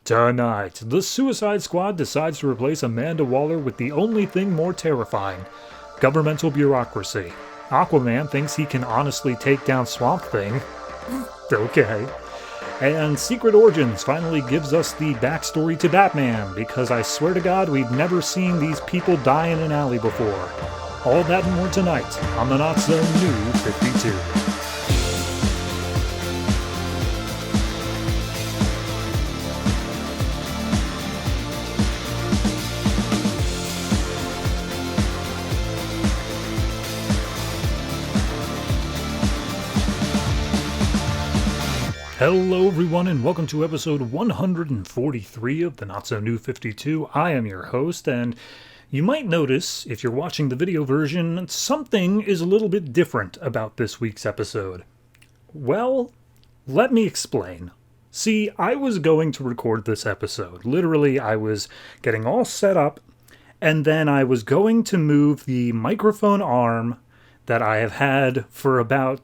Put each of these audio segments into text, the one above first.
Tonight, the Suicide Squad decides to replace Amanda Waller with the only thing more terrifying: governmental bureaucracy. Aquaman thinks he can honestly take down Swamp Thing. Okay. And Secret Origins finally gives us the backstory to Batman, because I swear to God we've never seen these people die in an alley before. All that and more tonight on the Not So New 52. Hello everyone and welcome to episode 143 of the Not So New 52. I am your host, and you might notice, if you're watching the video version, something is a little bit different about this week's episode. Well, let me explain. See, I was going to record this episode. Literally, I was getting all set up, and then I was going to move the microphone arm that I have had for about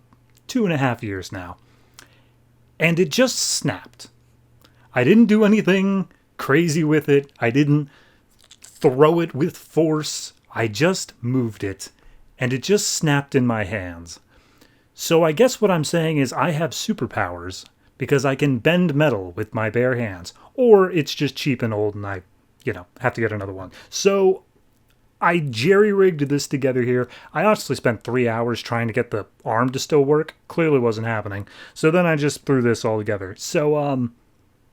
2.5 years now. And it just snapped. I didn't do anything crazy with it. I didn't throw it with force. I just moved it. And it just snapped in my hands. So I guess what I'm saying is I have superpowers because I can bend metal with my bare hands. Or it's just cheap and old and I, have to get another one. So I jerry-rigged this together here. I honestly spent 3 hours trying to get the arm to still work. Clearly wasn't happening. So then I just threw this all together. So,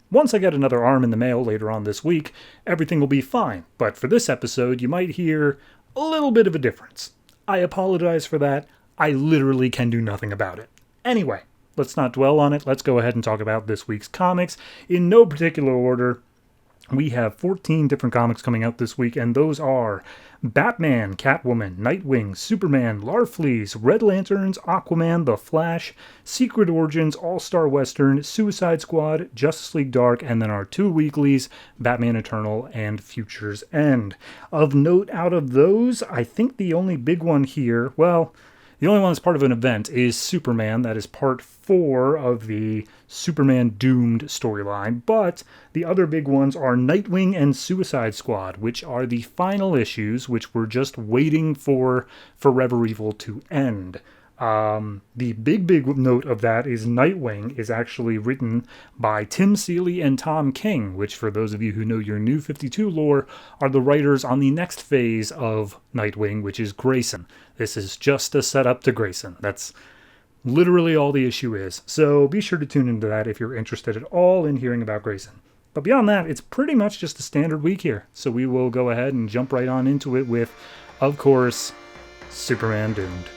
once I get another arm in the mail later on this week, everything will be fine. But for this episode, you might hear a little bit of a difference. I apologize for that. I literally can do nothing about it. Anyway, let's not dwell on it. Let's go ahead and talk about this week's comics. In no particular order, we have 14 different comics coming out this week, and those are Batman, Catwoman, Nightwing, Superman, Larfleeze, Red Lanterns, Aquaman, The Flash, Secret Origins, All-Star Western, Suicide Squad, Justice League Dark, and then our 2 weeklies, Batman Eternal and Future's End. Of note out of those, I think the only big one here, the only one that's part of an event is Superman. That is part 4 of the Superman Doomed storyline. But the other big ones are Nightwing and Suicide Squad, which are the final issues, which we're just waiting for Forever Evil to end. The big note of that is Nightwing is actually written by Tim Seeley and Tom King, which for those of you who know your New 52 lore are the writers on the next phase of Nightwing, which is Grayson. This is just a setup to Grayson. That's literally all the issue is. So be sure to tune into that if you're interested at all in hearing about Grayson. But beyond that, it's pretty much just a standard week here. So we will go ahead and jump right on into it with, of course, Superman Doomed.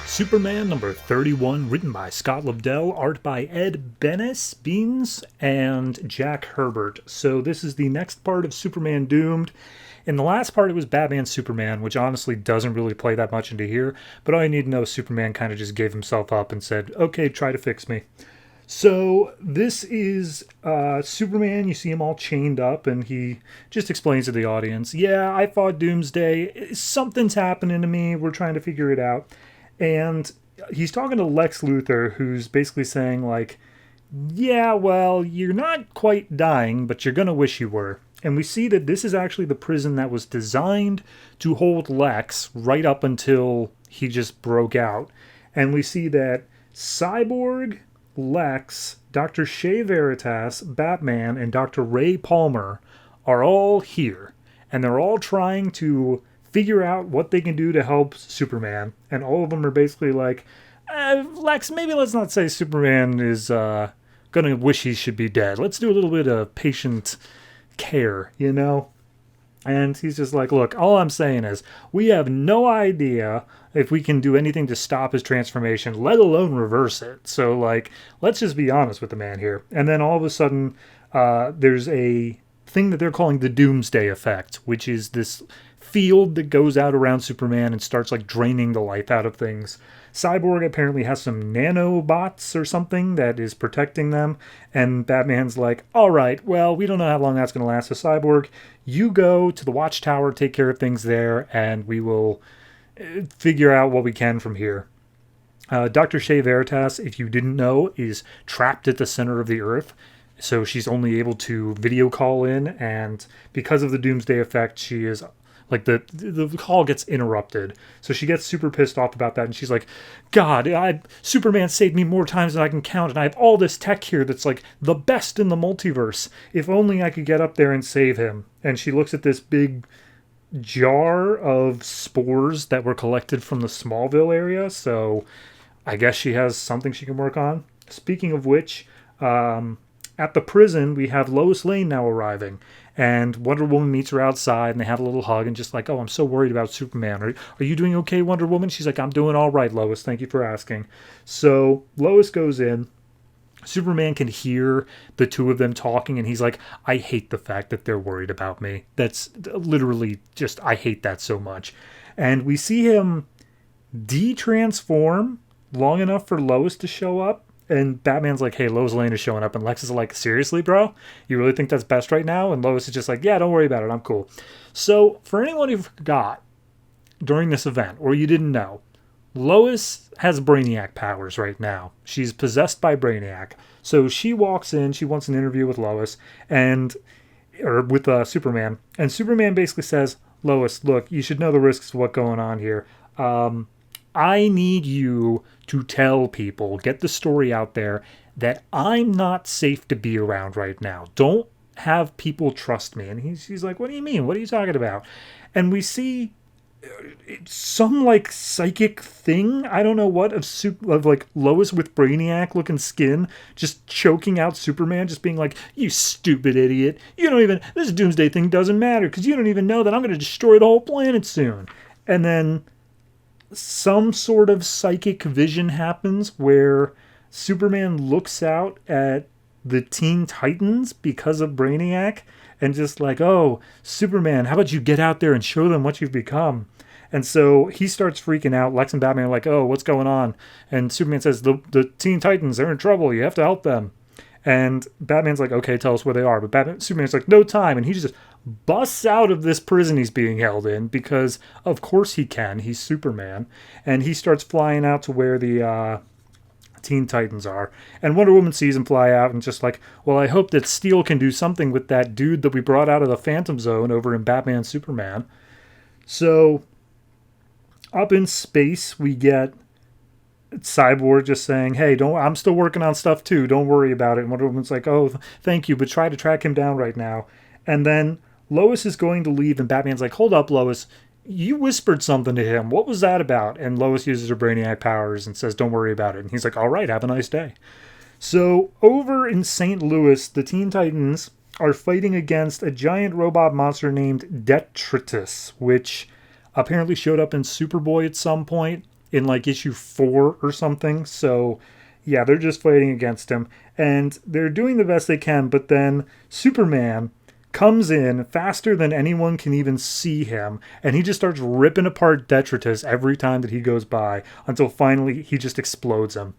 Superman number 31, written by Scott Lobdell, art by Ed Benes and Jack Herbert. So this is the next part of Superman Doomed. In the last part it was Batman Superman, which honestly doesn't really play that much into here, but all you need to know is Superman kind of just gave himself up and said, okay, try to fix me. So this is Superman. You see him all chained up, and he just explains to the audience, yeah, I fought Doomsday. Something's happening to me. We're trying to figure it out. And he's talking to Lex Luthor, who's basically saying, like, yeah, well, you're not quite dying, but you're going to wish you were. And we see that this is actually the prison that was designed to hold Lex right up until he just broke out. And we see that Cyborg, Lex, Dr. Shea Veritas, Batman, and Dr. Ray Palmer are all here. And they're all trying to figure out what they can do to help Superman. And all of them are basically like, Lex, maybe let's not say Superman is going to wish he should be dead. Let's do a little bit of patient care, And he's just like, look, all I'm saying is we have no idea if we can do anything to stop his transformation, let alone reverse it. So, let's just be honest with the man here. And then all of a sudden, there's a thing that they're calling the Doomsday Effect, which is this field that goes out around Superman and starts draining the life out of things. Cyborg apparently has some nanobots or something that is protecting them, and Batman's like, all right, well, we don't know how long that's going to last. So Cyborg, you go to the Watchtower, take care of things there, and we will figure out what we can from here. Dr. Shea Veritas, if you didn't know, is trapped at the center of the Earth. So she's only able to video call in, and because of the Doomsday Effect, she is like the call gets interrupted. So she gets super pissed off about that, and she's like, God, Superman saved me more times than I can count, and I have all this tech here that's like the best in the multiverse. If only I could get up there and save him. And she looks at this big jar of spores that were collected from the Smallville area, so I guess she has something she can work on. Speaking of which, at the prison, we have Lois Lane now arriving, and Wonder Woman meets her outside, and they have a little hug, and just like, oh, I'm so worried about Superman. Are you doing okay, Wonder Woman? She's like, I'm doing all right, Lois. Thank you for asking. So Lois goes in. Superman can hear the two of them talking, and he's like, I hate the fact that they're worried about me. That's literally just, I hate that so much. And we see him de-transform long enough for Lois to show up. And Batman's like, hey, Lois Lane is showing up. And Lex is like, seriously, bro? You really think that's best right now? And Lois is just like, yeah, don't worry about it. I'm cool. So for anyone who forgot during this event, or you didn't know, Lois has Brainiac powers right now. She's possessed by Brainiac. So she walks in. She wants an interview with Lois or with Superman. And Superman basically says, Lois, look, you should know the risks of what's going on here. I need you to tell people, get the story out there, that I'm not safe to be around right now. Don't have people trust me. And he's like, what do you mean? What are you talking about? And we see some like psychic thing, I don't know what, of like Lois with Brainiac looking skin just choking out Superman, just being like, you stupid idiot. You don't even, this Doomsday thing doesn't matter because you don't even know that I'm going to destroy the whole planet soon. And then some sort of psychic vision happens where Superman looks out at the Teen Titans because of Brainiac and just like, oh, Superman, how about you get out there and show them what you've become? And so he starts freaking out. Lex and Batman are like, oh, what's going on? And Superman says, the Teen Titans, they're in trouble. You have to help them. And Batman's like, okay, tell us where they are. But Superman's like, no time. And he just busts out of this prison he's being held in because, of course, he can. He's Superman. And he starts flying out to where the Teen Titans are. And Wonder Woman sees him fly out and just like, well, I hope that Steel can do something with that dude that we brought out of the Phantom Zone over in Batman Superman. So up in space, we get Cyborg just saying, hey, I'm still working on stuff too. Don't worry about it. And Wonder Woman's like, oh, thank you, but try to track him down right now. And then Lois is going to leave, and Batman's like, hold up, Lois. You whispered something to him. What was that about? And Lois uses her Brainiac powers and says, don't worry about it. And he's like, all right, have a nice day. So over in St. Louis, the Teen Titans are fighting against a giant robot monster named Detritus, which apparently showed up in Superboy at some point in like issue 4 or something. So yeah, they're just fighting against him. And they're doing the best they can, but then Superman comes in faster than anyone can even see him, and he just starts ripping apart Detritus every time that he goes by until finally he just explodes him.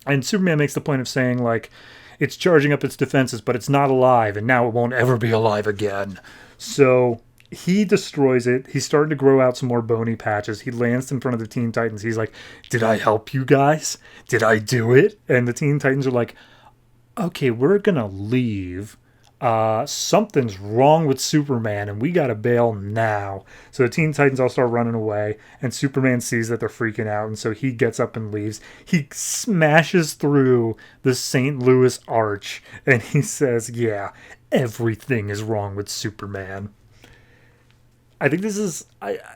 And Superman makes the point of saying, like, it's charging up its defenses, but it's not alive, and now it won't ever be alive again. So he destroys it. He's starting to grow out some more bony patches. He lands in front of the Teen Titans. He's like, did I help you guys? Did I do it? And the Teen Titans are like, okay, we're gonna leave. Something's wrong with Superman and we gotta bail now. So the Teen Titans all start running away, and Superman sees that they're freaking out, and so he gets up and leaves. He smashes through the St. Louis Arch, and he says, yeah, everything is wrong with Superman. I think this is,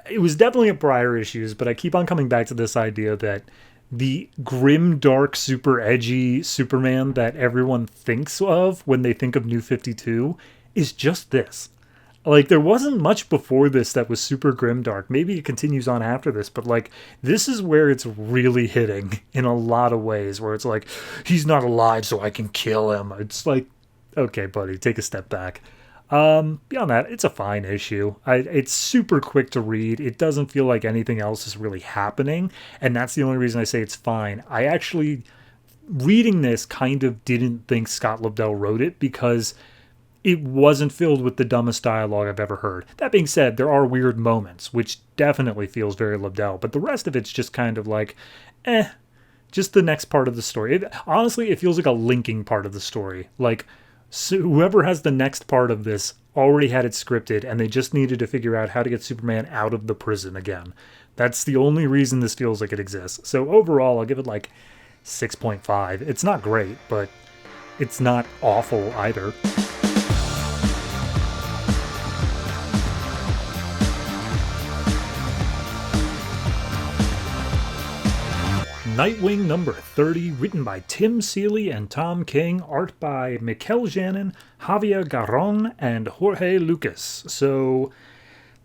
it was definitely in prior issues, but I keep on coming back to this idea that the grim, dark, super edgy Superman that everyone thinks of when they think of New 52 is just this. Like, there wasn't much before this that was super grim, dark. Maybe it continues on after this, but, like, this is where it's really hitting in a lot of ways, where it's like, he's not alive, so I can kill him. It's like, okay, buddy, take a step back. Beyond that, it's a fine issue. It's super quick to read. It doesn't feel like anything else is really happening, and that's the only reason I say it's fine. I actually, reading this, kind of didn't think Scott Lobdell wrote it, because it wasn't filled with the dumbest dialogue I've ever heard. That being said, there are weird moments, which definitely feels very Lobdell, but the rest of it's just kind of like, just the next part of the story. Honestly, it feels like a linking part of the story. Like, so whoever has the next part of this already had it scripted, and they just needed to figure out how to get Superman out of the prison again. That's the only reason this feels like it exists. So overall, I'll give it like 6.5. It's not great, but it's not awful either. Nightwing number 30, written by Tim Seeley and Tom King, art by Mikel Janín, Javier Garrón, and Jorge Lucas. So,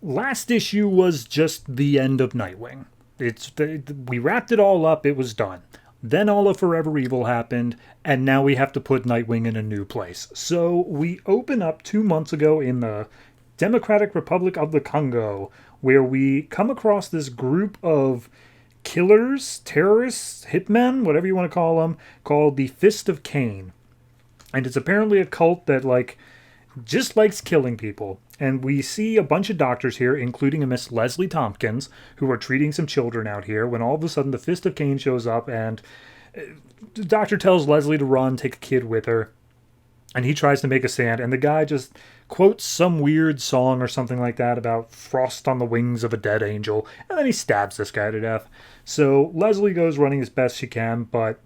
last issue was just the end of Nightwing. We wrapped it all up, it was done. Then all of Forever Evil happened, and now we have to put Nightwing in a new place. So, we open up 2 months ago in the Democratic Republic of the Congo, where we come across this group of killers, terrorists, hitmen, whatever you want to call them, called the Fist of Cain. And it's apparently a cult that, like, just likes killing people. And we see a bunch of doctors here, including a Miss Leslie Tompkins, who are treating some children out here, when all of a sudden the Fist of Cain shows up, and the doctor tells Leslie to run, take a kid with her. And he tries to make a stand, and the guy just quotes some weird song or something like that about frost on the wings of a dead angel, and then he stabs this guy to death. So Leslie goes running as best she can, but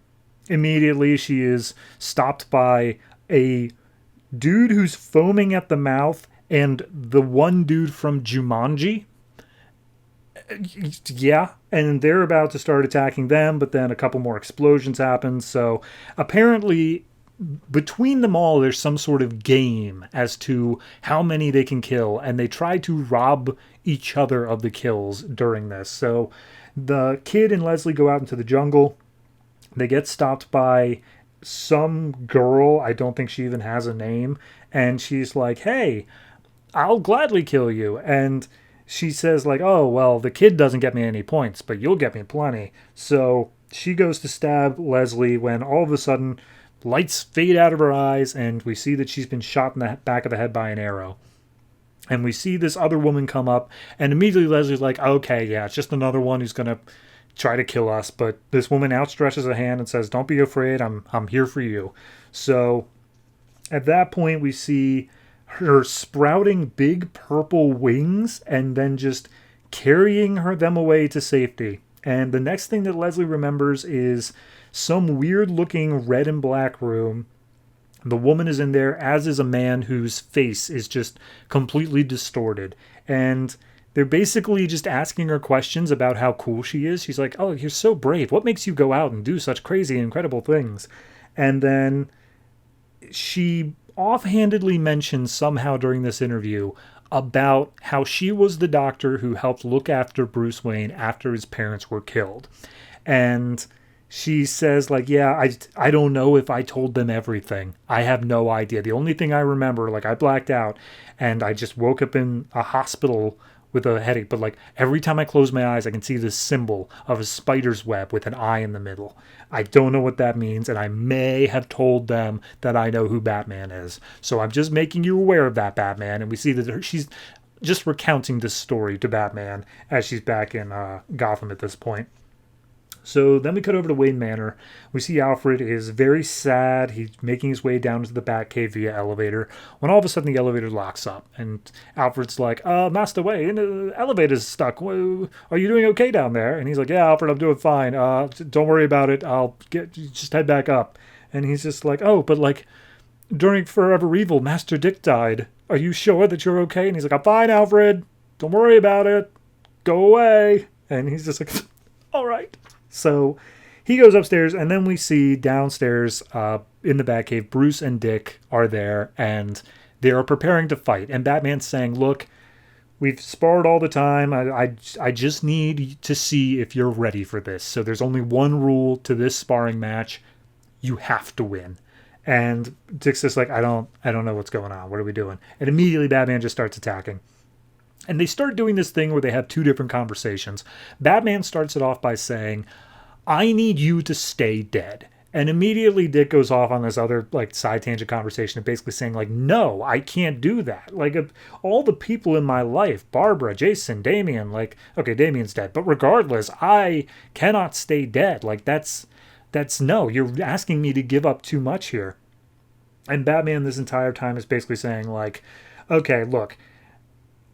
immediately she is stopped by a dude who's foaming at the mouth and the one dude from Jumanji. Yeah, and they're about to start attacking them, but then a couple more explosions happen, so apparently between them all, there's some sort of game as to how many they can kill, and they try to rob each other of the kills during this. So the kid and Leslie go out into the jungle. They get stopped by some girl. I don't think she even has a name. And she's like, hey, I'll gladly kill you. And she says, like, oh, well, the kid doesn't get me any points, but you'll get me plenty. So she goes to stab Leslie when all of a sudden lights fade out of her eyes, and we see that she's been shot in the back of the head by an arrow. And we see this other woman come up, and immediately Leslie's like, okay, yeah, it's just another one who's going to try to kill us. But this woman outstretches a hand and says, don't be afraid, I'm here for you. So at that point, we see her sprouting big purple wings and then just carrying them away to safety. And the next thing that Leslie remembers is some weird-looking red and black room. The woman is in there, as is a man whose face is just completely distorted. And they're basically just asking her questions about how cool she is. She's like, oh, you're so brave. What makes you go out and do such crazy, incredible things? And then she offhandedly mentions somehow during this interview about how she was the doctor who helped look after Bruce Wayne after his parents were killed. And she says, like, yeah, I don't know if I told them everything. I have no idea. The only thing I remember, like, I blacked out and I just woke up in a hospital with a headache. But, like, every time I close my eyes, I can see this symbol of a spider's web with an eye in the middle. I don't know what that means, and I may have told them that I know who Batman is. So I'm just making you aware of that, Batman. And we see that she's just recounting this story to Batman as she's back in Gotham at this point. So then we cut over to Wayne Manor. We see Alfred is very sad. He's making his way down to the Batcave via elevator, when all of a sudden the elevator locks up. And Alfred's like, Master Wayne, the elevator's stuck. Are you doing okay down there? And he's like, yeah, Alfred, I'm doing fine. Don't worry about it. Just head back up. And he's just like, oh, but like, during Forever Evil, Master Dick died. Are you sure that you're okay? And he's like, I'm fine, Alfred. Don't worry about it. Go away. And he's just like, all right. So he goes upstairs, and then we see downstairs in the Batcave, Bruce and Dick are there, and they are preparing to fight. And Batman's saying, look, we've sparred all the time. I just need to see if you're ready for this. So there's only one rule to this sparring match. You have to win. And Dick's just like, I don't know what's going on. What are we doing? And immediately Batman just starts attacking. And they start doing this thing where they have two different conversations. Batman starts it off by saying, I need you to stay dead. And immediately Dick goes off on this other like side tangent conversation, basically saying like, no, I can't do that. Like all the people in my life, Barbara, Jason, Damien, like, okay, Damien's dead, but regardless, I cannot stay dead. Like that's no, you're asking me to give up too much here. And Batman this entire time is basically saying like, okay, look,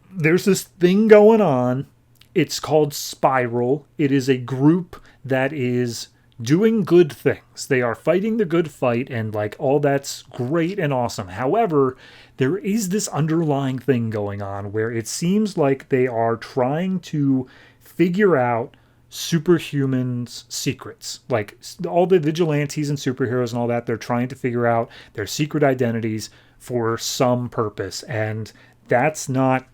there's this thing going on. It's called Spiral. It is a group that is doing good things. They are fighting the good fight, and like all that's great and awesome. However, there is this underlying thing going on where it seems like they are trying to figure out superhumans' secrets. Like all the vigilantes and superheroes and all that, they're trying to figure out their secret identities for some purpose, and that's not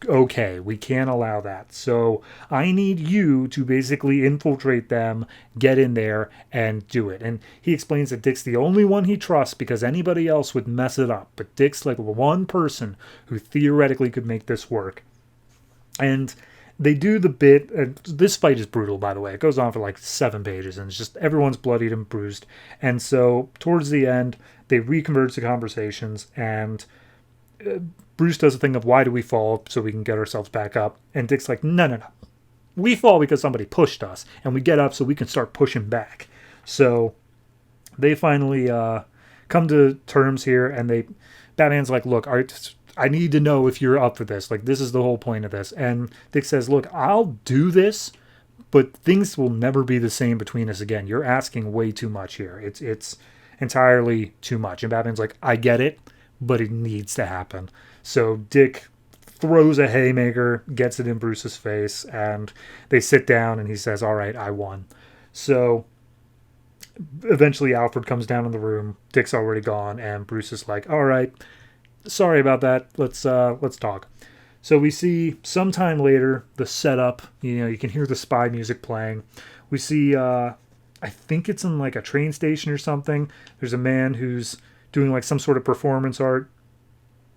okay. We can't allow that. So I need you to basically infiltrate them, get in there, and do it. And he explains that Dick's the only one he trusts because anybody else would mess it up. But Dick's like one person who theoretically could make this work. And they do the bit. This fight is brutal, by the way. It goes on for like 7 pages, and it's just everyone's bloodied and bruised. And so towards the end, they reconverge the conversations, and Bruce does a thing of why do we fall so we can get ourselves back up. And Dick's like, no. We fall because somebody pushed us, and we get up so we can start pushing back. So they finally come to terms here, and Batman's like, look, I need to know if you're up for this. Like, this is the whole point of this. And Dick says, look, I'll do this, but things will never be the same between us again. You're asking way too much here. It's entirely too much. And Batman's like, I get it, but it needs to happen. So Dick throws a haymaker, gets it in Bruce's face, and they sit down, and he says, all right, I won. So eventually Alfred comes down in the room. Dick's already gone, and Bruce is like, all right, sorry about that. Let's talk. So we see sometime later the setup. You can hear the spy music playing. We see, I think it's in like a train station or something. There's a man who's doing like some sort of performance art,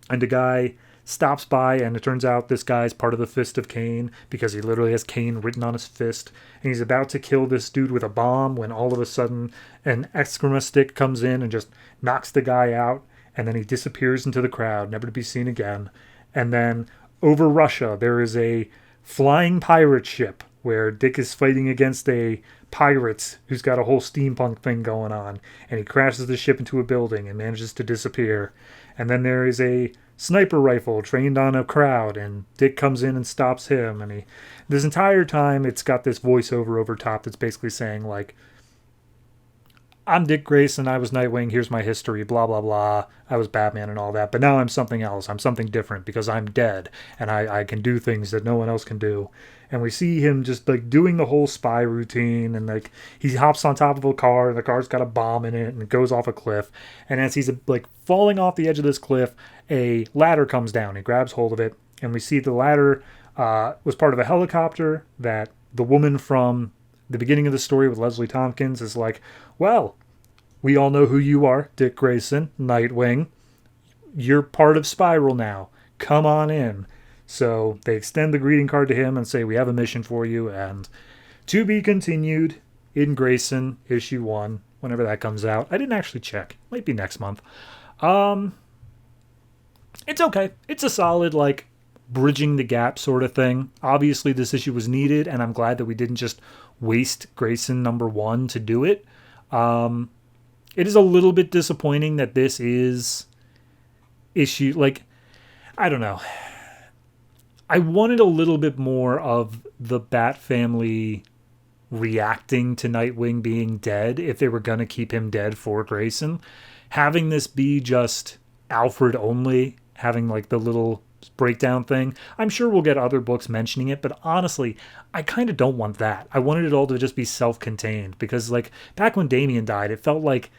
and a guy stops by, and it turns out this guy's part of the Fist of Cain because he literally has Cain written on his fist, and he's about to kill this dude with a bomb when all of a sudden an excrement stick comes in and just knocks the guy out, and then he disappears into the crowd, never to be seen again. And then over Russia, there is a flying pirate ship where Dick is fighting against a pirate who's got a whole steampunk thing going on, and he crashes the ship into a building and manages to disappear. And then there is a sniper rifle trained on a crowd, and Dick comes in and stops him. And this entire time, it's got this voiceover over top that's basically saying, like, I'm Dick Grayson, I was Nightwing, here's my history, blah, blah, blah. I was Batman and all that, but now I'm something else. I'm something different because I'm dead, and I can do things that no one else can do. And we see him just, like, doing the whole spy routine, and, like, he hops on top of a car, and the car's got a bomb in it, and it goes off a cliff. And as he's, like, falling off the edge of this cliff, a ladder comes down. He grabs hold of it, and we see the ladder was part of a helicopter that the woman from the beginning of the story with Leslie Tompkins is like, well, we all know who you are, Dick Grayson, Nightwing. You're part of Spiral now. Come on in. So they extend the greeting card to him and say, we have a mission for you, and to be continued in Grayson, issue 1, whenever that comes out. I didn't actually check. Might be next month. It's okay. It's a solid, like, bridging the gap sort of thing. Obviously, this issue was needed, and I'm glad that we didn't just waste Grayson #1 to do it. It is a little bit disappointing that this is issue, like, I don't know. I wanted a little bit more of the Bat family reacting to Nightwing being dead if they were going to keep him dead for Grayson. Having this be just Alfred only, having like the little breakdown thing. I'm sure we'll get other books mentioning it, but honestly, I kind of don't want that. I wanted it all to just be self-contained because, like, back when Damian died, it felt like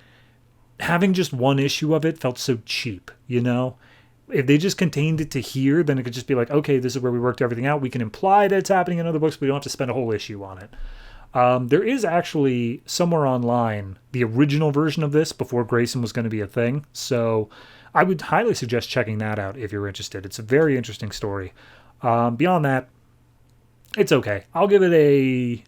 having just one issue of it felt so cheap, you know? If they just contained it to here, then it could just be like, okay, this is where we worked everything out. We can imply that it's happening in other books, but we don't have to spend a whole issue on it. There is actually somewhere online the original version of this before Grayson was going to be a thing, so I would highly suggest checking that out if you're interested. It's a very interesting story. Beyond that, it's okay. I'll give it a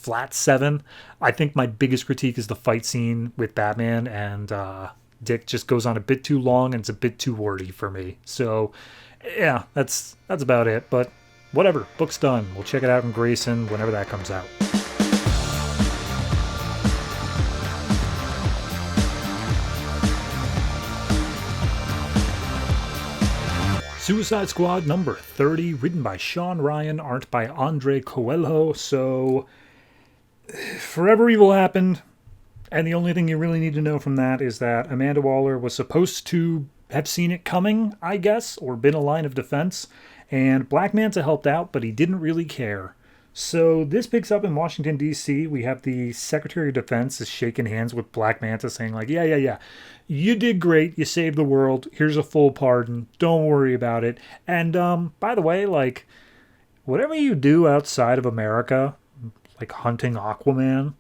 flat 7. I think my biggest critique is the fight scene with Batman and Dick just goes on a bit too long and it's a bit too wordy for me. So, yeah, that's about it. But whatever, book's done. We'll check it out in Grayson whenever that comes out. Suicide Squad number 30, written by Sean Ryan, art by Andre Coelho. So, Forever Evil happened, and the only thing you really need to know from that is that Amanda Waller was supposed to have seen it coming, I guess, or been a line of defense, and Black Manta helped out, but he didn't really care. So this picks up in Washington, D.C. We have the Secretary of Defense is shaking hands with Black Manta saying like, yeah, you did great. You saved the world. Here's a full pardon. Don't worry about it. And by the way, like, whatever you do outside of America, like hunting Aquaman,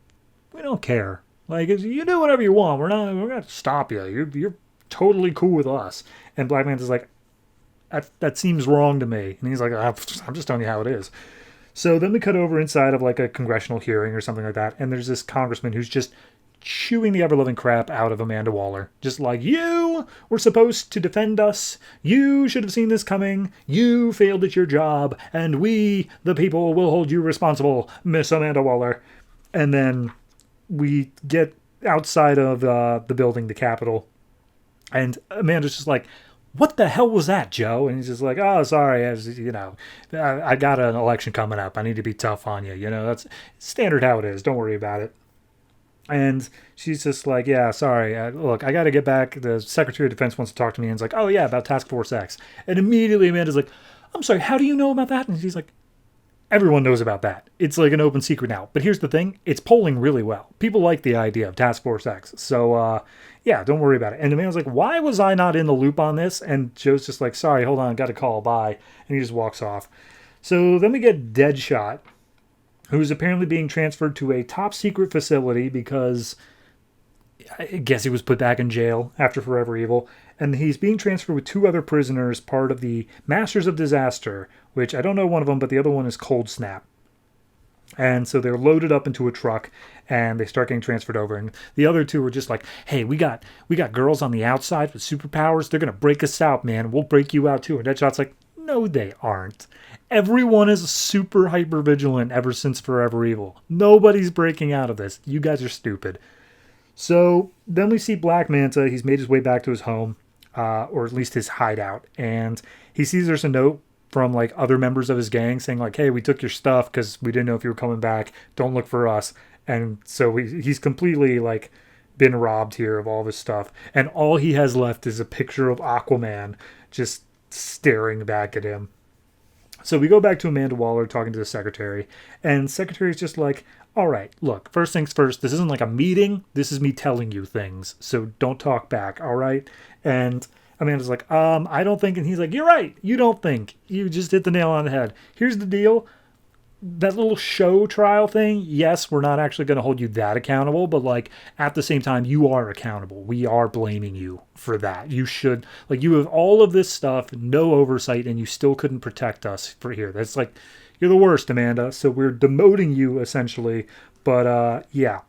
we don't care. Like, you do whatever you want. We're not going to stop you. You're totally cool with us. And Black Manta's like, that seems wrong to me. And he's like, I'm just telling you how it is. So then we cut over inside of like a congressional hearing or something like that, and there's this congressman who's just chewing the ever-loving crap out of Amanda Waller. Just like, you were supposed to defend us. You should have seen this coming. You failed at your job, and we, the people, will hold you responsible, Miss Amanda Waller. And then we get outside of the building, the Capitol, and Amanda's just like, what the hell was that, Joe? And he's just like, oh, sorry, I got an election coming up. I need to be tough on you. That's standard how it is. Don't worry about it. And she's just like, yeah, sorry. Look, I got to get back. The Secretary of Defense wants to talk to me. And it's like, oh, yeah, about Task Force X. And immediately Amanda's like, I'm sorry, how do you know about that? And she's like, everyone knows about that. It's like an open secret now. But here's the thing. It's polling really well. People like the idea of Task Force X. So, yeah, don't worry about it. And Amanda's like, why was I not in the loop on this? And Joe's just like, sorry, hold on, got a call, bye. And he just walks off. So then we get Deadshot, who's apparently being transferred to a top secret facility because I guess he was put back in jail after Forever Evil. And he's being transferred with 2 other prisoners, part of the Masters of Disaster, which I don't know one of them, but the other one is Cold Snap. And so they're loaded up into a truck and they start getting transferred over. And the other 2 were just like, hey, we got girls on the outside with superpowers. They're going to break us out, man. We'll break you out too. And Deadshot's like, no, they aren't. Everyone is super hyper vigilant ever since Forever Evil. Nobody's breaking out of this. You guys are stupid. So then we see Black Manta. He's made his way back to his home, or at least his hideout. And he sees there's a note from like other members of his gang saying like, hey, we took your stuff because we didn't know if you were coming back. Don't look for us. And so he's completely like been robbed here of all of his stuff. And all he has left is a picture of Aquaman just staring back at him. So we go back to Amanda Waller talking to the secretary. And the secretary's just like, all right, look, first things first, this isn't like a meeting. This is me telling you things. So don't talk back, all right? And Amanda's like, I don't think. And he's like, you're right. You don't think. You just hit the nail on the head. Here's the deal. That little show trial thing, yes, we're not actually going to hold you that accountable, but like at the same time, you are accountable. We are blaming you for that. You should, like, you have all of this stuff, no oversight, and you still couldn't protect us for here. That's like, you're the worst, Amanda. So we're demoting you essentially. But yeah,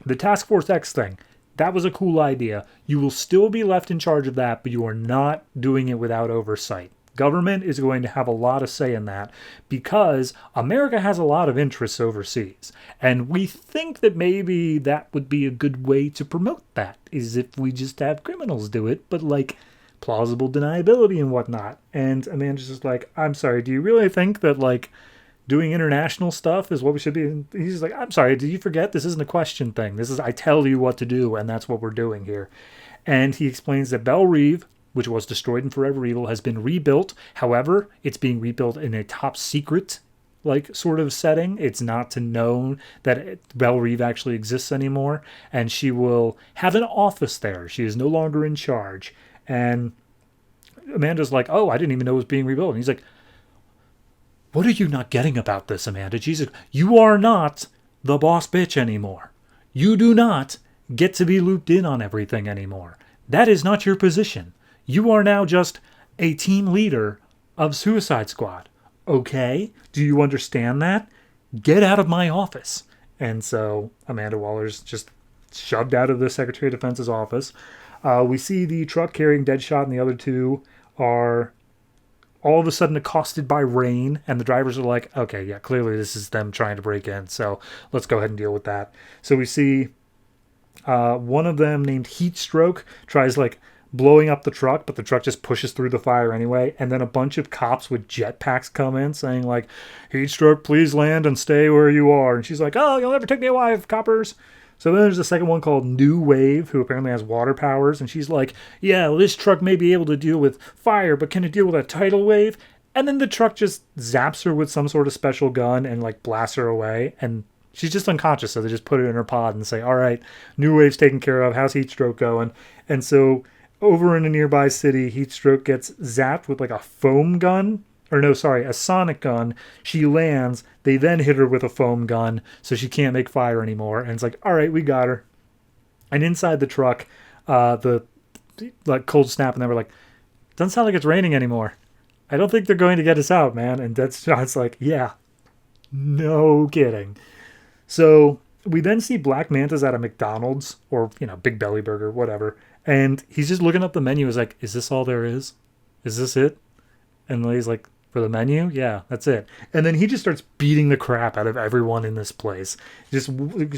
the Task Force X thing. That was a cool idea. You will still be left in charge of that, but you are not doing it without oversight. Government is going to have a lot of say in that because America has a lot of interests overseas. And we think that maybe that would be a good way to promote that, is if we just have criminals do it, but like plausible deniability and whatnot. And Amanda's just like, I'm sorry, do you really think that like doing international stuff is what we should be? He's like, I'm sorry, did you forget? This isn't a question thing. This is, I tell you what to do, and that's what we're doing here. And he explains that Belle Reve, which was destroyed in Forever Evil, has been rebuilt. However, it's being rebuilt in a top secret, like, sort of setting. It's not to know that Belle Reve actually exists anymore. And she will have an office there. She is no longer in charge. And Amanda's like, oh, I didn't even know it was being rebuilt. And he's like, what are you not getting about this, Amanda? Jesus, you are not the boss bitch anymore. You do not get to be looped in on everything anymore. That is not your position. You are now just a team leader of Suicide Squad. Okay? Do you understand that? get out of my office. And so Amanda Waller's just shoved out of the Secretary of Defense's office. We see the truck carrying Deadshot and the other two are all of a sudden accosted by rain, and the drivers are like, okay, yeah, clearly this is them trying to break in, so let's go ahead and deal with that. So we see one of them named Heatstroke tries like blowing up the truck, but the truck just pushes through the fire anyway, and then a bunch of cops with jetpacks come in saying like, Heatstroke, please land and stay where you are. And she's like, oh, you'll never take me alive, coppers. So then there's a second one called New Wave, who apparently has water powers, and she's like, yeah, well, this truck may be able to deal with fire, but can it deal with a tidal wave? And then the truck just zaps her with some sort of special gun and like blasts her away, and she's just unconscious, so they just put her in her pod and say, all right, New Wave's taken care of, how's Heatstroke going? And so over in a nearby city, Heatstroke gets zapped with like a foam gun, a sonic gun. She lands. They then hit her with a foam gun, so she can't make fire anymore. And it's like, all right, we got her. And inside the truck, the like cold snap, and they were like, doesn't sound like it's raining anymore. I don't think they're going to get us out, man. And Deadshot's like, yeah, no kidding. So we then see Black Manta's at a McDonald's or, Big Belly Burger, whatever. And he's just looking up the menu. He's like, is this all there is? Is this it? And he's like, for the menu? Yeah, that's it. And then he just starts beating the crap out of everyone in this place. Just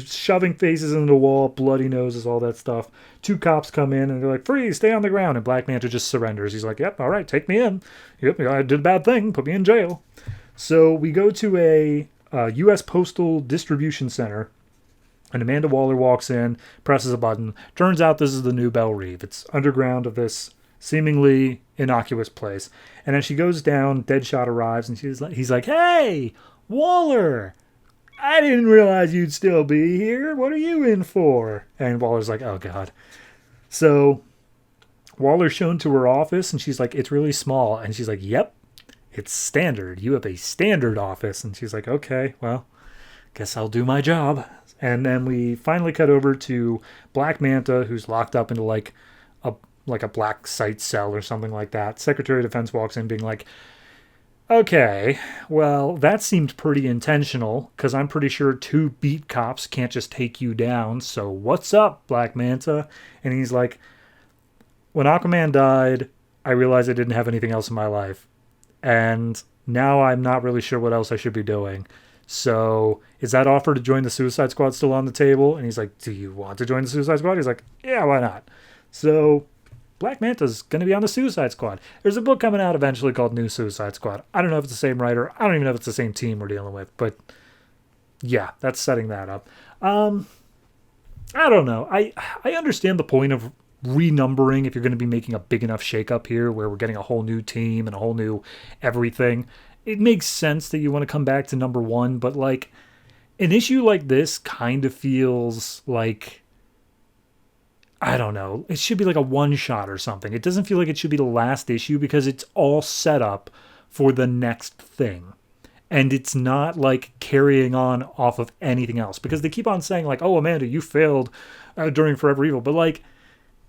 shoving faces into the wall, bloody noses, all that stuff. Two cops come in and they're like, freeze, stay on the ground. And Black Manta just surrenders. He's like, yep, all right, take me in. Yep, I did a bad thing. Put me in jail. So we go to a U.S. Postal Distribution Center. And Amanda Waller walks in, presses a button. Turns out this is the new Belle Reve. It's underground of this seemingly innocuous place. And as she goes down, Deadshot arrives, and he's like, hey, Waller, I didn't realize you'd still be here. What are you in for? And Waller's like, oh, God. So Waller's shown to her office, and she's like, it's really small. And she's like, yep, it's standard. You have a standard office. And she's like, okay, well, guess I'll do my job. And then we finally cut over to Black Manta, who's locked up into like a black site cell or something like that. Secretary of Defense walks in being like, okay, well, that seemed pretty intentional, because I'm pretty sure 2 beat cops can't just take you down. So what's up, Black Manta? And he's like, when Aquaman died, I realized I didn't have anything else in my life. And now I'm not really sure what else I should be doing. So is that offer to join the Suicide Squad still on the table? And he's like, do you want to join the Suicide Squad? He's like, yeah, why not? So Black Manta's going to be on the Suicide Squad. There's a book coming out eventually called New Suicide Squad. I don't know if it's the same writer. I don't even know if it's the same team we're dealing with. But yeah, that's setting that up. I don't know. I understand the point of renumbering if you're going to be making a big enough shakeup here where we're getting a whole new team and a whole new everything. It makes sense that you want to come back to number 1, but like an issue like this kind of feels like, I don't know, it should be like a one-shot or something. It doesn't feel like it should be the last issue because it's all set up for the next thing. And it's not like carrying on off of anything else, because they keep on saying like, oh, Amanda, you failed during Forever Evil, but like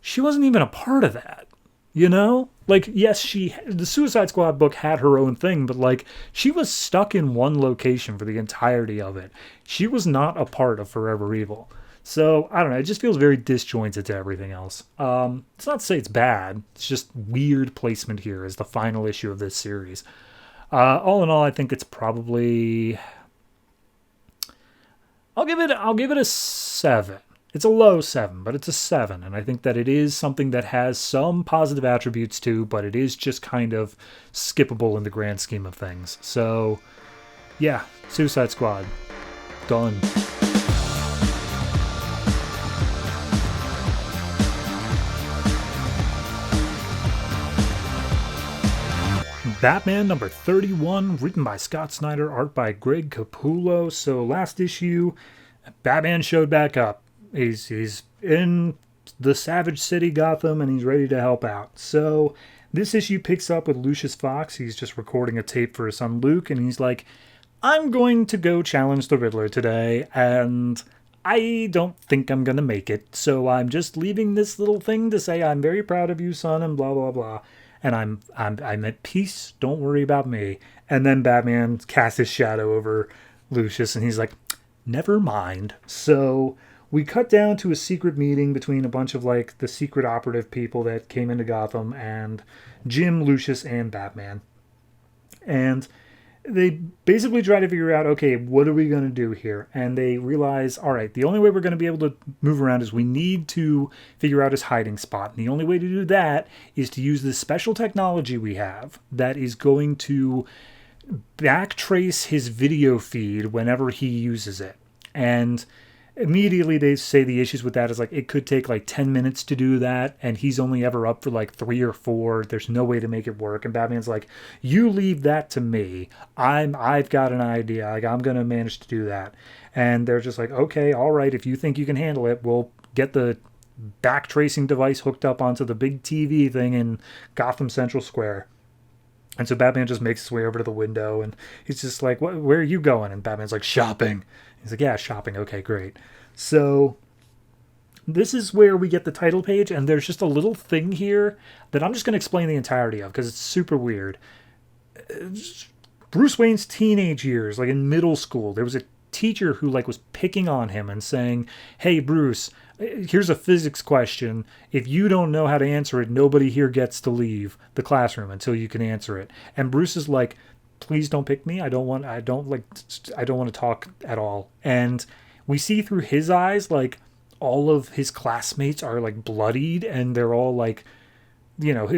she wasn't even a part of that. You know, like, yes, the Suicide Squad book had her own thing, but like she was stuck in one location for the entirety of it. She was not a part of Forever Evil. So I don't know. It just feels very disjointed to everything else. It's not to say it's bad. It's just weird placement here as the final issue of this series. All in all, I think it's probably, I'll give it a 7. It's a low 7, but it's a 7. And I think that it is something that has some positive attributes too, but it is just kind of skippable in the grand scheme of things. So, yeah, Suicide Squad. Done. Batman number 31, written by Scott Snyder, art by Greg Capullo. So last issue, Batman showed back up. He's in the Savage City, Gotham, and he's ready to help out. So this issue picks up with Lucius Fawkes. He's just recording a tape for his son Luke, and he's like, I'm going to go challenge the Riddler today, and I don't think I'm going to make it. So I'm just leaving this little thing to say I'm very proud of you, son, and blah, blah, blah. And I'm at peace. Don't worry about me. And then Batman casts his shadow over Lucius, and he's like, never mind. So we cut down to a secret meeting between a bunch of like the secret operative people that came into Gotham and Jim, Lucius, and Batman. And they basically try to figure out, okay, what are we going to do here? And they realize, all right, the only way we're going to be able to move around is we need to figure out his hiding spot. And the only way to do that is to use this special technology we have that is going to backtrace his video feed whenever he uses it. And immediately they say the issues with that is like it could take like 10 minutes to do that, and he's only ever up for like 3 or 4. There's no way to make it work. And Batman's like, you leave that to me. I've got an idea. Like, I'm gonna manage to do that. And they're just like, okay, all right, if you think you can handle it, we'll get the backtracing device hooked up onto the big TV thing in Gotham Central Square. And so Batman just makes his way over to the window, and he's just like, where are you going? And Batman's like, shopping. He's like, yeah, shopping. Okay, great. So this is where we get the title page, and there's just a little thing here that I'm just going to explain the entirety of because it's super weird. Bruce Wayne's teenage years, like in middle school, there was a teacher who like was picking on him and saying, hey, Bruce, here's a physics question. If you don't know how to answer it, nobody here gets to leave the classroom until you can answer it. And Bruce is like, please don't pick me. I don't want to talk at all. And we see through his eyes, like all of his classmates are like bloodied, and they're all like, you know,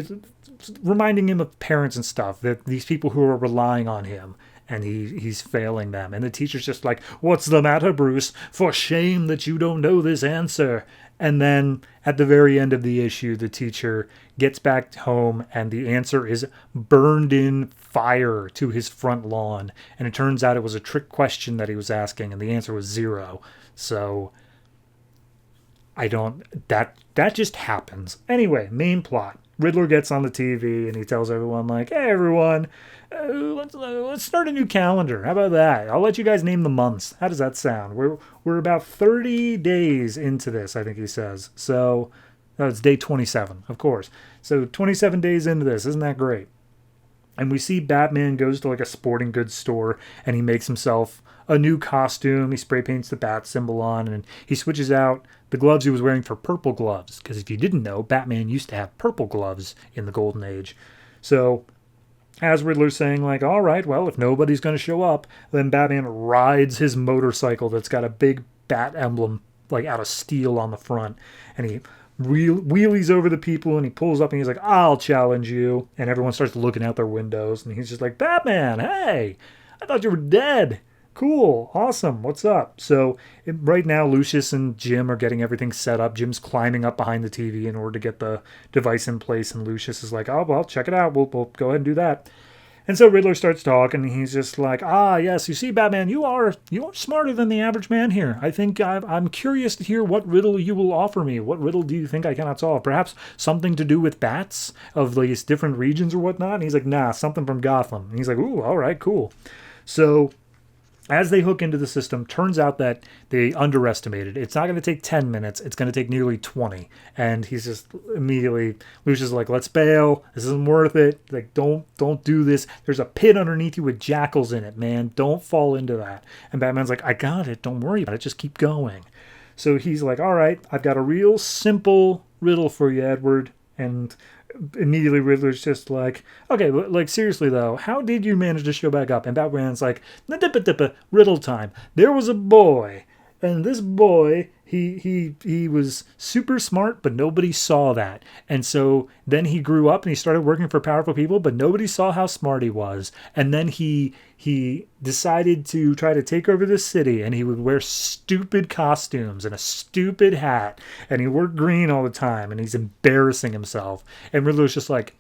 reminding him of parents and stuff, that these people who are relying on him, and he's failing them. And the teacher's just like, what's the matter, Bruce? For shame that you don't know this answer. And then at the very end of the issue, the teacher gets back home and the answer is burned in fire to his front lawn. And it turns out it was a trick question that he was asking, and the answer was 0. So that just happens. Anyway, main plot. Riddler gets on the TV and he tells everyone, like, hey, everyone, let's start a new calendar. How about that? I'll let you guys name the months. How does that sound? We're about 30 days into this, I think he says. So it's day 27, of course. So 27 days into this. Isn't that great? And we see Batman goes to like a sporting goods store and he makes himself a new costume. He spray paints the bat symbol on, and he switches out the gloves he was wearing for purple gloves. Because if you didn't know, Batman used to have purple gloves in the Golden Age. So as Riddler's saying, like, all right, well, if nobody's going to show up, then Batman rides his motorcycle that's got a big bat emblem, like out of steel on the front. And he wheelies over the people, and he pulls up and he's like, I'll challenge you. And everyone starts looking out their windows, and he's just like, Batman, hey, I thought you were dead. Cool, awesome, what's up? So right now Lucius and Jim are getting everything set up. Jim's climbing up behind the TV in order to get the device in place, and Lucius is like, oh, well, check it out, we'll go ahead and do that. And so Riddler starts talking, and he's just like, yes, you see, Batman, you are smarter than the average man here. I think I'm curious to hear what riddle you will offer me. What riddle do you think I cannot solve? Perhaps something to do with bats of these different regions or whatnot? And he's like, nah, something from Gotham. And he's like, ooh, all right, cool. So as they hook into the system, turns out that they underestimated. It's not going to take 10 minutes. It's going to take nearly 20. And he's just immediately, Lucius is like, let's bail. This isn't worth it. Like, don't do this. There's a pit underneath you with jackals in it, man. Don't fall into that. And Batman's like, I got it. Don't worry about it. Just keep going. So he's like, all right, I've got a real simple riddle for you, Edward. And immediately Riddler's just like, okay, like seriously though, how did you manage to show back up? And Batman's like, riddle time. There was a boy, and this boy, he was super smart, but nobody saw that. And so then he grew up and he started working for powerful people, but nobody saw how smart he was. And then he decided to try to take over the city, and he would wear stupid costumes and a stupid hat, and he wore green all the time, and he's embarrassing himself. And Riddler's just like,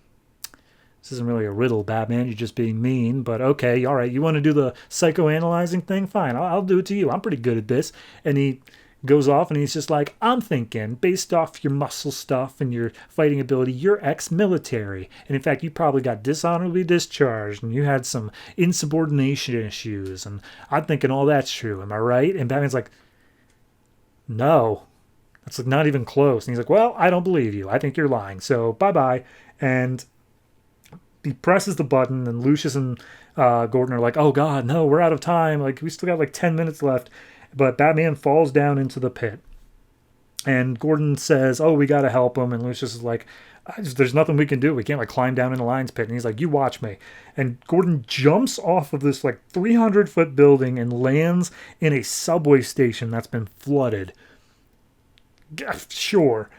this isn't really a riddle, Batman. You're just being mean, but okay, all right. You want to do the psychoanalyzing thing? Fine, I'll do it to you. I'm pretty good at this. And he goes off and he's just like, I'm thinking, based off your muscle stuff and your fighting ability, you're ex-military. And in fact, you probably got dishonorably discharged and you had some insubordination issues. And I'm thinking all that's true. Am I right? And Batman's like, no, that's like not even close. And he's like, well, I don't believe you. I think you're lying. So bye-bye. And he presses the button, and Lucius and Gordon are like, oh god, no, we're out of time. Like, we still got like 10 minutes left. But Batman falls down into the pit. And Gordon says, oh, we got to help him. And Lucius is like, there's nothing we can do. We can't like climb down in the lion's pit. And he's like, you watch me. And Gordon jumps off of this like 300-foot building and lands in a subway station that's been flooded. Sure.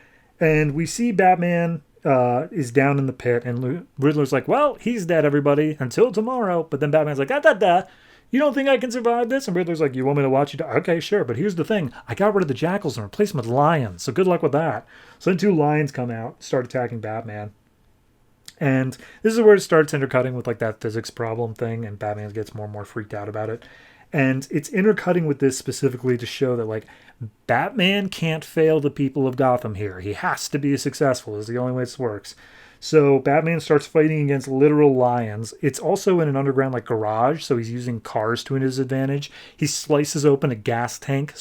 And we see Batman is down in the pit, and Riddler's like, well, he's dead, everybody, until tomorrow. But then Batman's like, you don't think I can survive this? And Riddler's like, you want me to watch you die? Okay, sure, but here's the thing. I got rid of the jackals and replaced them with lions, so good luck with that. So then 2 lions come out, start attacking Batman. And this is where it starts intercutting with like that physics problem thing, and Batman gets more and more freaked out about it. And it's intercutting with this specifically to show that like Batman can't fail the people of Gotham here. He has to be successful. Is the only way this works. So Batman starts fighting against literal lions. It's also in an underground like garage, so he's using cars to his advantage. He slices open a gas tank,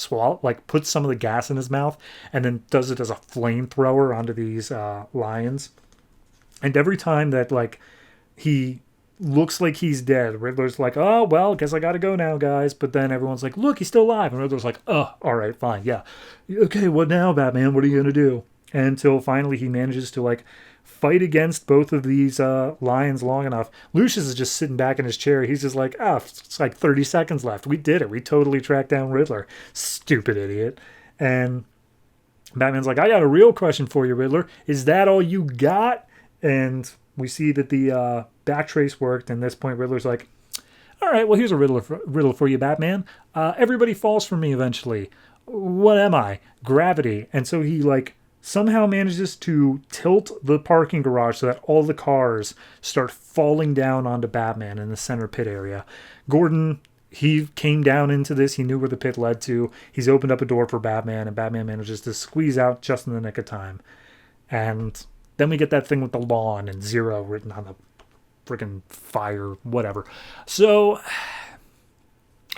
puts some of the gas in his mouth, and then does it as a flamethrower onto these lions. And every time that like he looks like he's dead, Riddler's like, oh, well, guess I gotta go now, guys. But then everyone's like, look, he's still alive. And Riddler's like, oh, all right, fine, yeah. Okay, what now, Batman? What are you gonna do? Until finally he manages to like fight against both of these lions long enough. Lucius is just sitting back in his chair. He's just like, it's like 30 seconds left. We did it. We totally tracked down Riddler. Stupid idiot. And Batman's like, I got a real question for you, Riddler. Is that all you got? And we see that the backtrace worked. And at this point, Riddler's like, all right, well, here's a riddle for you, Batman. Everybody falls for me eventually. What am I? Gravity. And so he like somehow manages to tilt the parking garage so that all the cars start falling down onto Batman in the center pit area. Gordon, he came down into this. He knew where the pit led to. He's opened up a door for Batman, and Batman manages to squeeze out just in the nick of time. And then we get that thing with the lawn and 0 written on the freaking fire, whatever. So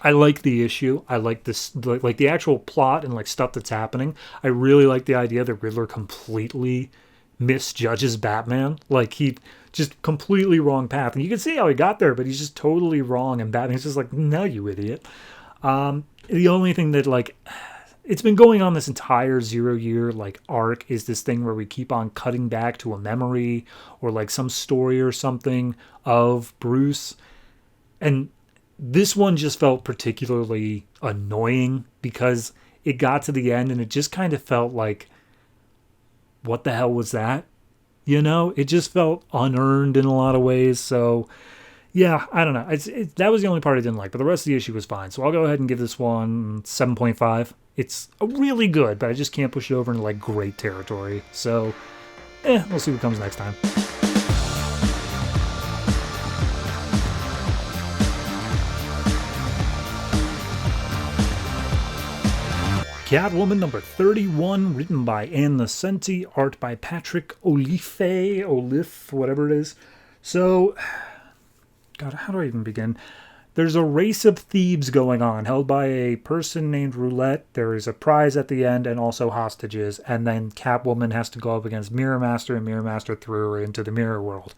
I like the issue. I like this, like the actual plot and like stuff that's happening. I really like the idea that Riddler completely misjudges Batman. Like he just completely wrong path. And you can see how he got there, but he's just totally wrong. And Batman's just like, no, you idiot. The only thing that like, it's been going on this entire 0 year like arc is this thing where we keep on cutting back to a memory or like some story or something of Bruce. And this one just felt particularly annoying because it got to the end and it just kind of felt like, what the hell was that? You know, it just felt unearned in a lot of ways. So yeah, I don't know. That was the only part I didn't like, but the rest of the issue was fine. So I'll go ahead and give this one 7.5. It's really good, but I just can't push it over into like great territory. So we'll see what comes next time. Catwoman number 31, written by Nocenti, art by Patrick Olliffe, whatever it is. So, God, how do I even begin? There's a race of thieves going on, held by a person named Roulette. There is a prize at the end and also hostages. And then Catwoman has to go up against Mirror Master, and Mirror Master threw her into the mirror world.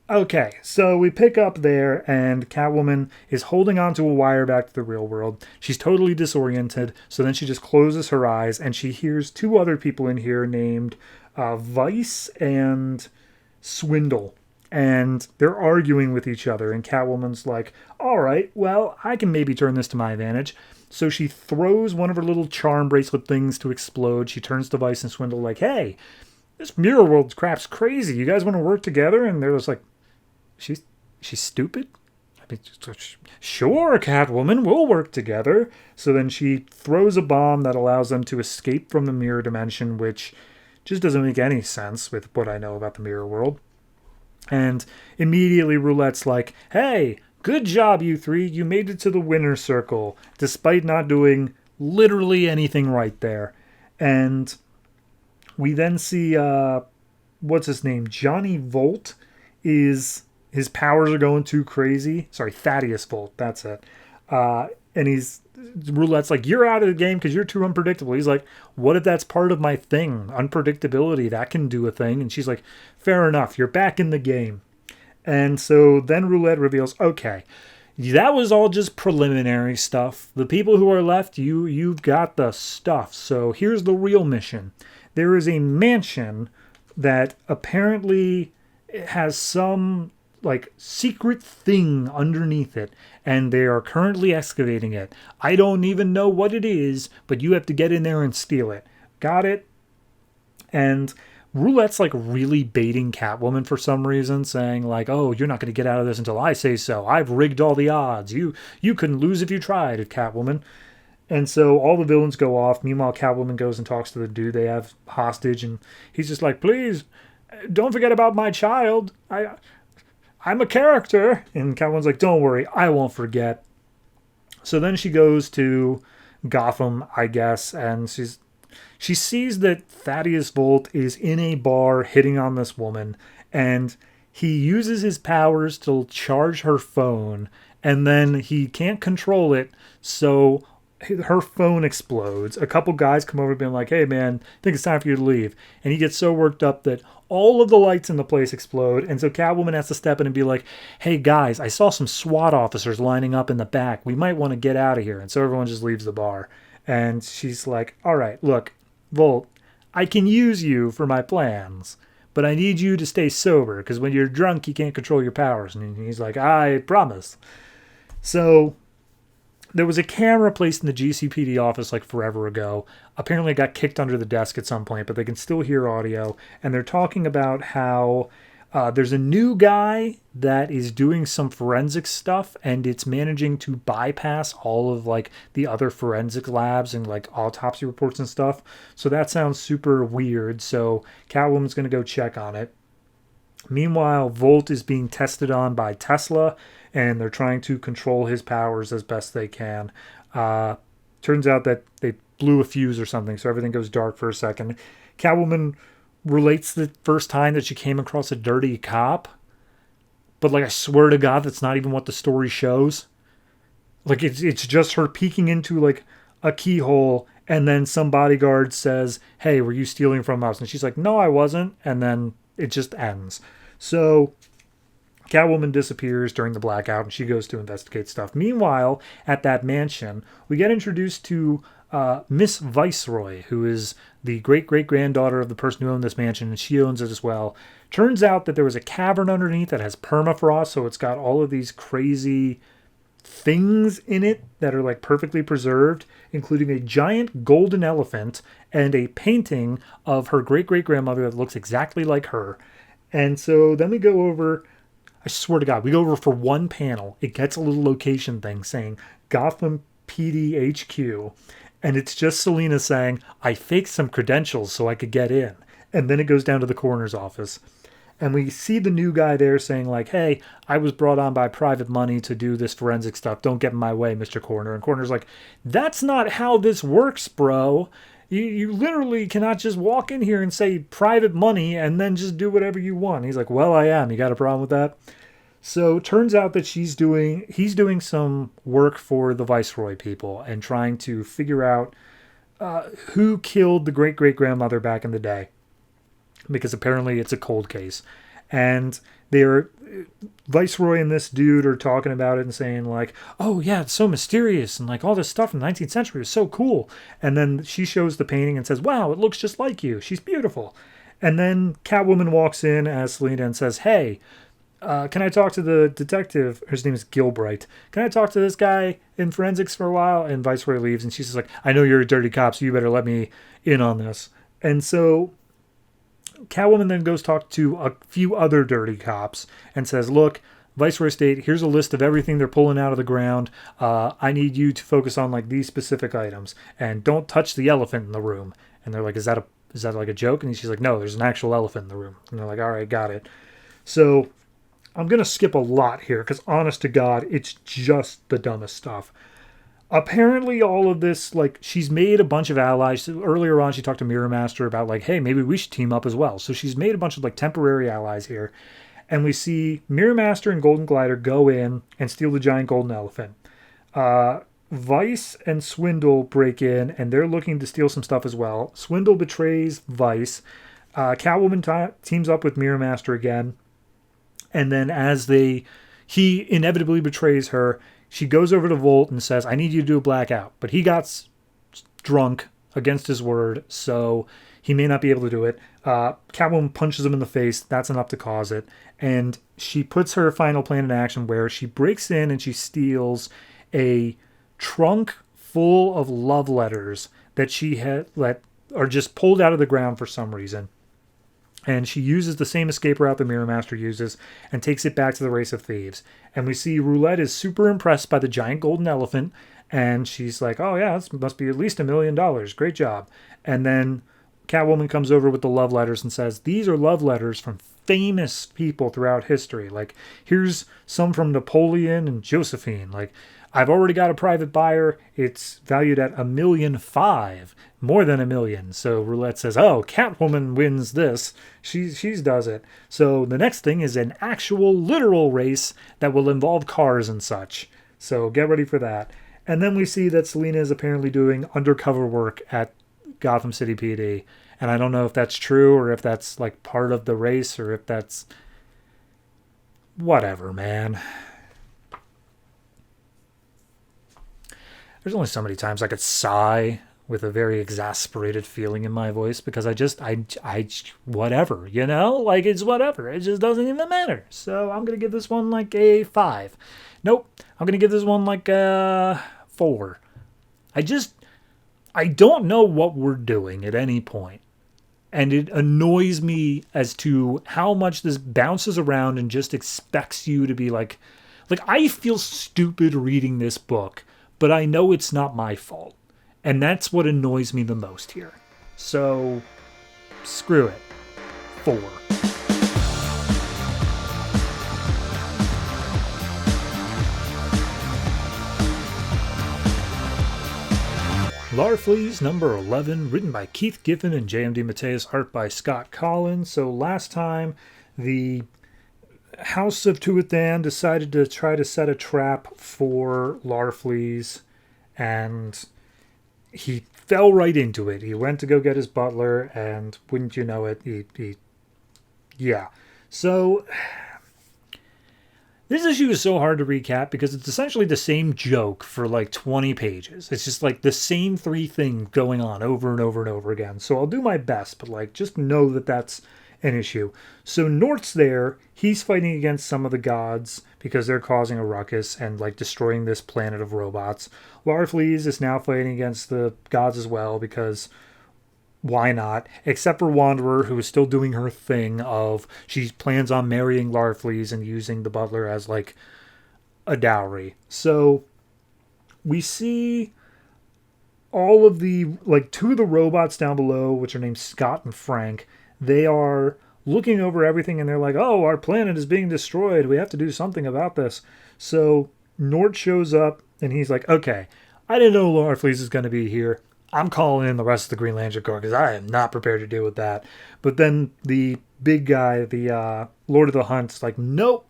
Okay, so we pick up there, and Catwoman is holding onto a wire back to the real world. She's totally disoriented, so then she just closes her eyes, and she hears 2 other people in here named Vice and Swindle. And they're arguing with each other, and Catwoman's like, all right, well, I can maybe turn this to my advantage. So she throws one of her little charm bracelet things to explode. She turns to Vice and Swindle like, hey, this mirror world crap's crazy. You guys want to work together? And they're just like, she's stupid? I mean, sure, Catwoman, we'll work together. So then she throws a bomb that allows them to escape from the mirror dimension, which just doesn't make any sense with what I know about the mirror world. And immediately Roulette's like, hey, good job, you 3. You made it to the winner's circle, despite not doing literally anything right there. And we then see, what's his name? Johnny Volt his powers are going too crazy. Sorry, Thaddeus Volt, that's it. And Roulette's like, you're out of the game because you're too unpredictable. He's like, what if that's part of my thing? Unpredictability, that can do a thing. And she's like, fair enough, you're back in the game. And so then Roulette reveals, okay, that was all just preliminary stuff. The people who are left, you've got the stuff. So here's the real mission. There is a mansion that apparently has some like secret thing underneath it, and they are currently excavating it. I don't even know what it is, but you have to get in there and steal it. Got it? And Roulette's like really baiting Catwoman for some reason, saying like, "Oh, you're not going to get out of this until I say so. I've rigged all the odds. You couldn't lose if you tried, Catwoman." And so all the villains go off. Meanwhile, Catwoman goes and talks to the dude they have hostage, and he's just like, "Please, don't forget about my child. I'm a character." And Catwoman's like, "Don't worry, I won't forget." So then she goes to Gotham, I guess, and she sees that Thaddeus Volt is in a bar hitting on this woman, and he uses his powers to charge her phone, and then he can't control it, so her phone explodes. A couple guys come over being like, "Hey man, I think it's time for you to leave." And he gets so worked up that all of the lights in the place explode, and so Catwoman has to step in and be like, "Hey guys, I saw some SWAT officers lining up in the back. We might want to get out of here." And so everyone just leaves the bar. And she's like, "All right, look, Volt, I can use you for my plans, but I need you to stay sober, because when you're drunk, you can't control your powers." And he's like, "I promise." So there was a camera placed in the GCPD office like forever ago. Apparently it got kicked under the desk at some point, but they can still hear audio. And they're talking about how there's a new guy that is doing some forensic stuff, and it's managing to bypass all of like the other forensic labs and like autopsy reports and stuff. So that sounds super weird. So Catwoman's going to go check on it. Meanwhile, Volt is being tested on by Tesla, and they're trying to control his powers as best they can. Turns out that they blew a fuse or something, so everything goes dark for a second. Catwoman relates the first time that she came across a dirty cop, but like I swear to God, that's not even what the story shows. Like it's just her peeking into like a keyhole, and then some bodyguard says, "Hey, were you stealing from us?" And she's like, "No, I wasn't," and then it just ends. So Catwoman disappears during the blackout, and she goes to investigate stuff. Meanwhile, at that mansion, we get introduced to Miss Viceroy, who is the great-great-granddaughter of the person who owned this mansion, and she owns it as well. Turns out that there was a cavern underneath that has permafrost, so it's got all of these crazy things in it that are like perfectly preserved, including a giant golden elephant and a painting of her great-great-grandmother that looks exactly like her. And so then we go over, I swear to God, we go over for one panel. It gets a little location thing saying Gotham PD HQ. And it's just Selena saying, "I faked some credentials so I could get in." And then it goes down to the coroner's office. And we see the new guy there saying like, "Hey, I was brought on by private money to do this forensic stuff. Don't get in my way, Mr. Coroner." And Coroner's like, "That's not how this works, bro. You literally cannot just walk in here and say private money and then just do whatever you want." He's like, "Well, I am. You got a problem with that?" So it turns out that he's doing some work for the Viceroy people and trying to figure out who killed the great-great-grandmother back in the day, because apparently it's a cold case. And Viceroy and this dude are talking about it and saying like, "Oh yeah, it's so mysterious, and like all this stuff in the 19th century is so cool." And then she shows the painting and says, "Wow, it looks just like you. She's beautiful." And then Catwoman walks in as Selena and says, "Hey, can I talk to the detective?" His name is Gilbright. "Can I talk to this guy in forensics for a while?" And Viceroy leaves, and she's just like, "I know you're a dirty cop, so you better let me in on this." And so Catwoman then goes talk to a few other dirty cops and says, "Look, Viceroy State, here's a list of everything they're pulling out of the ground. I need you to focus on like these specific items, and don't touch the elephant in the room." And they're like, Is that like a joke?" And she's like, "No, there's an actual elephant in the room." And they're like, "All right, got it." So I'm going to skip a lot here because, honest to God, it's just the dumbest stuff. Apparently, all of this, like, she's made a bunch of allies. Earlier on, she talked to Mirror Master about, like, hey, maybe we should team up as well. So she's made a bunch of, like, temporary allies here. And we see Mirror Master and Golden Glider go in and steal the giant golden elephant. Vice and Swindle break in, and they're looking to steal some stuff as well. Swindle betrays Vice. Catwoman teams up with Mirror Master again. And then he inevitably betrays her. She goes over to Volt and says, I need you to do a blackout. But he got drunk against his word, so he may not be able to do it. Catwoman punches him in the face. That's enough to cause it. And she puts her final plan in action where she breaks in and she steals a trunk full of love letters that she had are just pulled out of the ground for some reason. And she uses the same escape route the Mirror Master uses and takes it back to the Race of Thieves. And we see Roulette is super impressed by the giant golden elephant. And she's like, oh yeah, this must be at least $1 million. Great job. And then Catwoman comes over with the love letters and says, these are love letters from famous people throughout history. Like, here's some from Napoleon and Josephine. Like, I've already got a private buyer. It's valued at $1.5 million, more than $1 million. So Roulette says, oh, Catwoman wins this. She does it. So the next thing is an actual literal race that will involve cars and such. So get ready for that. And then we see that Selina is apparently doing undercover work at Gotham City PD. And I don't know if that's true or if that's like part of the race or if that's whatever, man. There's only so many times I could sigh with a very exasperated feeling in my voice because I whatever, you know? Like, it's whatever. It just doesn't even matter. So I'm going to give this one like a 5. Nope. I'm going to give this one like a 4. I don't know what we're doing at any point. And it annoys me as to how much this bounces around and just expects you to be like I feel stupid reading this book, but I know it's not my fault. And that's what annoys me the most here. So, screw it. 4. Larfleeze number 11, written by Keith Giffen and J.M. DeMatteis, art by Scott Kolins. So last time, the House of Tuathan decided to try to set a trap for Larfleeze, and he fell right into it. He went to go get his butler, and wouldn't you know it, yeah. So this issue is so hard to recap because it's essentially the same joke for like 20 pages. It's just like the same 3 things going on over and over and over again. So I'll do my best, but like just know that that's an issue. So Nort's there. He's fighting against some of the gods because they're causing a ruckus and like destroying this planet of robots. Larfleeze is now fighting against the gods as well because why not? Except for Wanderer, who is still doing her thing of she plans on marrying Larfleeze and using the butler as like a dowry. So we see all of the like 2 of the robots down below, which are named Scott and Frank. They are looking over everything and they're like, oh, our planet is being destroyed. We have to do something about this. So Nort shows up and he's like, okay, I didn't know Larfleeze is going to be here. I'm calling in the rest of the Green Lantern Corps because I am not prepared to deal with that. But then the big guy, the Lord of the Hunt's like, nope.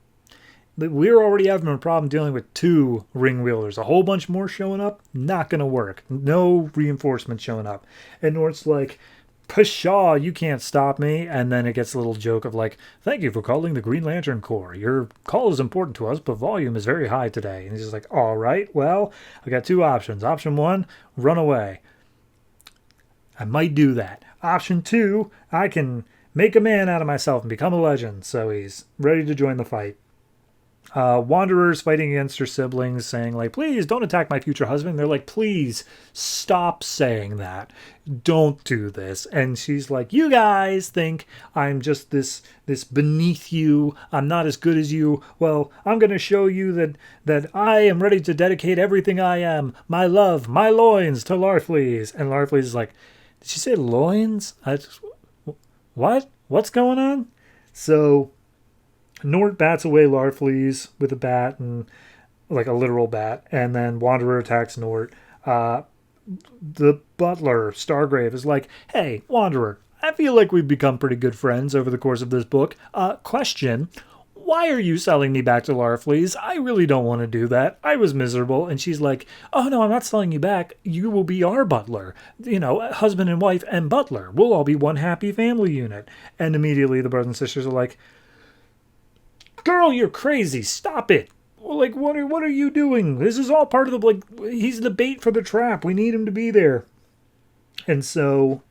We're already having a problem dealing with 2 ring wielders. A whole bunch more showing up, not going to work. No reinforcements showing up. And Nort's like, pshaw, you can't stop me. And then it gets a little joke of like, thank you for calling the Green Lantern Corps. Your call is important to us, but volume is very high today. And he's just like, all right, well, I got 2 options. Option 1, run away. I might do that. Option 2, I can make a man out of myself and become a legend. So he's ready to join the fight. Wanderer's fighting against her siblings, saying like, please don't attack my future husband. They're like, please stop saying that. Don't do this. And she's like, you guys think I'm just this beneath you. I'm not as good as you. Well, I'm going to show you that I am ready to dedicate everything I am, my love, my loins, to Larfleeze. And Larfleeze is like, did she say loins? What? What's going on? So Nort bats away Larfleeze with a bat, and like a literal bat, and then Wanderer attacks Nort. The butler, Stargrave, is like, hey, Wanderer, I feel like we've become pretty good friends over the course of this book. Question, why are you selling me back to Larfleeze? I really don't want to do that. I was miserable. And she's like, oh, no, I'm not selling you back. You will be our butler. You know, husband and wife and butler. We'll all be one happy family unit. And immediately the brothers and sisters are like, girl, you're crazy. Stop it. Like, what are you doing? This is all part of the, like, he's the bait for the trap. We need him to be there. And so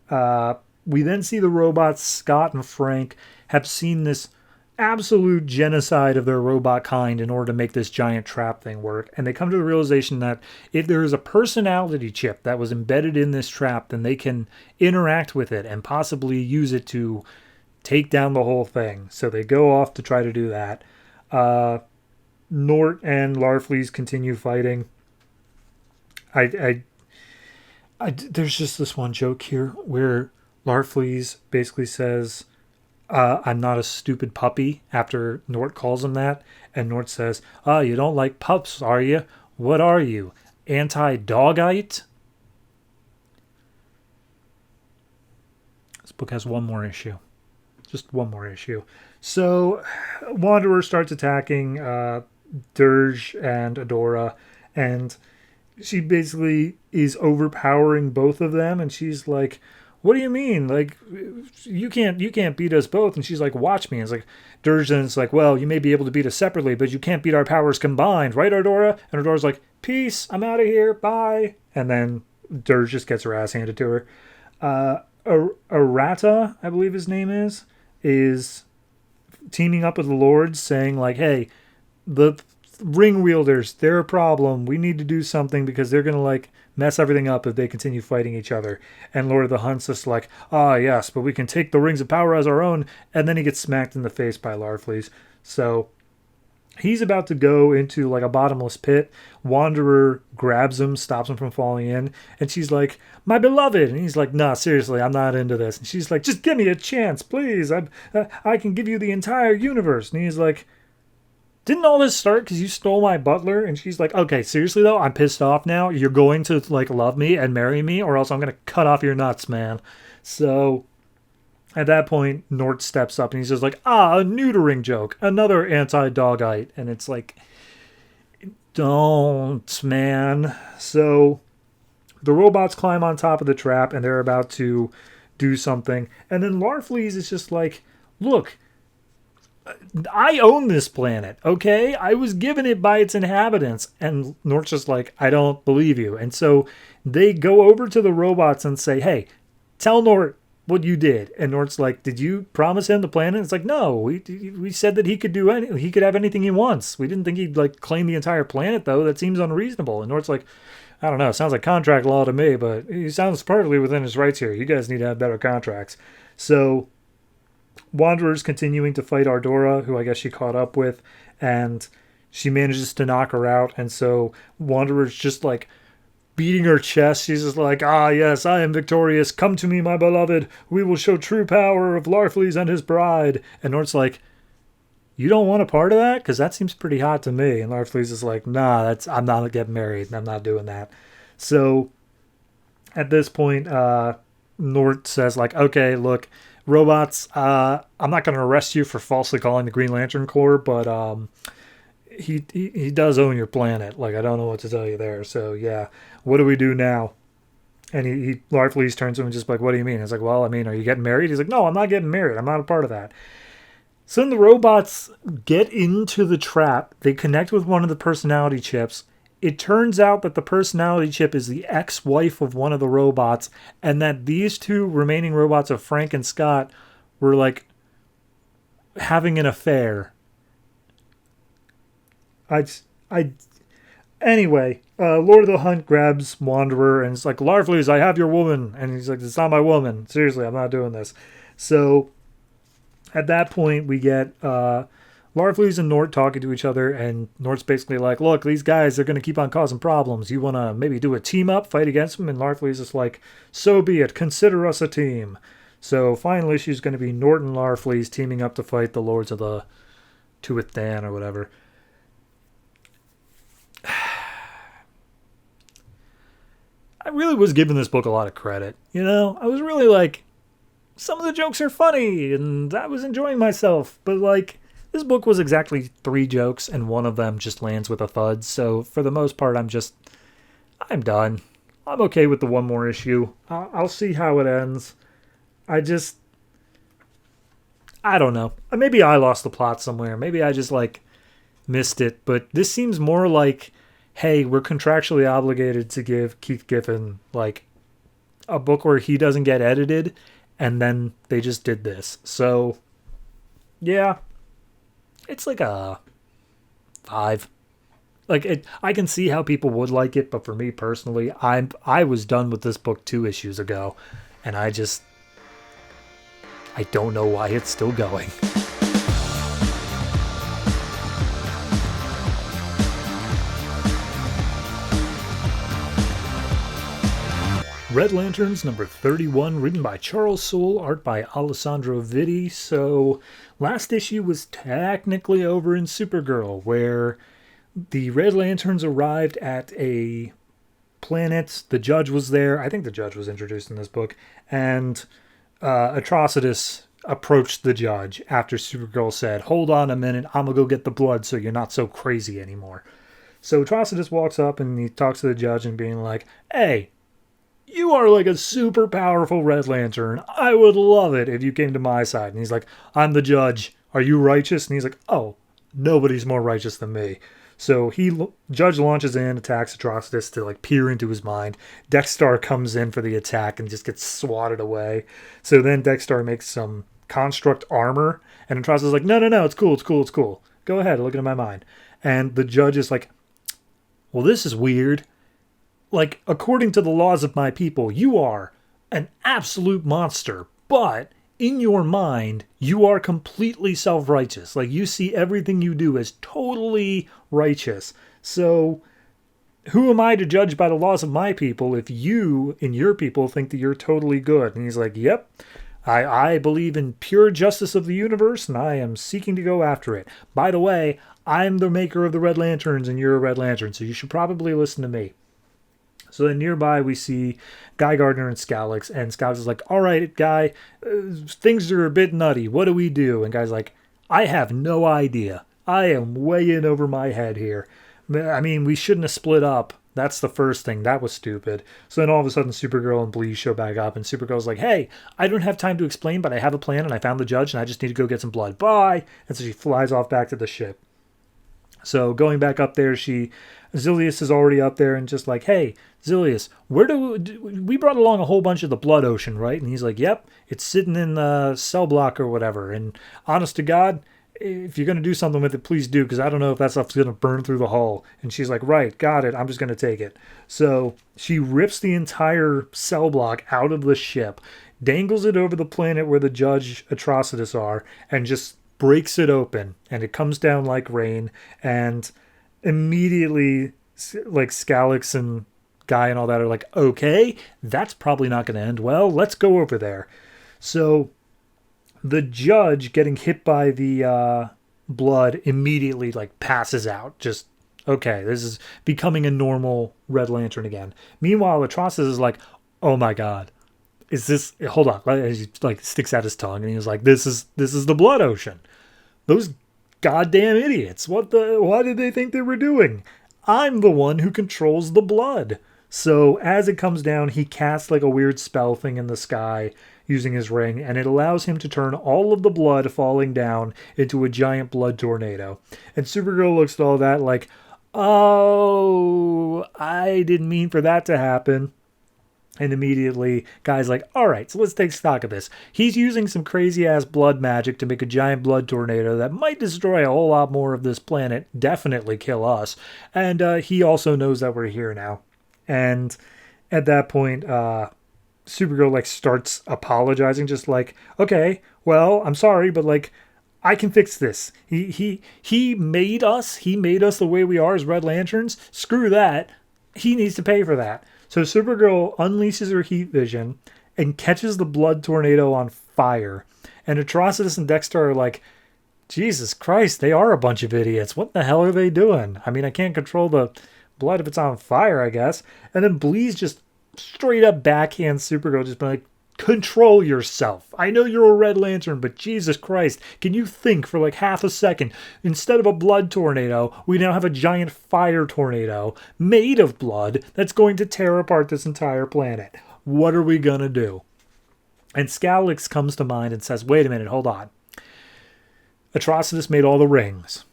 we then see the robots, Scott and Frank, have seen this absolute genocide of their robot kind in order to make this giant trap thing work. And they come to the realization that if there is a personality chip that was embedded in this trap, then they can interact with it and possibly use it to take down the whole thing. So they go off to try to do that. Nort and Larfleeze continue fighting. There's just this one joke here where Larfleeze basically says, I'm not a stupid puppy, after Nort calls him that. And Nort says, you don't like pups, are you? What are you? Anti-dogite? This book has one more issue. Just one more issue. So, Wanderer starts attacking Dirge and Adora, and she basically is overpowering both of them, and she's like, what do you mean? Like, you can't beat us both. And she's like, watch me. And it's like, Dirge then it's like, well, you may be able to beat us separately, but you can't beat our powers combined, right, Adora? And Adora's like, peace, I'm out of here, bye. And then Dirge just gets her ass handed to her. Arata, I believe his name is teaming up with the Lords, saying like, hey, the ring wielders, they're a problem. We need to do something because they're going to like mess everything up if they continue fighting each other. And Lord of the Hunt's just like, yes, but we can take the rings of power as our own. And then he gets smacked in the face by Larfleeze. So he's about to go into like a bottomless pit. Wanderer grabs him, stops him from falling in. And she's like, my beloved. And he's like, nah, seriously, I'm not into this. And she's like, just give me a chance, please. I can give you the entire universe. And he's like, didn't all this start because you stole my butler? And she's like, okay, seriously though, I'm pissed off now. You're going to like love me and marry me, or else I'm going to cut off your nuts, man. So at that point, Nort steps up and he's just like, a neutering joke. Another anti-dogite. And it's like, don't, man. So the robots climb on top of the trap and they're about to do something. And then Larfleeze is just like, look, I own this planet, okay? I was given it by its inhabitants. And Nort's just like, I don't believe you. And so they go over to the robots and say, hey, tell Nort what you did. And Nort's like, did you promise him the planet? It's like, no, we said that he could he could have anything he wants. We didn't think he'd like claim the entire planet though. That seems unreasonable. And Nort's like, I don't know, it sounds like contract law to me, but he sounds perfectly within his rights here. You guys need to have better contracts. So Wanderer's continuing to fight Ardora, who I guess she caught up with, and she manages to knock her out. And so Wanderer's just like beating her chest. She's just like, yes, I am victorious. Come to me, my beloved. We will show true power of Larfleeze and his bride. And Nort's like, you don't want a part of that? Because that seems pretty hot to me. And Larfleeze is like, nah, I'm not getting married. I'm not doing that. So at this point, Nort says like, okay, look, robots, I'm not going to arrest you for falsely calling the Green Lantern Corps, but he does own your planet. Like, I don't know what to tell you there. So yeah, what do we do now? And Larfleeze turns to him and just like, what do you mean? He's like, well, I mean, are you getting married? He's like, no, I'm not getting married. I'm not a part of that. So then the robots get into the trap. They connect with one of the personality chips. It turns out that the personality chip is the ex-wife of one of the robots, and that these two remaining robots of Frank and Scott were like having an affair. Anyway, Lord of the Hunt grabs Wanderer and it's like, Larfleeze, I have your woman. And he's like, it's not my woman. Seriously, I'm not doing this. So at that point, we get Larfleeze and Nort talking to each other, and Nort's basically like, look, these guys, they're going to keep on causing problems. You want to maybe do a team up, fight against them? And Larfleeze is like, so be it. Consider us a team. So finally, she's going to be Nort and Larfleeze teaming up to fight the Lords of the Tuath Dan or whatever. I really was giving this book a lot of credit. You know, I was really like, some of the jokes are funny, and I was enjoying myself. But like, this book was exactly 3 jokes, and one of them just lands with a thud. So for the most part, I'm done. I'm okay with the one more issue. I'll see how it ends. I don't know. Maybe I lost the plot somewhere. Maybe I just, like, missed it. But this seems more like, hey, we're contractually obligated to give Keith Giffen, like, a book where he doesn't get edited, and then they just did this. So, yeah, it's like a 5. Like, I can see how people would like it, but for me personally, I was done with this book 2 issues ago, and I don't know why it's still going. Red Lanterns number 31, written by Charles Soule, art by Alessandro Vitti. So, last issue was technically over in Supergirl, where the Red Lanterns arrived at a planet. The Judge was there. I think the Judge was introduced in this book. And Atrocitus approached the Judge after Supergirl said, hold on a minute, I'm going to go get the blood so you're not so crazy anymore. So Atrocitus walks up and he talks to the Judge and being like, hey, you are like a super powerful Red Lantern. I would love it if you came to my side. And he's like, I'm the Judge. Are you righteous? And he's like, oh, nobody's more righteous than me. So Judge launches in, attacks Atrocitus to like peer into his mind. Dexter comes in for the attack and just gets swatted away. So then Dexter makes some construct armor. And Atrocitus is like, no, it's cool. Go ahead, look into my mind. And the Judge is like, well, this is weird. Like, according to the laws of my people, you are an absolute monster, but in your mind, you are completely self-righteous. Like, you see everything you do as totally righteous. So, who am I to judge by the laws of my people if you and your people think that you're totally good? And he's like, yep, I believe in pure justice of the universe, and I am seeking to go after it. By the way, I'm the maker of the Red Lanterns, and you're a Red Lantern, so you should probably listen to me. So then nearby we see Guy Gardner and Scalix, and Scalix is like, all right, Guy, things are a bit nutty. What do we do? And Guy's like, I have no idea. I am way in over my head here. I mean, we shouldn't have split up. That's the first thing. That was stupid. So then all of a sudden Supergirl and Bleeze show back up, and Supergirl's like, hey, I don't have time to explain, but I have a plan, and I found the Judge, and I just need to go get some blood. Bye! And so she flies off back to the ship. So going back up there, Zilius is already up there and just like, hey, Zilius, we brought along a whole bunch of the blood ocean, right? And he's like, yep, it's sitting in the cell block or whatever. And honest to God, if you're going to do something with it, please do, because I don't know if that stuff's going to burn through the hull. And she's like, right, got it. I'm just going to take it. So she rips the entire cell block out of the ship, dangles it over the planet where the Judge Atrocitus are, and just breaks it open, and it comes down like rain, and immediately like Scalix and Guy and all that are like, okay, that's probably not going to end well. Let's go over there. So the Judge getting hit by the blood immediately like passes out. Just, okay, this is becoming a normal Red Lantern again. Meanwhile, Atrocitus is like, oh my God. Is this, hold on, he like sticks out his tongue and he's like, this is the blood ocean. Those goddamn idiots. What did they think they were doing? I'm the one who controls the blood. So as it comes down, he casts like a weird spell thing in the sky using his ring, and it allows him to turn all of the blood falling down into a giant blood tornado. And Supergirl looks at all that like, oh, I didn't mean for that to happen. And immediately, Guy's like, all right, so let's take stock of this. He's using some crazy-ass blood magic to make a giant blood tornado that might destroy a whole lot more of this planet, definitely kill us. And he also knows that we're here now. And at that point, Supergirl like starts apologizing, just like, okay, well, I'm sorry, but like, I can fix this. He made us the way we are as Red Lanterns. Screw that. He needs to pay for that. So Supergirl unleashes her heat vision and catches the blood tornado on fire. And Atrocitus and Dexter are like, Jesus Christ, they are a bunch of idiots. What the hell are they doing? I mean, I can't control the blood if it's on fire, I guess. And then Bleeze just straight up backhands Supergirl, just like, control yourself. I know you're a Red Lantern, but Jesus Christ, can you think for like half a second? Instead of a blood tornado, we now have a giant fire tornado made of blood that's going to tear apart this entire planet. What are we gonna do? And Scalix comes to mind and says, wait a minute, hold on. Atrocitus made all the rings.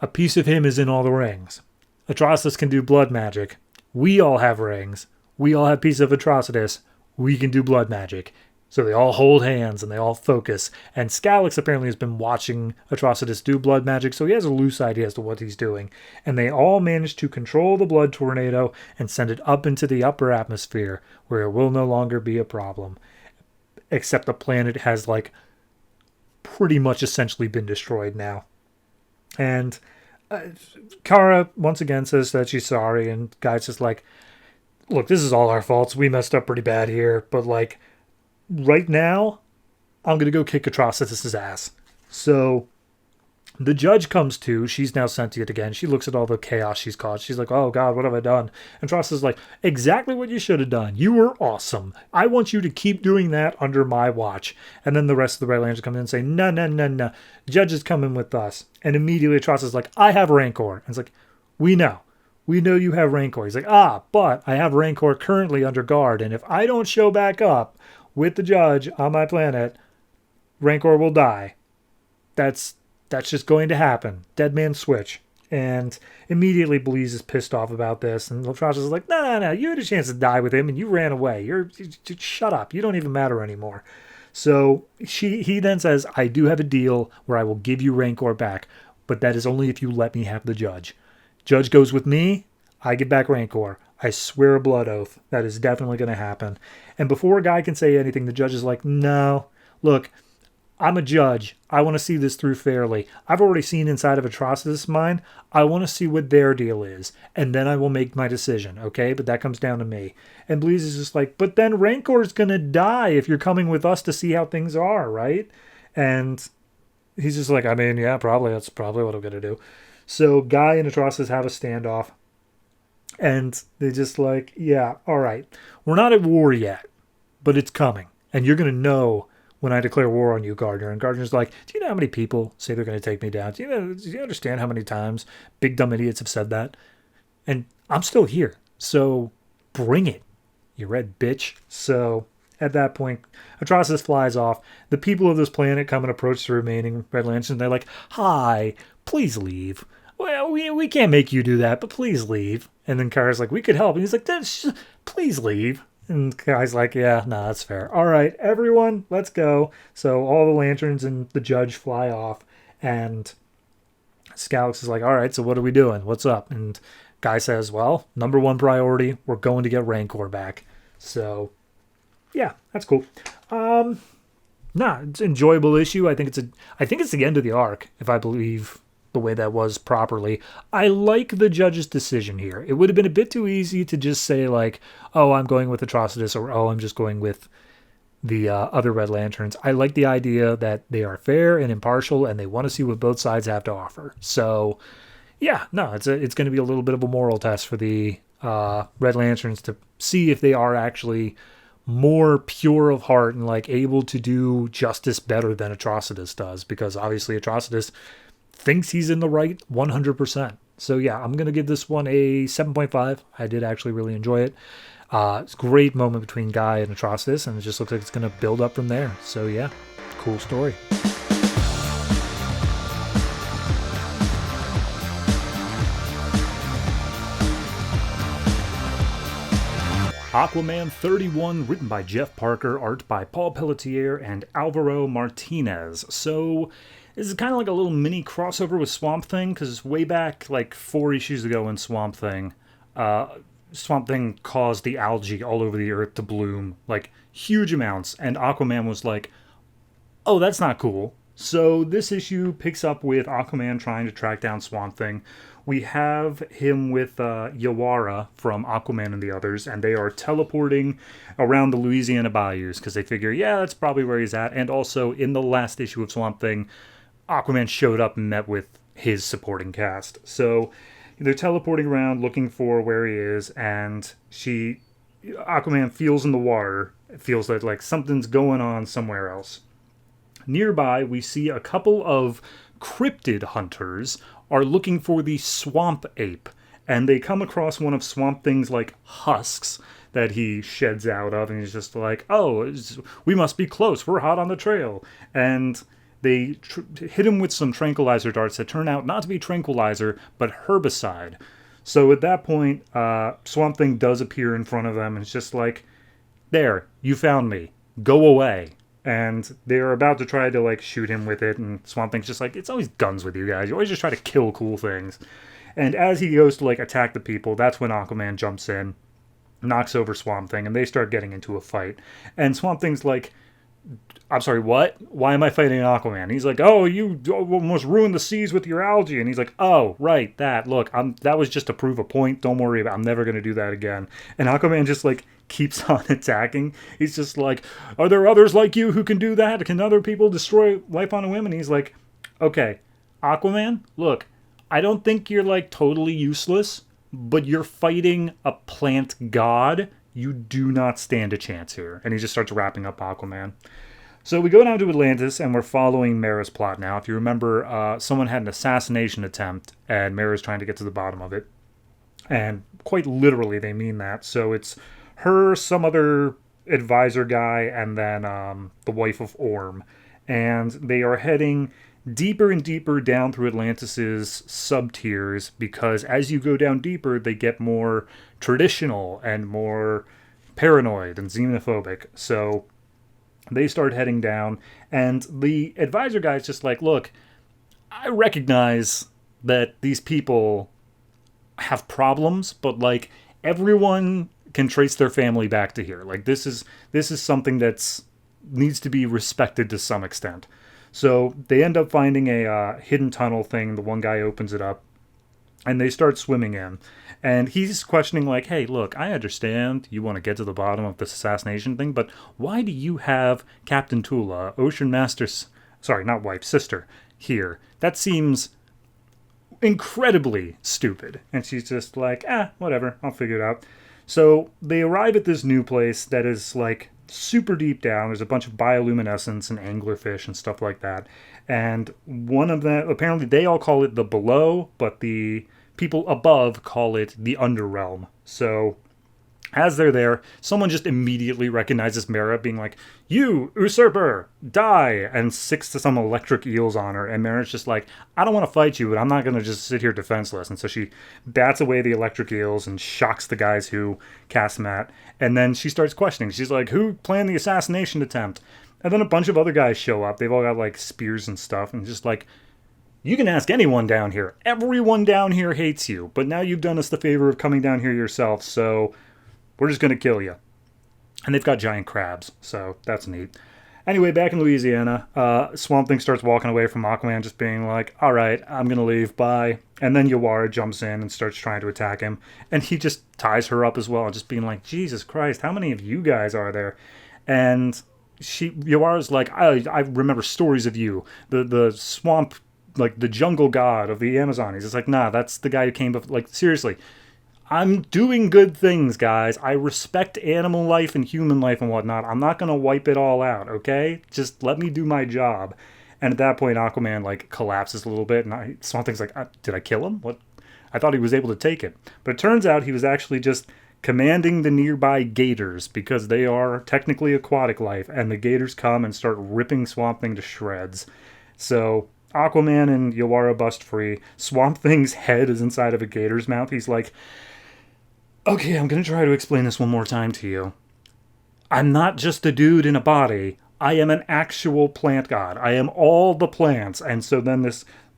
A piece of him is in all the rings. Atrocitus can do blood magic. We all have rings. We all have pieces of Atrocitus. We can do blood magic. So they all hold hands and they all focus. And Scalix apparently has been watching Atrocitus do blood magic, so he has a loose idea as to what he's doing. And they all manage to control the blood tornado and send it up into the upper atmosphere, where it will no longer be a problem. Except the planet has, like, pretty much essentially been destroyed now. And Kara once again says that she's sorry, and Guy's just like, look, this is all our faults. We messed up pretty bad here, but, like, right now, I'm going to go kick Atrocitus' ass. So the judge comes to. She's now sentient again. She looks at all the chaos she's caused. She's like, oh, God, what have I done? And Atrocitus is like, exactly what you should have done. You were awesome. I want you to keep doing that under my watch. And then the rest of the Red Lanterns come in and say, no, no, no, no. Judge is coming with us. And immediately Atrocitus is like, I have Rancor. And it's like, we know. We know you have Rancor. He's like, but I have Rancor currently under guard. And if I don't show back up with the judge on my planet, Rancor will die. That's just going to happen. Dead man switch. And immediately Bleeze is pissed off about this. And Atrocitus is like, no. You had a chance to die with him and you ran away. You shut up. You don't even matter anymore. So he then says, I do have a deal where I will give you Rancor back. But that is only if you let me have the judge. Judge goes with me. I get back Rancor. I swear a blood oath. That is definitely going to happen. And before a guy can say anything, the judge is like, no, look, I'm a judge. I want to see this through fairly. I've already seen inside of Atrocitus' mind. I want to see what their deal is. And then I will make my decision, okay? But that comes down to me. And Bleeze is just like, but then Rancor's going to die if you're coming with us to see how things are, right? And he's just like, I mean, yeah, probably. That's probably what I'm going to do. So Guy and Atrocitus have a standoff. And they're just like, yeah, all right. We're not at war yet, but it's coming. And you're going to know when I declare war on you, Gardner. And Gardner's like, do you know how many people say they're going to take me down? Do you understand how many times big dumb idiots have said that? And I'm still here. So bring it, you red bitch. So at that point, Atrocitus flies off. The people of this planet come and approach the remaining Red Lanterns. And they're like, hi, please leave. Well, we can't make you do that, but please leave. And then Kara's like, we could help. And he's like, please leave. And Guy's like, yeah, no, that's fair. All right, everyone, let's go. So all the lanterns and the judge fly off. And Scalix is like, all right, so what are we doing? What's up? And Guy says, well, number one priority, we're going to get Rancor back. So, yeah, that's cool. It's an enjoyable issue. I think it's the end of the arc, if I believe the way that was properly. I like the judge's decision here. It would have been a bit too easy to just say like, oh, I'm going with Atrocitus, or oh, I'm just going with the other Red Lanterns. I like the idea that they are fair and impartial and they want to see what both sides have to offer. So yeah, no, it's going to be a little bit of a moral test for the Red Lanterns to see if they are actually more pure of heart and like able to do justice better than Atrocitus does, because obviously Atrocitus thinks he's in the right 100%. So yeah, I'm going to give this one a 7.5. I did actually really enjoy it. It's a great moment between Guy and Atrocitus, and it just looks like it's going to build up from there. So yeah, cool story. Aquaman 31, written by Jeff Parker, art by Paul Pelletier and Álvaro Martínez. So this is kind of like a little mini crossover with Swamp Thing, because way back like 4 issues ago in Swamp Thing caused the algae all over the earth to bloom, like huge amounts, and Aquaman was like, oh, that's not cool. So this issue picks up with Aquaman trying to track down Swamp Thing. We have him with Yawara from Aquaman and the Others, and they are teleporting around the Louisiana bayous, because they figure, yeah, that's probably where he's at. And also, in the last issue of Swamp Thing, Aquaman showed up and met with his supporting cast. So they're teleporting around looking for where he is, and Aquaman feels in the water, feels that like something's going on somewhere else. Nearby, we see a couple of cryptid hunters are looking for the swamp ape, and they come across one of Swamp Thing's like husks that he sheds out of, and he's just like, oh, we must be close, we're hot on the trail. And they hit him with some tranquilizer darts that turn out not to be tranquilizer, but herbicide. So at that point, Swamp Thing does appear in front of them, and it's just like, there, you found me. Go away. And they're about to try to, like, shoot him with it, and Swamp Thing's just like, it's always guns with you guys. You always just try to kill cool things. And as he goes to, like, attack the people, that's when Aquaman jumps in, knocks over Swamp Thing, and they start getting into a fight. And Swamp Thing's like, I'm sorry, what? Why am I fighting Aquaman? He's like, oh, you almost ruined the seas with your algae. And he's like, oh, right, that. Look, that was just to prove a point. Don't worry about it. I'm never going to do that again. And Aquaman just, like, keeps on attacking. He's just like, are there others like you who can do that? Can other people destroy life on a whim? And he's like, okay, Aquaman, look, I don't think you're, like, totally useless, but you're fighting a plant god. You do not stand a chance here. And he just starts wrapping up Aquaman. So we go down to Atlantis, and we're following Mera's plot now. If you remember, someone had an assassination attempt, and Mera's trying to get to the bottom of it. And quite literally, they mean that. So it's her, some other advisor guy, and then the wife of Orm. And they are heading deeper and deeper down through Atlantis's sub-tiers, because as you go down deeper, they get more traditional and more paranoid and xenophobic. So they start heading down, and the advisor guy is just like, look, I recognize that these people have problems, but, like, everyone can trace their family back to here. Like, this is something that's needs to be respected to some extent. So they end up finding a hidden tunnel thing. The one guy opens it up, and they start swimming in. And he's questioning, like, hey, look, I understand you want to get to the bottom of this assassination thing, but why do you have Captain Tula, Ocean Master's, sorry, not wife, sister, here? That seems incredibly stupid. And she's just like, whatever, I'll figure it out. So they arrive at this new place that is, like, super deep down. There's a bunch of bioluminescence and anglerfish and stuff like that. And one of them, apparently they all call it the below, but the people above call it the underrealm. So as they're there, someone just immediately recognizes Mera, being like, you, usurper, die, and sticks to some electric eels on her. And Mera's just like, I don't want to fight you, but I'm not going to just sit here defenseless. And so she bats away the electric eels and shocks the guys who cast them at. And then she starts questioning. She's like, who planned the assassination attempt? And then a bunch of other guys show up. They've all got, like, spears and stuff. And just like, you can ask anyone down here. Everyone down here hates you. But now you've done us the favor of coming down here yourself, so we're just going to kill you. And they've got giant crabs, so that's neat. Anyway, back in Louisiana, Swamp Thing starts walking away from Aquaman, just being like, all right, I'm going to leave, bye. And then Yawara jumps in and starts trying to attack him. And he just ties her up as well, just being like, Jesus Christ, how many of you guys are there? And Yawara's like, I remember stories of you. The swamp, like the jungle god of the Amazonians. It's like, nah, that's the guy who came before. Like, seriously, I'm doing good things, guys. I respect animal life and human life and whatnot. I'm not going to wipe it all out, okay? Just let me do my job. And at that point, Aquaman, like, collapses a little bit, and Swamp Thing's like, did I kill him? What? I thought he was able to take it. But it turns out he was actually just commanding the nearby gators, because they are technically aquatic life, and the gators come and start ripping Swamp Thing to shreds. So Aquaman and Yawara bust free. Swamp Thing's head is inside of a gator's mouth. He's like, okay, I'm going to try to explain this one more time to you. I'm not just a dude in a body. I am an actual plant god. I am all the plants. And so then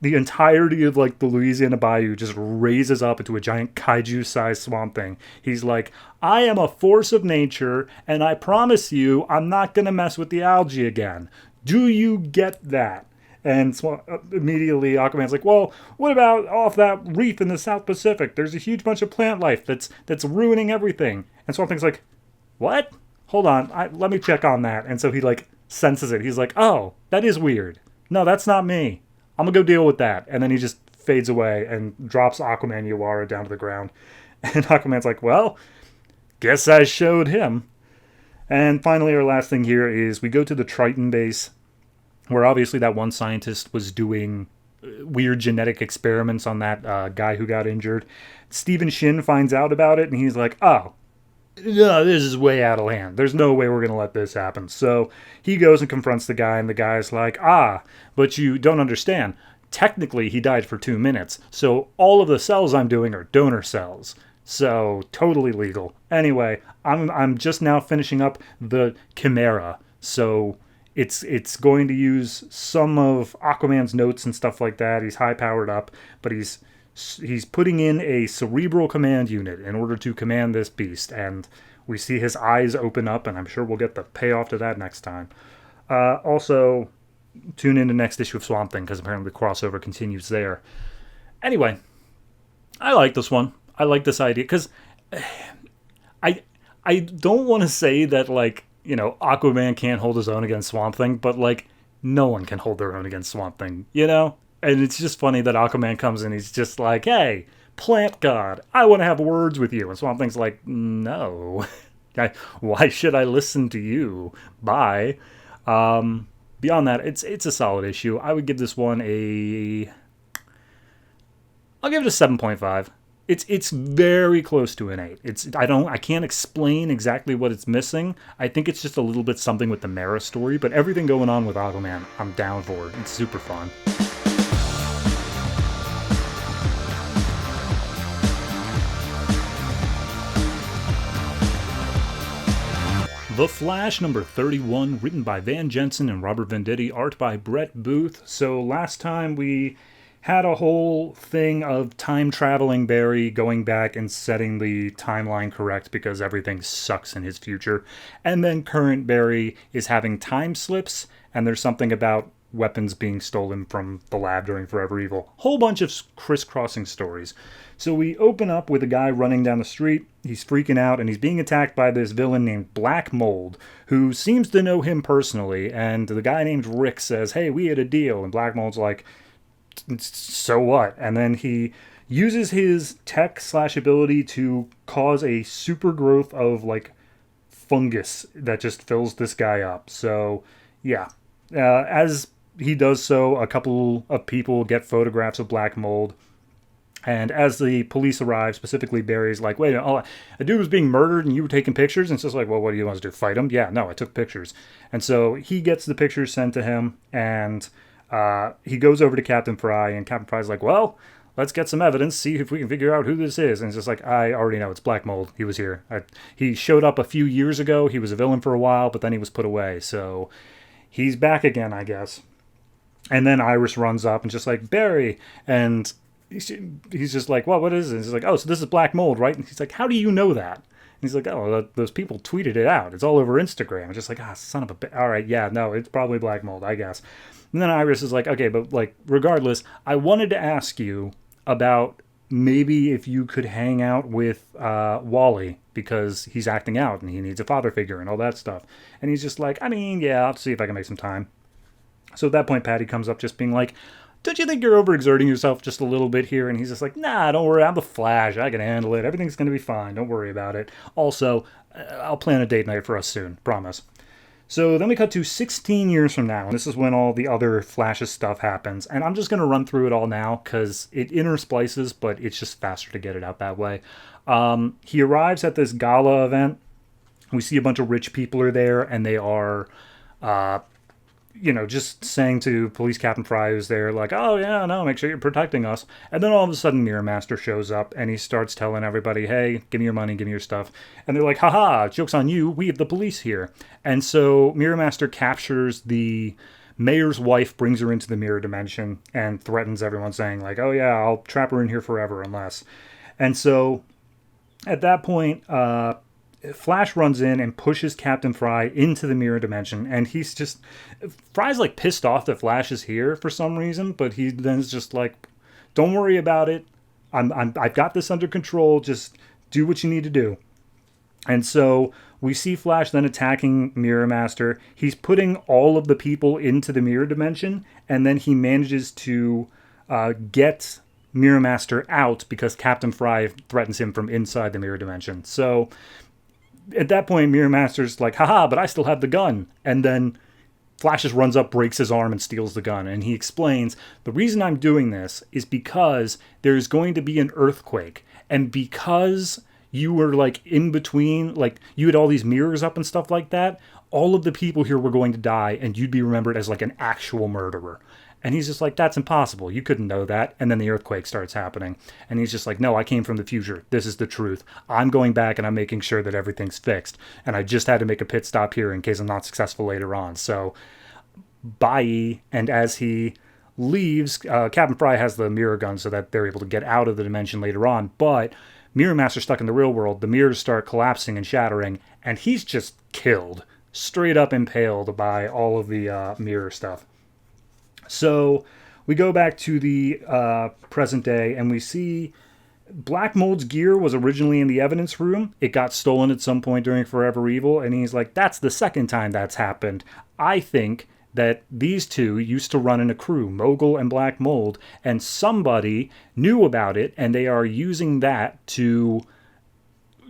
the entirety of, like, the Louisiana Bayou just raises up into a giant kaiju-sized Swamp Thing. He's like, I am a force of nature, and I promise you I'm not going to mess with the algae again. Do you get that? And immediately Aquaman's like, well, what about off that reef in the South Pacific? There's a huge bunch of plant life that's ruining everything. And Swamp Thing's like, what? Hold on, let me check on that. And so he, like, senses it. He's like, oh, that is weird. No, that's not me. I'm gonna go deal with that. And then he just fades away and drops Aquaman and Yawara down to the ground. And Aquaman's like, well, guess I showed him. And finally, our last thing here is we go to the Triton base, where obviously that one scientist was doing weird genetic experiments on that guy who got injured. Stephen Shin finds out about it, and he's like, oh, no, this is way out of hand. There's no way we're going to let this happen. So he goes and confronts the guy, and the guy's like, but you don't understand. Technically, he died for 2 minutes. So all of the cells I'm doing are donor cells. So totally legal. Anyway, I'm just now finishing up the Chimera. So it's going to use some of Aquaman's notes and stuff like that. He's high powered up, but he's putting in a cerebral command unit in order to command this beast, and we see his eyes open up, and I'm sure we'll get the payoff to that next time. Also, tune in the next issue of Swamp Thing, because apparently the crossover continues there. Anyway, I like this one. I like this idea, because I don't want to say that, like, you know, Aquaman can't hold his own against Swamp Thing, but, like, no one can hold their own against Swamp Thing, you know? And it's just funny that Aquaman comes in, he's just like, hey, plant god, I want to have words with you. And Swamp Thing's like, no. Why should I listen to you? Bye. Beyond that, it's a solid issue. I would give this one I'll give it a 7.5. It's very close to an 8. I can't explain exactly what it's missing. I think it's just a little bit something with the Mara story, but everything going on with Aquaman, I'm down for. It's super fun. The Flash number 31, written by Van Jensen and Robert Venditti, art by Brett Booth. So last time we had a whole thing of time-traveling Barry going back and setting the timeline correct because everything sucks in his future. And then current Barry is having time slips, and there's something about weapons being stolen from the lab during Forever Evil. Whole bunch of crisscrossing stories. So we open up with a guy running down the street. He's freaking out, and he's being attacked by this villain named Black Mold, who seems to know him personally. And the guy named Rick says, hey, we had a deal. And Black Mold's like, so what? And then he uses his tech/ability to cause a super growth of, like, fungus that just fills this guy up. So, yeah. As he does so, a couple of people get photographs of Black Mold. And as the police arrive, specifically Barry's like, wait, a dude was being murdered and you were taking pictures? And it's just like, well, what do you want to do, fight him? Yeah, no, I took pictures. And so he gets the pictures sent to him, and he goes over to Captain Fry, and Captain Fry's like, well, let's get some evidence, see if we can figure out who this is. And it's just like, I already know, it's Black Mold. He was here. He showed up a few years ago. He was a villain for a while, but then he was put away. So he's back again, I guess. And then Iris runs up and just like, Barry, and he's just like, well, what is it? He's like, oh, so this is Black Mold, right? And he's like, how do you know that? And he's like, oh, those people tweeted it out. It's all over Instagram. I'm just like, son of a all right, yeah, no, it's probably Black Mold, I guess. And then Iris is like, okay, but, like, regardless, I wanted to ask you about maybe if you could hang out with Wally, because he's acting out and he needs a father figure and all that stuff. And he's just like, I mean, yeah, I'll see if I can make some time. So at that point, Patty comes up just being like, don't you think you're overexerting yourself just a little bit here? And he's just like, nah, don't worry, I'm the Flash. I can handle it. Everything's going to be fine. Don't worry about it. Also, I'll plan a date night for us soon. Promise. So then we cut to 16 years from now, and this is when all the other Flash's stuff happens. And I'm just going to run through it all now, because it intersplices, but it's just faster to get it out that way. He arrives at this gala event. We see a bunch of rich people are there, and they are, just saying to Police Captain Fry, who's there, like, oh, yeah, no, make sure you're protecting us. And then all of a sudden, Mirror Master shows up, and he starts telling everybody, hey, give me your money, give me your stuff. And they're like, haha, joke's on you, we have the police here. And so Mirror Master captures the mayor's wife, brings her into the mirror dimension, and threatens everyone, saying, like, oh, yeah, I'll trap her in here forever, unless. And so at that point, Flash runs in and pushes Captain Fry into the mirror dimension, and he's just... Fry's, like, pissed off that Flash is here for some reason, but he then is just like, don't worry about it. I've got this under control. Just do what you need to do. And so we see Flash then attacking Mirror Master. He's putting all of the people into the mirror dimension, and then he manages to get Mirror Master out because Captain Fry threatens him from inside the mirror dimension. So at that point, Mirror Master's like, haha, but I still have the gun. And then Flash just runs up, breaks his arm, and steals the gun. And he explains, the reason I'm doing this is because there's going to be an earthquake. And because you were like in between, like you had all these mirrors up and stuff like that. All of the people here were going to die, and you'd be remembered as like an actual murderer. And he's just like, that's impossible. You couldn't know that. And then the earthquake starts happening. And he's just like, no, I came from the future. This is the truth. I'm going back and I'm making sure that everything's fixed. And I just had to make a pit stop here in case I'm not successful later on. So, bye. And as he leaves, Captain Fry has the mirror gun so that they're able to get out of the dimension later on. But Mirror Master's stuck in the real world. The mirrors start collapsing and shattering. And he's just killed. Straight up impaled by all of the mirror stuff. So we go back to the present day, and we see Black Mold's gear was originally in the evidence room. It got stolen at some point during Forever Evil, and he's like, that's the second time that's happened. I think that these two used to run in a crew, Mogul and Black Mold, and somebody knew about it, and they are using that to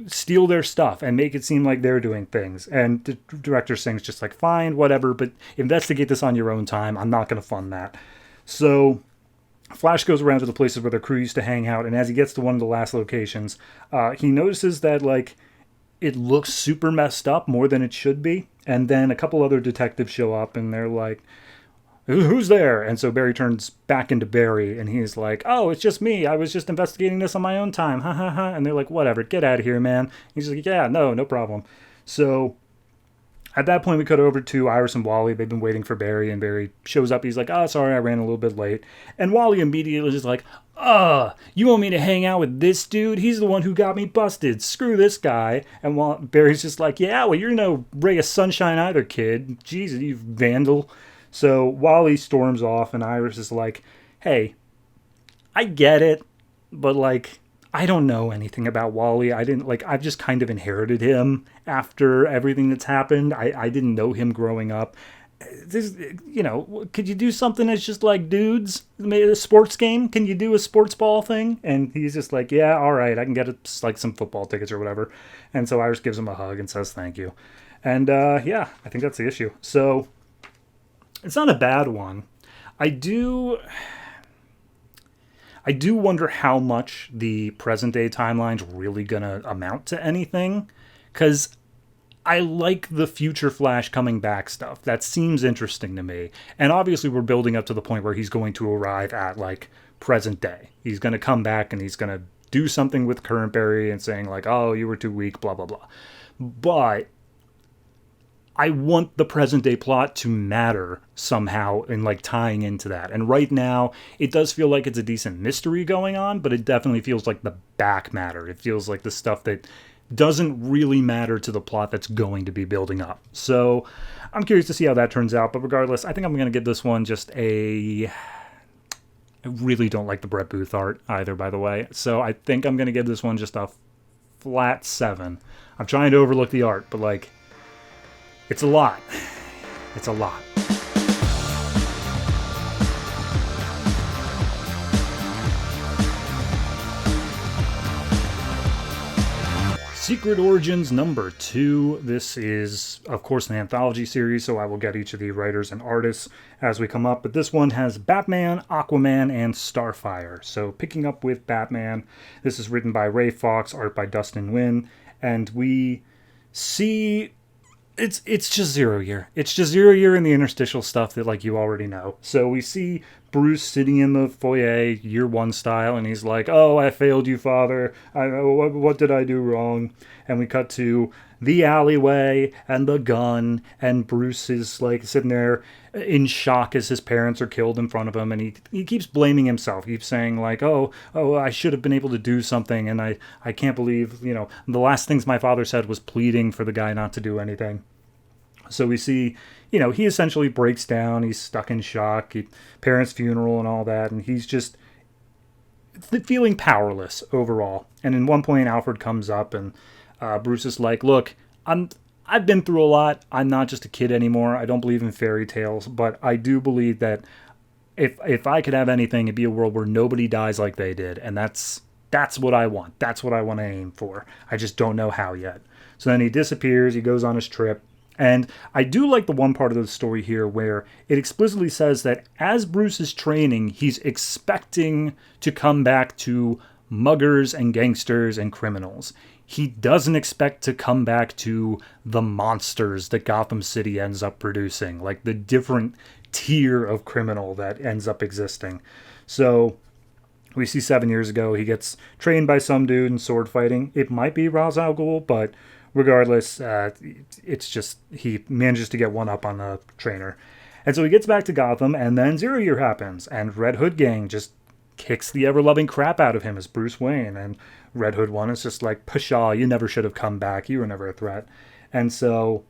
steal their stuff and make it seem like they're doing things. And the director sings just like, fine, whatever, but investigate this on your own time. I'm not going to fund that. So Flash goes around to the places where their crew used to hang out, and as he gets to one of the last locations, he notices that like it looks super messed up, more than it should be. And then a couple other detectives show up, and they're like, who's there? And so Barry turns back into Barry, and he's like, oh, it's just me. I was just investigating this on my own time. Ha ha ha. And they're like, whatever, get out of here, man. He's like, yeah, no problem. So at that point, we cut over to Iris and Wally. They've been waiting for Barry, and Barry shows up. He's like, oh, sorry, I ran a little bit late. And Wally immediately is like, you want me to hang out with this dude? He's the one who got me busted. Screw this guy. And Barry's just like, yeah, well, you're no ray of sunshine either, kid. Jesus, you vandal. So Wally storms off, and Iris is like, hey, I get it, but like, I don't know anything about Wally. I've just kind of inherited him after everything that's happened. I didn't know him growing up. Could you do something that's just like dudes? A sports game? Can you do a sports ball thing? And he's just like, yeah, all right, I can get like some football tickets or whatever. And so Iris gives him a hug and says thank you. And I think that's the issue. So it's not a bad one. I do wonder how much the present day timeline's really gonna amount to anything, because I like the future Flash coming back stuff. That seems interesting to me. And obviously we're building up to the point where he's going to arrive at like present day. He's going to come back and he's going to do something with current Barry and saying like, oh, you were too weak, blah, blah, blah. But I want the present day plot to matter somehow in like tying into that. And right now it does feel like it's a decent mystery going on, but it definitely feels like the back matter. It feels like the stuff that doesn't really matter to the plot that's going to be building up. So I'm curious to see how that turns out. But regardless, I think I'm going to give this one just I really don't like the Brett Booth art either, by the way. So I think I'm going to give this one just a flat 7. I'm trying to overlook the art, but like, it's a lot. It's a lot. Secret Origins number 2. This is, of course, an anthology series, so I will get each of the writers and artists as we come up. But this one has Batman, Aquaman, and Starfire. So picking up with Batman, this is written by Ray Fawkes, art by Dustin Nguyen, and we see it's just 0 year. It's just 0 year in the interstitial stuff that like you already know. So we see Bruce sitting in the foyer, year 1 style, and he's like, oh, I failed you, father. What did I do wrong? And we cut to the alleyway and the gun, and Bruce is like sitting there in shock as his parents are killed in front of him, and he keeps blaming himself. He keeps saying like, oh, I should have been able to do something, and I can't believe, the last things my father said was pleading for the guy not to do anything. So we see, he essentially breaks down. He's stuck in shock, parents' funeral and all that, and he's just feeling powerless overall. And in one point, Alfred comes up, and Bruce is like, look, I've been through a lot. I'm not just a kid anymore. I don't believe in fairy tales, but I do believe that if I could have anything, it'd be a world where nobody dies like they did, and that's what I want. That's what I want to aim for. I just don't know how yet. So then he disappears. He goes on his trip. And I do like the one part of the story here where it explicitly says that as Bruce is training, he's expecting to come back to muggers and gangsters and criminals. he doesn't expect to come back to the monsters that Gotham City ends up producing, like the different tier of criminal that ends up existing. So we see 7 years ago, he gets trained by some dude in sword fighting. It might be Ra's al Ghul, but regardless, it's just he manages to get one up on the trainer. And so he gets back to Gotham, and then 0 Year happens, and Red Hood gang just kicks the ever-loving crap out of him as Bruce Wayne, and Red Hood 1 is just like, pshaw, you never should have come back, you were never a threat. And so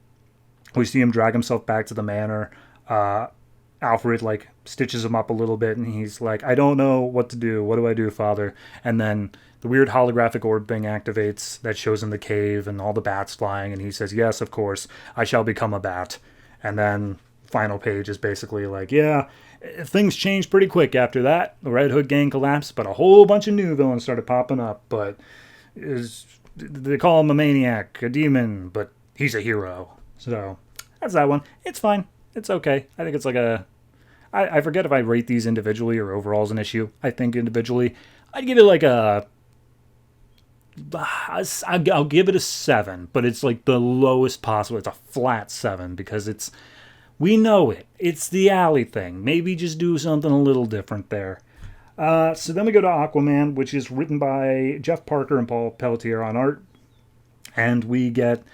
we see him drag himself back to the manor. Alfred, like, stitches him up a little bit, and he's like, I don't know what to do, what do I do, father? And then the weird holographic orb thing activates that shows him the cave and all the bats flying, and he says, yes, of course, I shall become a bat. And then final page is basically like, yeah, things changed pretty quick after that. The Red Hood gang collapsed, but a whole bunch of new villains started popping up. But they call him a maniac, a demon, but he's a hero. So that's that one. It's fine. It's okay. I think it's like I forget if I rate these individually or overall as an issue. I think individually, I'd give it like I'll give it a 7, but it's like the lowest possible. It's a flat 7 because we know it. It's the alley thing. Maybe just do something a little different there. So then we go to Aquaman, which is written by Jeff Parker and Paul Pelletier on art. And we get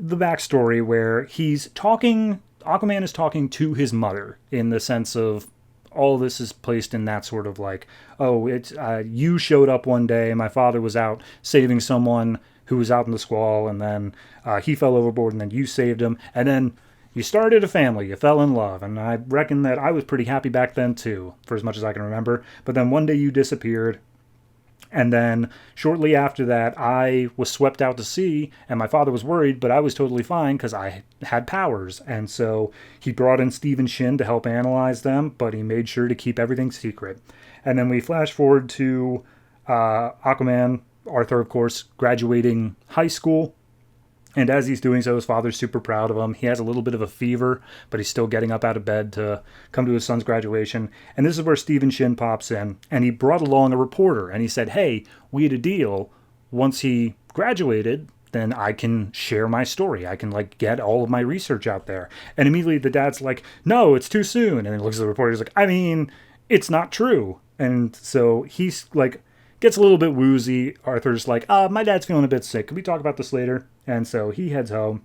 the backstory where Aquaman is talking to his mother in the sense of all this is placed in that sort of like, oh, it's you showed up one day, my father was out saving someone who was out in the squall, and then he fell overboard, and then you saved him, and then you started a family, you fell in love, and I reckon that I was pretty happy back then too, for as much as I can remember, but then one day you disappeared, and then shortly after that, I was swept out to sea, and my father was worried, but I was totally fine because I had powers. And so he brought in Stephen Shin to help analyze them, but he made sure to keep everything secret. And then we flash forward to Aquaman, Arthur, of course, graduating high school. And as he's doing so, his father's super proud of him. He has a little bit of a fever, but he's still getting up out of bed to come to his son's graduation. And this is where Stephen Shin pops in. And he brought along a reporter. And he said, hey, we had a deal. Once he graduated, then I can share my story. I can, like, get all of my research out there. And immediately the dad's like, no, it's too soon. And he looks at the reporter. He's like, I mean, it's not true. And so he's, like, gets a little bit woozy. Arthur's like, my dad's feeling a bit sick. Can we talk about this later? And so he heads home.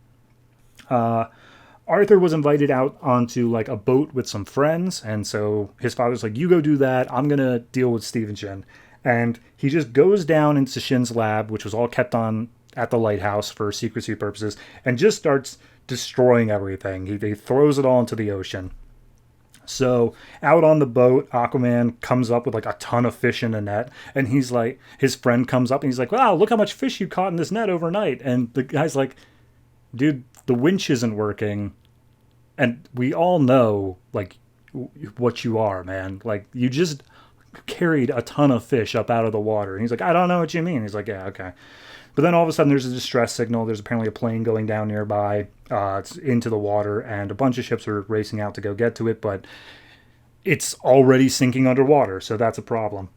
Arthur was invited out onto like a boat with some friends. And so his father's like, you go do that. I'm going to deal with Stephen Shin. And he just goes down into Shin's lab, which was all kept on at the lighthouse for secrecy purposes, and just starts destroying everything. He throws it all into the ocean. So out on the boat, Aquaman comes up with like a ton of fish in a net, and he's like, his friend comes up and he's like, wow, look how much fish you caught in this net overnight. And the guy's like, dude, the winch isn't working. And we all know like what you are, man. Like you just carried a ton of fish up out of the water. And he's like, I don't know what you mean. He's like, yeah, okay. But then all of a sudden there's a distress signal. There's apparently a plane going down nearby. It's into the water, and a bunch of ships are racing out to go get to it, but it's already sinking underwater, so that's a problem.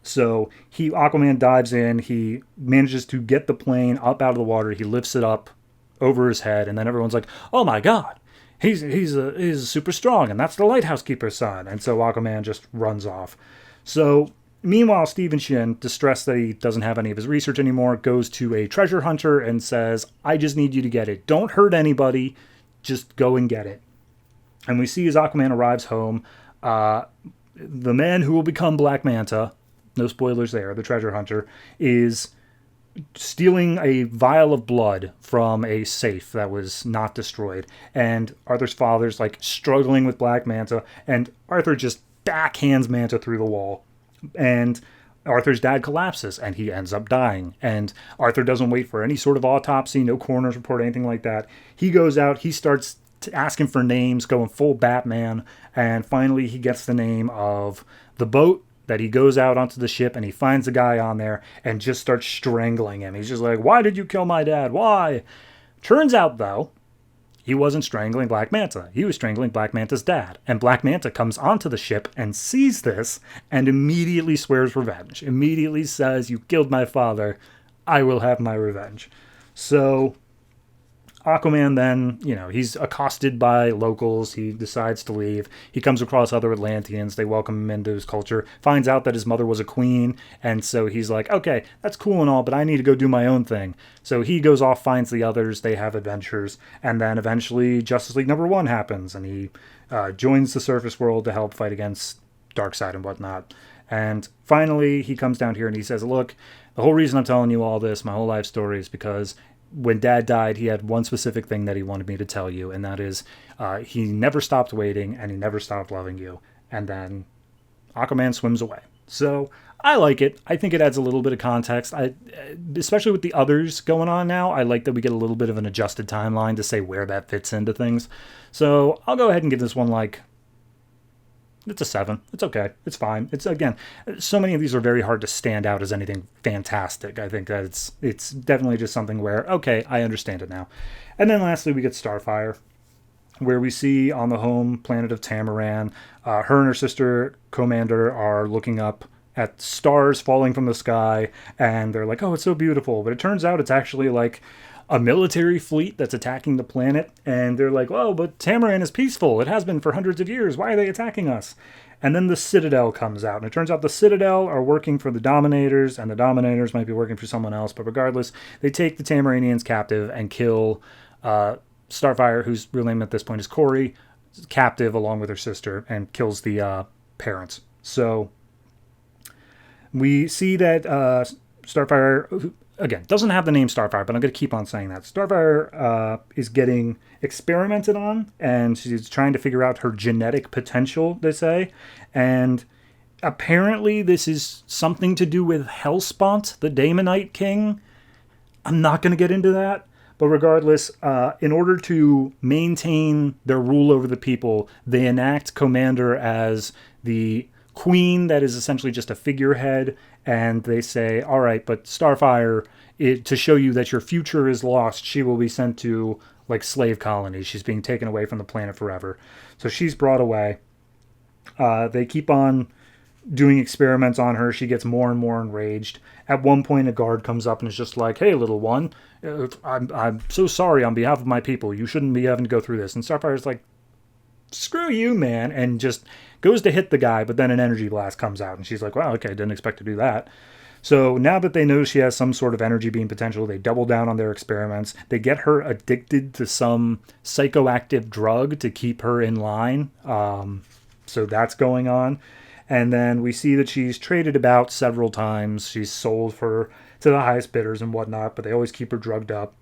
So Aquaman dives in. He manages to get the plane up out of the water. He lifts it up over his head, and then everyone's like, oh my god, he's super strong, and that's the lighthouse keeper's son. And so Aquaman just runs off. So meanwhile, Stephen Shin, distressed that he doesn't have any of his research anymore, goes to a treasure hunter and says, I just need you to get it. Don't hurt anybody. Just go and get it. And we see as Aquaman arrives home, the man who will become Black Manta, no spoilers there, the treasure hunter, is stealing a vial of blood from a safe that was not destroyed. And Arthur's father's like struggling with Black Manta, and Arthur just backhands Manta through the wall. And Arthur's dad collapses, and he ends up dying. And Arthur doesn't wait for any sort of autopsy, no coroner's report, anything like that. He goes out, he starts asking for names, going full Batman, and finally he gets the name of the boat that he goes out onto the ship, and he finds the guy on there and just starts strangling him. He's just like, why did you kill my dad? Why? Turns out, though, he wasn't strangling Black Manta. He was strangling Black Manta's dad. And Black Manta comes onto the ship and sees this and immediately swears revenge. Immediately says, you killed my father. I will have my revenge. So Aquaman then, he's accosted by locals. He decides to leave. He comes across other Atlanteans. They welcome him into his culture. Finds out that his mother was a queen. And so he's like, okay, that's cool and all, but I need to go do my own thing. So he goes off, finds the others. They have adventures. And then eventually Justice League #1 happens. And he joins the surface world to help fight against Darkseid and whatnot. And finally, he comes down here and he says, look, the whole reason I'm telling you all this, my whole life story, is because when Dad died, he had one specific thing that he wanted me to tell you, and that is he never stopped waiting and he never stopped loving you. And then Aquaman swims away. So I like it. I think it adds a little bit of context. Especially with the others going on now, I like that we get a little bit of an adjusted timeline to say where that fits into things. So I'll go ahead and give this one it's a 7. It's okay. It's fine. It's, again, so many of these are very hard to stand out as anything fantastic. I think that it's definitely just something where, okay, I understand it now. And then lastly, we get Starfire, where we see on the home planet of Tamaran, her and her sister Commander are looking up at stars falling from the sky, and they're like, oh, it's so beautiful. But it turns out it's actually like a military fleet that's attacking the planet, and they're like, oh, but Tamaran is peaceful. It has been for hundreds of years. Why are they attacking us? And then the Citadel comes out, and it turns out the Citadel are working for the Dominators, and the Dominators might be working for someone else, but regardless, they take the Tamaranians captive and kill Starfire, whose real name at this point is Corey, captive along with her sister, and kills the parents. So we see that Starfire, again, doesn't have the name Starfire, but I'm going to keep on saying that. Starfire is getting experimented on, and she's trying to figure out her genetic potential, they say. And apparently this is something to do with Hellspawn, the Daemonite king. I'm not going to get into that. But regardless, in order to maintain their rule over the people, they enact Commander as the queen that is essentially just a figurehead, and they say, all right, but Starfire, to show you that your future is lost, she will be sent to like slave colonies. She's being taken away from the planet forever. So she's brought away. They keep on doing experiments on her. She gets more and more enraged. At one point, a guard comes up and is just like, hey, little one, I'm so sorry on behalf of my people. You shouldn't be having to go through this. And Starfire's like, screw you, man, and just goes to hit the guy, but then an energy blast comes out, and she's like, wow, okay, didn't expect to do that. So now that they know she has some sort of energy beam potential, they double down on their experiments. They get her addicted to some psychoactive drug to keep her in line. So that's going on. And then we see that she's traded about several times. She's sold to the highest bidders and whatnot, but they always keep her drugged up.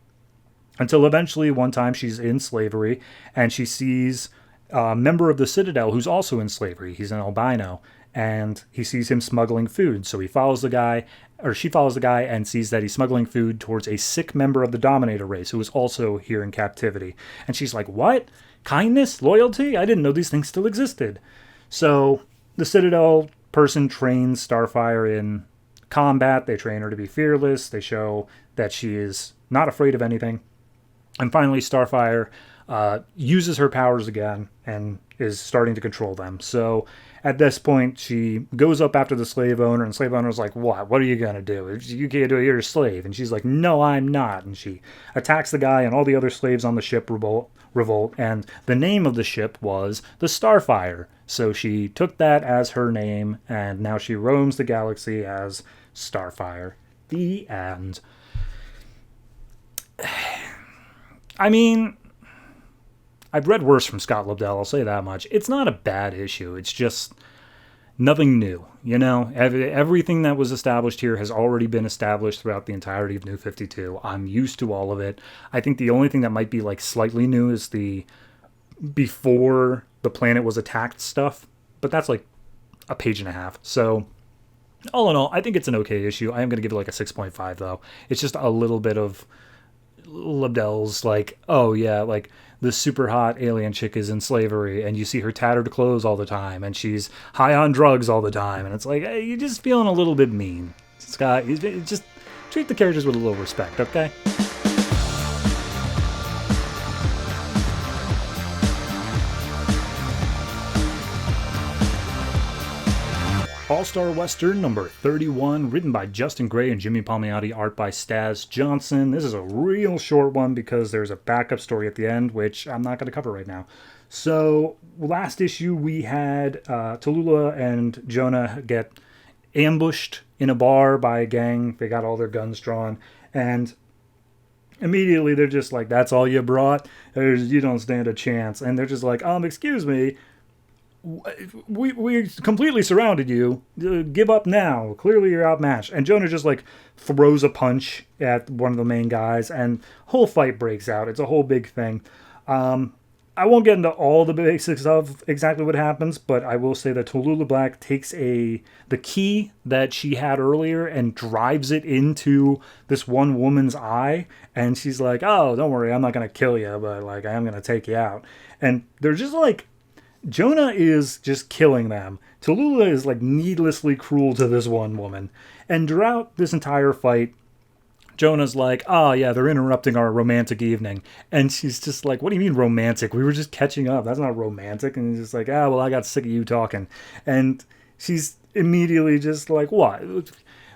Until eventually one time she's in slavery, and she sees a member of the Citadel who's also in slavery. He's an albino, and he sees him smuggling food. So she follows the guy and sees that he's smuggling food towards a sick member of the Dominator race who is also here in captivity. And she's like, what? Kindness? Loyalty? I didn't know these things still existed. So the Citadel person trains Starfire in combat. They train her to be fearless. They show that she is not afraid of anything. And finally, Starfire uses her powers again and is starting to control them. So at this point, she goes up after the slave owner, and the slave owner's like, what? What are you going to do? You can't do it, you're a slave. And she's like, no, I'm not. And she attacks the guy, and all the other slaves on the ship revolt. And the name of the ship was the Starfire. So she took that as her name, and now she roams the galaxy as Starfire. The end. I mean, I've read worse from Scott Lobdell, I'll say that much. It's not a bad issue. It's just nothing new. You know, everything that was established here has already been established throughout the entirety of New 52. I'm used to all of it. I think the only thing that might be like slightly new is the before the planet was attacked stuff. But that's like a page and a half. So all in all, I think it's an okay issue. I am going to give it like a 6.5 though. It's just a little bit of Lobdell's like, oh yeah, like the super hot alien chick is in slavery, and you see her tattered clothes all the time, and she's high on drugs all the time, and it's like, hey, you're just feeling a little bit mean, Scott. You just treat the characters with a little respect, okay? All-Star Western number 31, written by Justin Gray and Jimmy Palmiotti, art by Stas Johnson. This is a real short one because there's a backup story at the end, which I'm not going to cover right now. So, last issue we had Tallulah and Jonah get ambushed in a bar by a gang. They got all their guns drawn, and immediately they're just like, that's all you brought? You don't stand a chance. And they're just like, excuse me, we completely surrounded you. Give up now. Clearly you're outmatched. And Jonah just like throws a punch at one of the main guys, and whole fight breaks out. It's a whole big thing. I won't get into all the basics of exactly what happens, but I will say that Tallulah Black takes the key that she had earlier and drives it into this one woman's eye, and she's like, oh, don't worry, I'm not going to kill you, but like I am going to take you out. And they're just like, Jonah is just killing them. Tallulah is like needlessly cruel to this one woman. And throughout this entire fight, Jonah's like, oh yeah, they're interrupting our romantic evening. And she's just like, what do you mean romantic? We were just catching up. That's not romantic. And he's just like, well, I got sick of you talking. And she's immediately just like, what?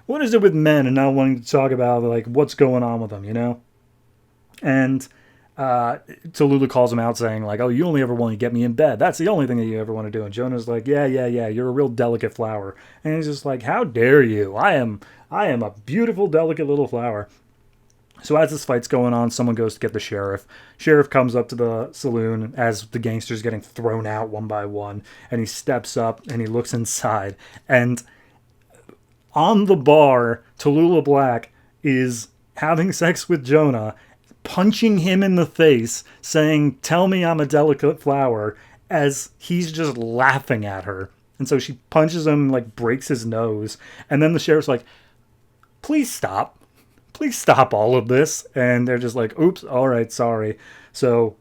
What is it with men and not wanting to talk about like what's going on with them, you know? And Tallulah calls him out saying like, oh, you only ever want to get me in bed. That's the only thing that you ever want to do. And Jonah's like, yeah, you're a real delicate flower. And he's just like, how dare you? I am a beautiful, delicate little flower. So as this fight's going on, someone goes to get the sheriff. Sheriff comes up to the saloon as the gangsters getting thrown out one by one. And he steps up and he looks inside. And on the bar, Tallulah Black is having sex with Jonah, punching him in the face, saying, tell me I'm a delicate flower, as he's just laughing at her. And so she punches him, like breaks his nose. And then the sheriff's like, please stop all of this. And they're just like, oops, all right, sorry. So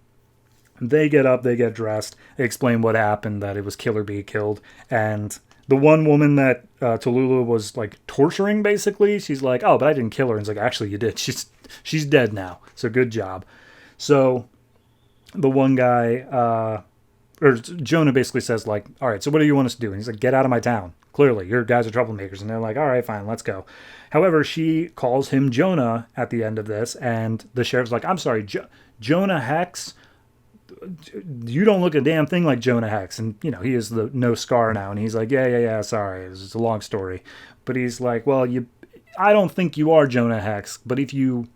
they get up, they get dressed, they explain what happened, that it was Killer Bee killed. And the one woman that Tallulah was like torturing, basically, she's like, oh, but I didn't kill her. And it's like, actually you did. She's dead now. So good job. So the one guy, or Jonah basically says like, all right, so what do you want us to do? And he's like, get out of my town. Clearly, your guys are troublemakers. And they're like, all right, fine, let's go. However, she calls him Jonah at the end of this, and the sheriff's like, I'm sorry, Jonah Hex? You don't look a damn thing like Jonah Hex. And, you know, he is the no scar now. And he's like, yeah, sorry, it's a long story. But he's like, well, I don't think you are Jonah Hex, but if you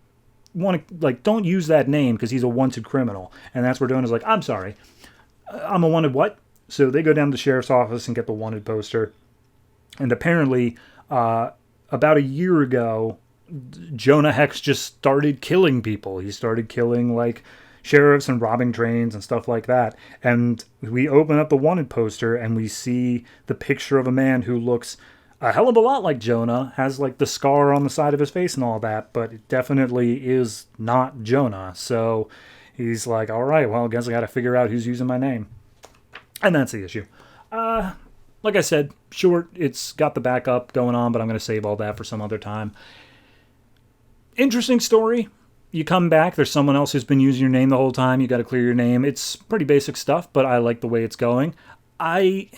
want to, like, don't use that name because he's a wanted criminal. And that's where Jonah's like, I'm sorry, I'm a wanted what? So they go down to the sheriff's office and get the wanted poster. And apparently, about a year ago, Jonah Hex just started killing people. He started killing, like, sheriffs and robbing trains and stuff like that. And we open up the wanted poster and we see the picture of a man who looks a hell of a lot like Jonah, has like the scar on the side of his face and all that, but it definitely is not Jonah. So he's like, all right, well, I guess I got to figure out who's using my name. And that's the issue. Like I said, short, it's got the backup going on, but I'm going to save all that for some other time. Interesting story. You come back, there's someone else who's been using your name the whole time. You got to clear your name. It's pretty basic stuff, but I like the way it's going. I'm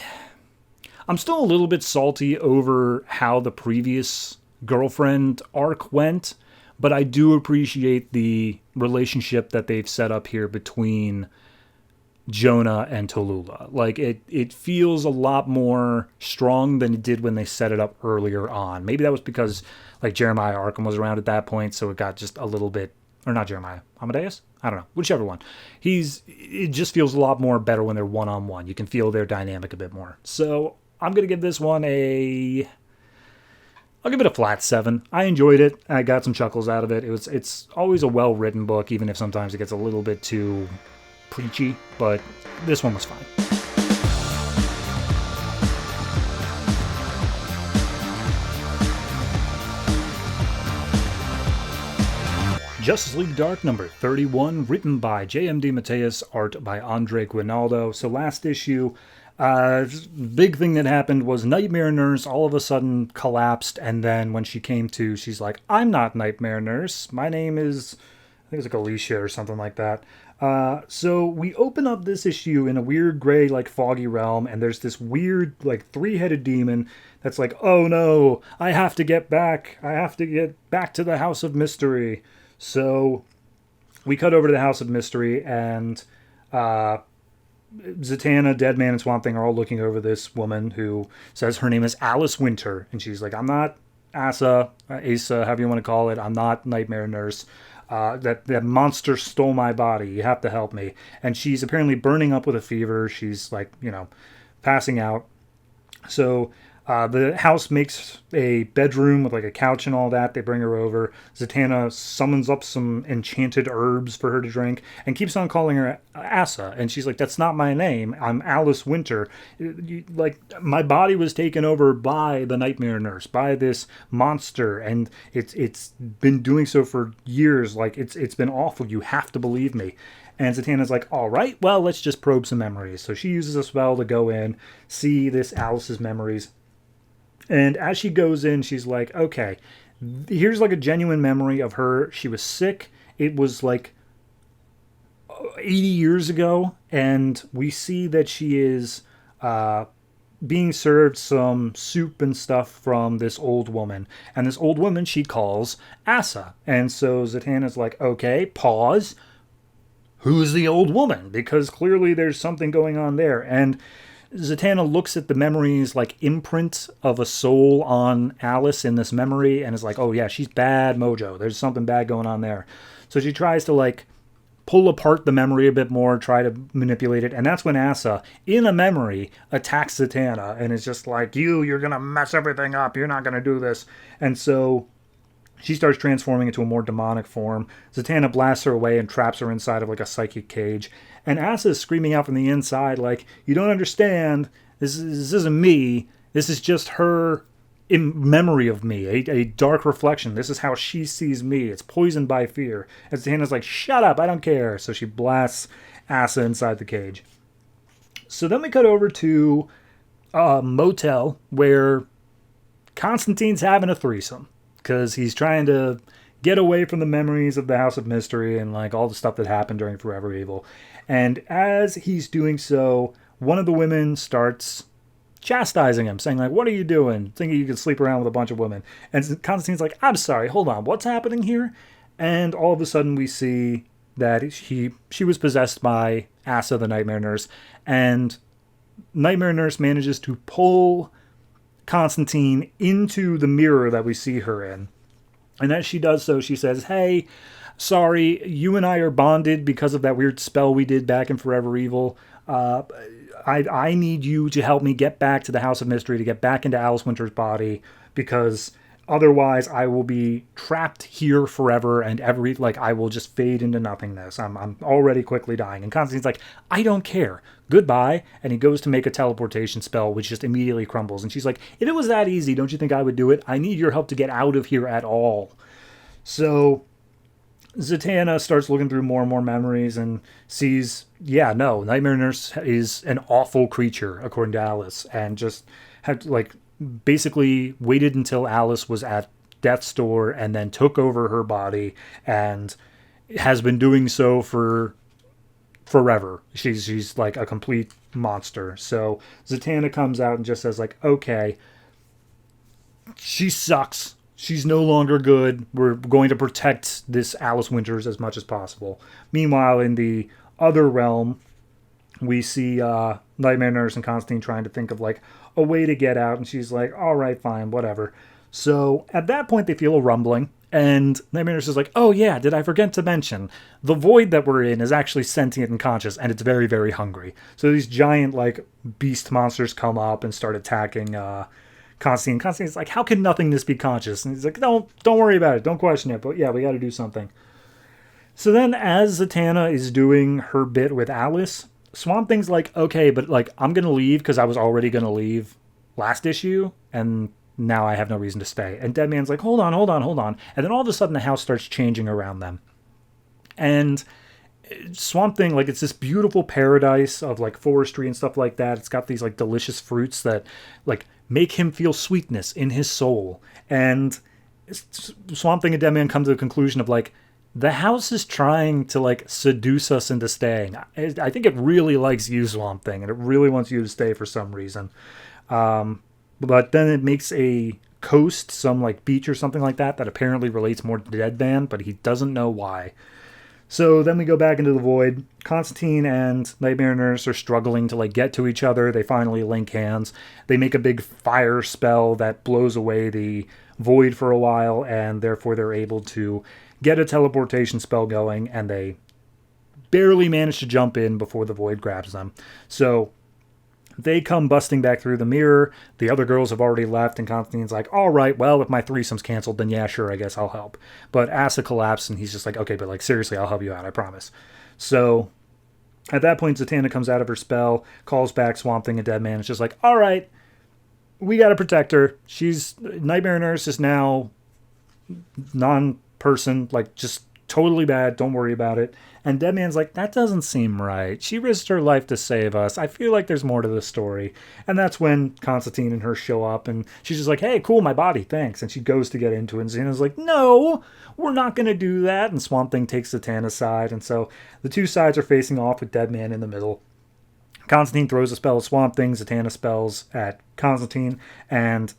still a little bit salty over how the previous girlfriend arc went, but I do appreciate the relationship that they've set up here between Jonah and Tallulah. Like, it feels a lot more strong than it did when they set it up earlier on. Maybe that was because, like, Jeremiah Arkham was around at that point, so it got just a little bit, or not Jeremiah, Amadeus? I don't know, whichever one. It just feels a lot more better when they're one-on-one. You can feel their dynamic a bit more. So I'm going to give this one I'll give it a flat 7. I enjoyed it. I got some chuckles out of it. It's always a well-written book, even if sometimes it gets a little bit too preachy, but this one was fine. Justice League Dark number 31, written by J.M. DeMatteis, art by Andre Guinaldo. So last issue, big thing that happened was Nightmare Nurse all of a sudden collapsed, and then when she came to, she's like, I'm not Nightmare Nurse. My name is think it's like Alicia or something like that. So we open up this issue in a weird gray, like foggy realm, and there's this weird, like three-headed demon that's like, oh no, I have to get back. I have to get back to the House of Mystery. So we cut over to the House of Mystery, and Zatanna, Deadman, and Swamp Thing are all looking over this woman who says her name is Alice Winter, and she's like, I'm not Asa, however you want to call it. I'm not Nightmare Nurse. That monster stole my body. You have to help me. And she's apparently burning up with a fever. She's like, passing out. So the house makes a bedroom with like a couch and all that. They bring her over. Zatanna summons up some enchanted herbs for her to drink and keeps on calling her Asa. And she's like, that's not my name. I'm Alice Winter. Like, my body was taken over by the Nightmare Nurse, by this monster. And it's been doing so for years. Like, it's been awful. You have to believe me. And Zatanna's like, all right, well, let's just probe some memories. So she uses a spell to go in, see this Alice's memories. And as she goes in, she's like, okay, here's like a genuine memory of her. She was sick. It was like 80 years ago. And we see that she is being served some soup and stuff from this old woman. And this old woman she calls Asa. And so Zatanna's like, okay, pause. Who's the old woman? Because clearly there's something going on there. And Zatanna looks at the memories like imprint of a soul on Alice in this memory and is like, oh yeah, she's bad mojo. There's something bad going on there. So she tries to like pull apart the memory a bit more, try to manipulate it. And that's when Asa, in a memory, attacks Zatanna and is just like, you're going to mess everything up. You're not going to do this. And so she starts transforming into a more demonic form. Zatanna blasts her away and traps her inside of like a psychic cage. And Asa is screaming out from the inside like, you don't understand. This isn't me. This is just her in memory of me, a dark reflection. This is how she sees me. It's poisoned by fear. And Zatanna's like, shut up, I don't care. So she blasts Asa inside the cage. So then we cut over to a motel where Constantine's having a threesome. Because he's trying to get away from the memories of the House of Mystery and like all the stuff that happened during Forever Evil. And as he's doing so, one of the women starts chastising him, saying like, what are you doing? Thinking you can sleep around with a bunch of women. And Constantine's like, I'm sorry, hold on, what's happening here? And all of a sudden we see that she was possessed by Asa, the Nightmare Nurse. And Nightmare Nurse manages to pull Constantine into the mirror that we see her in. And as she does so, she says, hey, sorry, you and I are bonded because of that weird spell we did back in Forever Evil. I need you to help me get back to the House of Mystery, to get back into Alice Winter's body, because otherwise I will be trapped here forever and I will just fade into nothingness. I'm already quickly dying. And Constantine's like, I don't care. Goodbye. And he goes to make a teleportation spell, which just immediately crumbles. And she's like, if it was that easy, don't you think I would do it? I need your help to get out of here at all. So Zatanna starts looking through more and more memories and sees, Nightmare Nurse is an awful creature, according to Alice, and just had basically waited until Alice was at death's door and then took over her body and has been doing so for forever. She's like a complete monster. So Zatanna comes out and just says like, okay, she sucks. She's no longer good. We're going to protect this Alice Winters as much as possible. Meanwhile, in the other realm, we see Nightmare Nurse and Constantine trying to think of like a way to get out. And she's like, all right, fine, whatever. So at that point, they feel a rumbling. And Nightmare Nurse is like, oh yeah, did I forget to mention, the void that we're in is actually sentient and conscious, and it's very, very hungry. So these giant like beast monsters come up and start attacking Constantine. Constantine's like, how can nothingness be conscious? And he's like, don't worry about it. Don't question it. But yeah, we got to do something. So then as Zatanna is doing her bit with Alice, Swamp Thing's like, okay, but like, I'm going to leave because I was already going to leave last issue. And now I have no reason to stay. And Deadman's like, hold on. And then all of a sudden the house starts changing around them. And Swamp Thing, like, it's this beautiful paradise of like forestry and stuff like that. It's got these like delicious fruits that like make him feel sweetness in his soul. And Swamp Thing and Deadman come to the conclusion of like, the house is trying to like seduce us into staying. I think it really likes you, Swamp Thing, and it really wants you to stay for some reason. But then it makes a coast, some like beach or something like that apparently relates more to Deadman, but he doesn't know why. So then we go back into the void. Constantine and Nightmare Nurse are struggling to like get to each other. They finally link hands. They make a big fire spell that blows away the void for a while, and therefore they're able to get a teleportation spell going, and they barely manage to jump in before the void grabs them. So they come busting back through the mirror. The other girls have already left, and Constantine's like, all right, well, if my threesome's canceled, then yeah, sure, I guess I'll help. But Acid collapsed, and he's just like, okay, but like, seriously, I'll help you out, I promise. So at that point, Zatanna comes out of her spell, calls back Swamp Thing and Deadman. It's just like, all right, we gotta protect her. Nightmare Nurse is now non-person, like, just totally bad, don't worry about it. And Deadman's like, that doesn't seem right. She risked her life to save us. I feel like there's more to the story. And that's when Constantine and her show up, and she's just like, hey, cool, my body, thanks. And she goes to get into it, and Xena's like, no, we're not going to do that. And Swamp Thing takes Zatanna's side, and so the two sides are facing off with Deadman in the middle. Constantine throws a spell at Swamp Thing, Zatanna spells at Constantine, and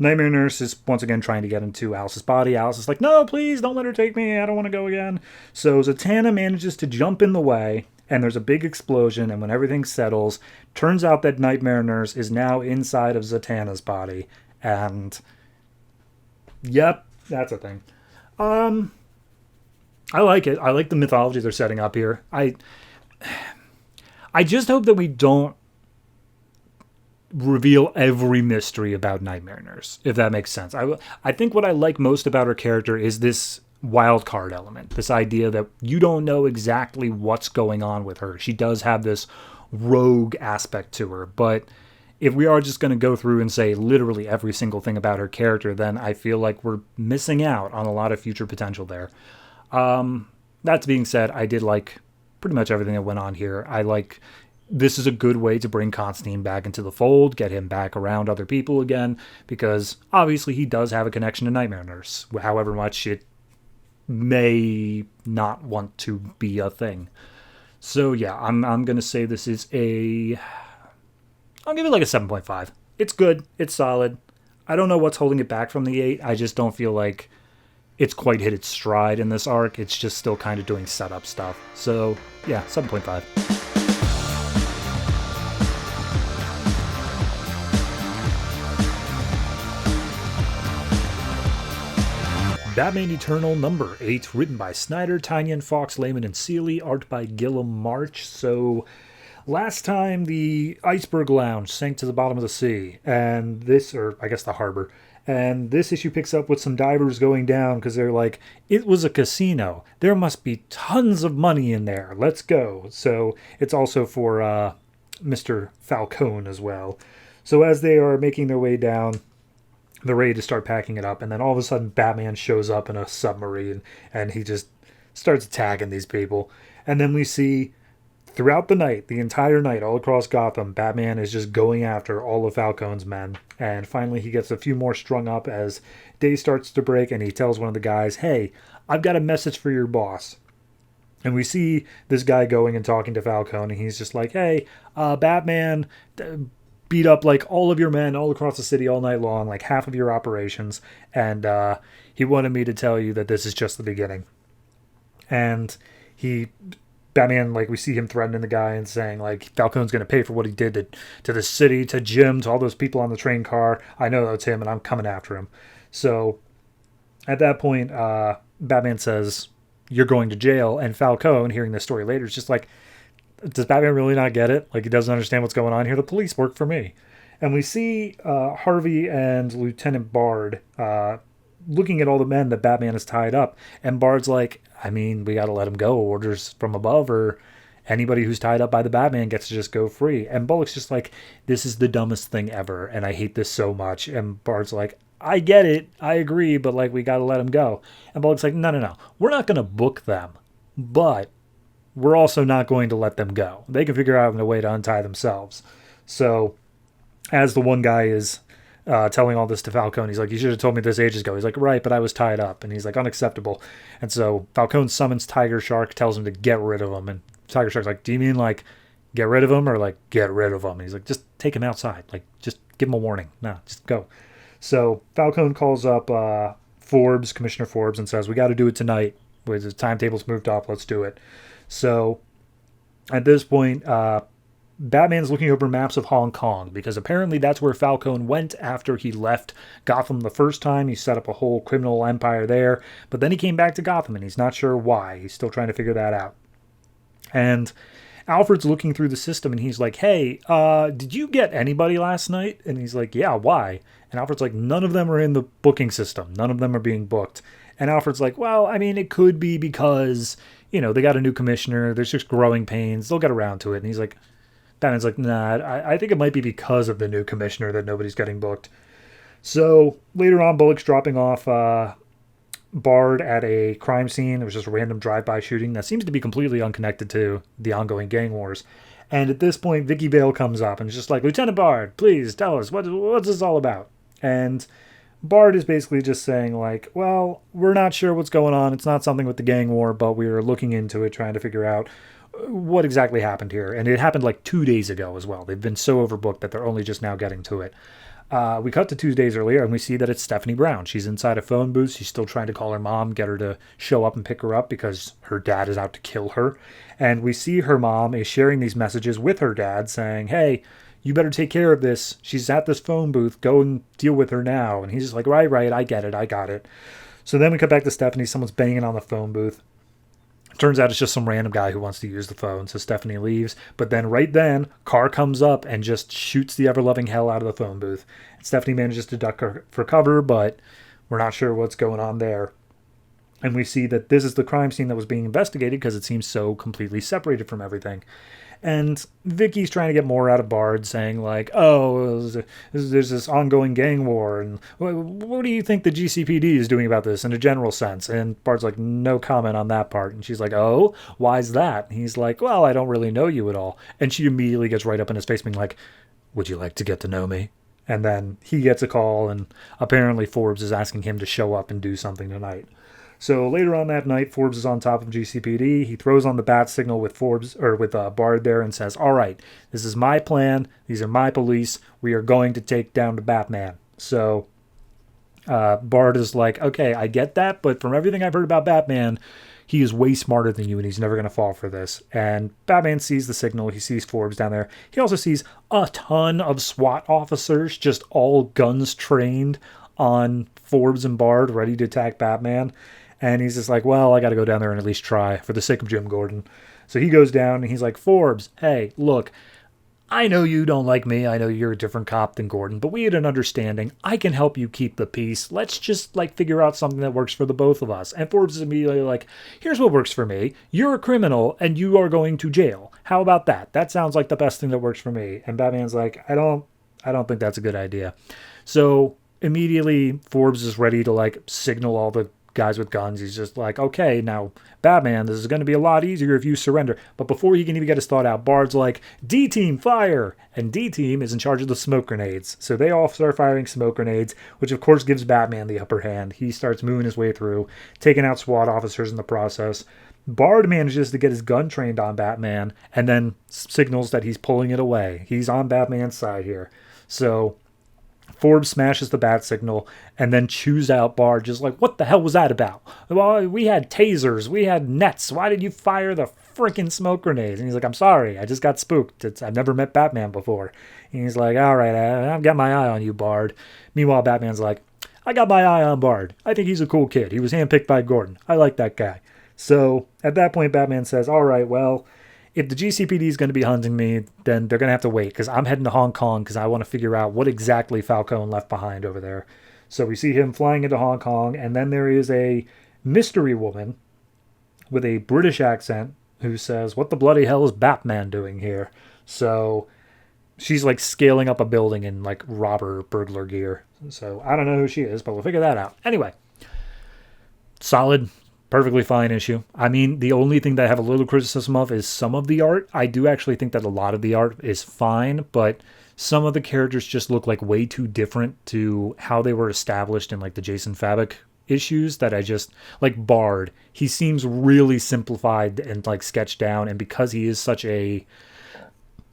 Nightmare Nurse is once again trying to get into Alice's body. Alice is like, no, please, don't let her take me. I don't want to go again. So Zatanna manages to jump in the way, and there's a big explosion, and when everything settles, turns out that Nightmare Nurse is now inside of Zatanna's body. And, yep, that's a thing. I like it. I like the mythology they're setting up here. I just hope that we don't reveal every mystery about Nightmare Nurse, if that makes sense. I think what I like most about her character is this wild card element, this idea that you don't know exactly what's going on with her. She does have this rogue aspect to her, but if we are just going to go through and say literally every single thing about her character, then I feel like we're missing out on a lot of future potential there. That being said, I did like pretty much everything that went on here. This is a good way to bring Constantine back into the fold, get him back around other people again, because obviously he does have a connection to Nightmare Nurse, however much it may not want to be a thing. So yeah, I'm going to say this is I'll give it like a 7.5. It's good. It's solid. I don't know what's holding it back from the 8. I just don't feel like it's quite hit its stride in this arc. It's just still kind of doing setup stuff. So yeah, 7.5. Batman Eternal number 8, written by Snyder, Tynion, Fawkes, Lehman, and Seeley, art by Gillum March. So, last time the Iceberg Lounge sank to the bottom of the sea, and the harbor, and this issue picks up with some divers going down because they're like, it was a casino. There must be tons of money in there. Let's go. So, it's also for Mr. Falcone as well. So, as they are making their way down, they're ready to start packing it up, and then all of a sudden Batman shows up in a submarine, and he just starts attacking these people. And then we see throughout the night, the entire night, all across Gotham, Batman is just going after all of Falcone's men. And finally he gets a few more strung up as day starts to break, and he tells one of the guys, hey, I've got a message for your boss. And we see this guy going and talking to Falcone, and he's just like, hey, Batman beat up like all of your men all across the city all night long, like half of your operations, and he wanted me to tell you that this is just the beginning. And Batman, like, we see him threatening the guy and saying, like, Falcone's going to pay for what he did to the city, to Jim, to all those people on the train car. I know that's him, and I'm coming after him. So at that point, Batman says, you're going to jail, and Falcone, hearing this story later, is just like, does Batman really not get it? Like, he doesn't understand what's going on here. The police work for me. And we see Harvey and Lieutenant Bard looking at all the men that Batman has tied up. And Bard's like, I mean, we got to let him go. Orders from above, or anybody who's tied up by the Batman gets to just go free. And Bullock's just like, this is the dumbest thing ever, and I hate this so much. And Bard's like, I get it. I agree, but, like, we got to let him go. And Bullock's like, no. We're not going to book them, but we're also not going to let them go. They can figure out a way to untie themselves. So, as the one guy is telling all this to Falcone. He's like, you should have told me this ages ago. He's like, right, but I was tied up. And he's like, unacceptable. And so Falcone summons Tiger Shark, tells him to get rid of him. And Tiger Shark's like, do you mean like get rid of him or like get rid of him? And he's like, just take him outside. Like, just give him a warning. No, just go. So Falcone calls up Forbes, Commissioner Forbes, and says, we got to do it tonight. With the timetable's moved up, let's do it. So at this point, Batman's looking over maps of Hong Kong because apparently that's where Falcone went after he left Gotham the first time. He set up a whole criminal empire there, but then he came back to Gotham and he's not sure why. He's still trying to figure that out. And Alfred's looking through the system and he's like, hey, did you get anybody last night? And he's like, yeah, why? And Alfred's like, none of them are in the booking system. None of them are being booked. And Alfred's like, well, I mean, it could be because, you know, they got a new commissioner. There's just growing pains. They'll get around to it. And he's like, Batman's like, nah, I think it might be because of the new commissioner that nobody's getting booked. So later on, Bullock's dropping off Bard at a crime scene. It was just a random drive-by shooting that seems to be completely unconnected to the ongoing gang wars. And at this point, Vicky Vale comes up and is just like, Lieutenant Bard, please tell us, what's this all about? And Bard is basically just saying like, well, we're not sure what's going on. It's not something with the gang war, but we're looking into it, trying to figure out what exactly happened here. And it happened like 2 days ago as well. They've been so overbooked that they're only just now getting to it. We cut to 2 days earlier and we see that it's Stephanie Brown. She's inside a phone booth. She's still trying to call her mom, get her to show up and pick her up because her dad is out to kill her. And we see her mom is sharing these messages with her dad saying, hey, you better take care of this. She's at this phone booth. Go and deal with her now. And he's just like, right, I get it. I got it. So then we cut back to Stephanie. Someone's banging on the phone booth. Turns out it's just some random guy who wants to use the phone. So Stephanie leaves. But then right then, car comes up and just shoots the ever-loving hell out of the phone booth. And Stephanie manages to duck for cover, but we're not sure what's going on there. And we see that this is the crime scene that was being investigated because it seems so completely separated from everything. And Vicky's trying to get more out of Bard, saying like, oh, there's this ongoing gang war, and what do you think the GCPD is doing about this in a general sense? And Bard's like, no comment on that part. And she's like, oh, why's that? And he's like, well, I don't really know you at all. And she immediately gets right up in his face being like, would you like to get to know me? And then he gets a call, and apparently Forbes is asking him to show up and do something tonight. So later on that night, Forbes is on top of GCPD. He throws on the bat signal with Bard there and says, all right, this is my plan. These are my police. We are going to take down the Batman. So Bard is like, okay, I get that, but from everything I've heard about Batman, he is way smarter than you and he's never going to fall for this. And Batman sees the signal. He sees Forbes down there. He also sees a ton of SWAT officers, just all guns trained on Forbes and Bard, ready to attack Batman. And he's just like, well, I got to go down there and at least try for the sake of Jim Gordon. So he goes down and he's like, Forbes, hey, look, I know you don't like me. I know you're a different cop than Gordon, but we had an understanding. I can help you keep the peace. Let's just figure out something that works for the both of us. And Forbes is immediately like, here's what works for me. You're a criminal and you are going to jail. How about that? That sounds like the best thing that works for me. And Batman's like, I don't think that's a good idea. So immediately Forbes is ready to signal all the guys with guns. He's just like, okay, now Batman, this is going to be a lot easier if you surrender. But before he can even get his thought out, Bard's like, D-Team, fire! And D-Team is in charge of the smoke grenades. So they all start firing smoke grenades, which of course gives Batman the upper hand. He starts moving his way through, taking out SWAT officers in the process. Bard manages to get his gun trained on Batman and then signals that he's pulling it away. He's on Batman's side here. So Forbes smashes the bat signal and then chews out Bard, just like, what the hell was that about? Well, we had tasers, we had nets. Why did you fire the freaking smoke grenades? And he's like, I'm sorry, I just got spooked. I've never met Batman before. And he's like, all right, I've got my eye on you, Bard. Meanwhile, Batman's like, I got my eye on Bard. I think he's a cool kid. He was handpicked by Gordon. I like that guy. So at that point, Batman says, all right, well, if the GCPD is going to be hunting me, then they're going to have to wait because I'm heading to Hong Kong because I want to figure out what exactly Falcone left behind over there. So we see him flying into Hong Kong, and then there is a mystery woman with a British accent who says, what the bloody hell is Batman doing here? So she's scaling up a building in robber burglar gear. So I don't know who she is, but we'll figure that out. Anyway, solid, perfectly fine issue. I mean, the only thing that I have a little criticism of is some of the art. I do actually think that a lot of the art is fine, but some of the characters just look like way too different to how they were established in like the Jason Fabok issues, that I just like Bard. He seems really simplified and like sketched down. And because he is such a,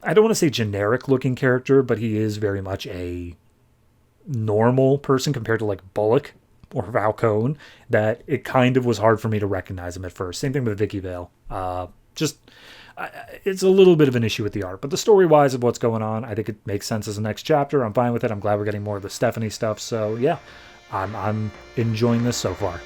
I don't want to say generic looking character, but he is very much a normal person compared to like Bullock or Falcone, that it kind of was hard for me to recognize him at first. Same thing with Vicky Vale. It's a little bit of an issue with the art, but the story-wise of what's going on, I think it makes sense as the next chapter. I'm fine with it. I'm glad we're getting more of the Stephanie stuff. So yeah, I'm enjoying this so far.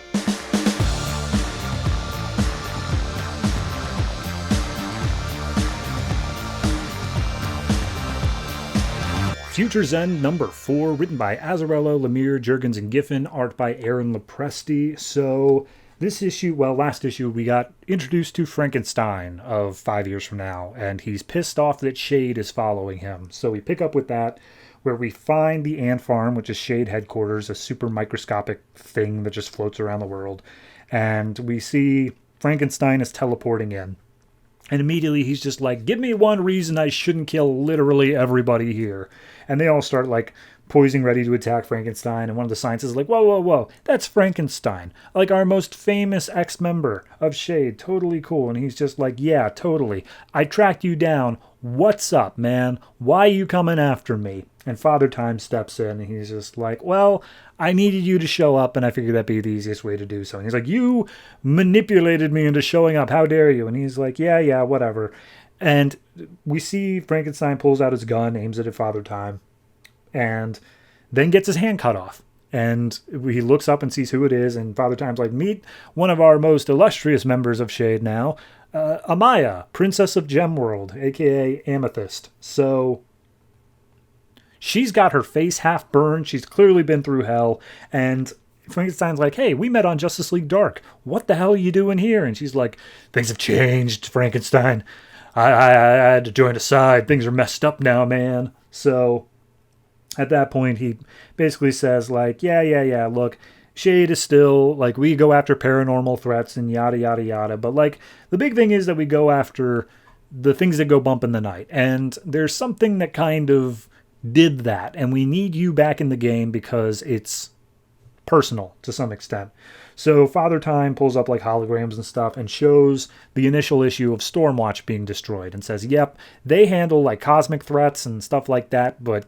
Future's End number 4, written by Azzarello, Lemire, Jurgens, and Giffen, art by Aaron Lopresti. So this issue, well, last issue, we got introduced to Frankenstein of 5 years from now, and he's pissed off that Shade is following him. So we pick up with that, where we find the ant farm, which is Shade headquarters, a super microscopic thing that just floats around the world. And we see Frankenstein is teleporting in. And immediately he's just like, give me one reason I shouldn't kill literally everybody here. And they all start like poising ready to attack Frankenstein. And one of the scientists is like, whoa, whoa, whoa, that's Frankenstein. Like our most famous ex-member of Shade. Totally cool. And he's just like, yeah, totally. I tracked you down. What's up, man? Why are you coming after me? And Father Time steps in and he's just like, well, I needed you to show up and I figured that'd be the easiest way to do so. And he's like, you manipulated me into showing up. How dare you? And he's like, yeah, whatever. And we see Frankenstein pulls out his gun, aims it at Father Time, and then gets his hand cut off. And he looks up and sees who it is. And Father Time's like, meet one of our most illustrious members of Shade now, Amaya, Princess of Gemworld, a.k.a. Amethyst. So she's got her face half burned. She's clearly been through hell. And Frankenstein's like, hey, we met on Justice League Dark. What the hell are you doing here? And she's like, things have changed, Frankenstein. I had to join a side. Things are messed up now, man. So at that point, he basically says, like, yeah, look, Shade is still, like, we go after paranormal threats and yada, yada, yada. But, like, the big thing is that we go after the things that go bump in the night. And there's something that kind of did that. And we need you back in the game because it's personal to some extent. So Father Time pulls up like holograms and stuff and shows the initial issue of Stormwatch being destroyed and says, yep, they handle like cosmic threats and stuff like that, but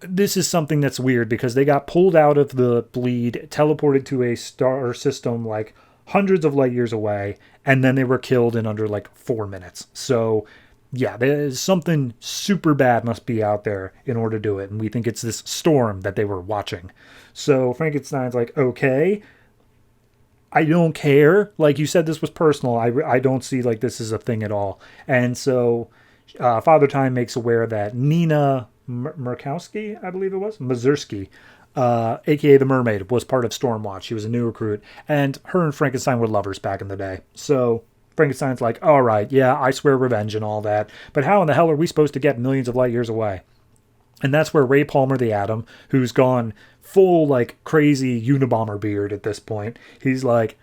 this is something that's weird because they got pulled out of the bleed, teleported to a star system like hundreds of light years away, and then they were killed in under like 4 minutes. So yeah, there's something super bad must be out there in order to do it, and we think it's this storm that they were watching. So Frankenstein's like, okay, I don't care. Like, you said this was personal. I don't see, like, this is a thing at all. And so Father Time makes aware that Nina Murkowski, I believe it was, Mazursky, a.k.a. the Mermaid, was part of Stormwatch. She was a new recruit. And her and Frankenstein were lovers back in the day. So Frankenstein's like, all right, yeah, I swear revenge and all that. But how in the hell are we supposed to get millions of light years away? And that's where Ray Palmer the Atom, who's gone full, like, crazy Unabomber beard at this point, he's like,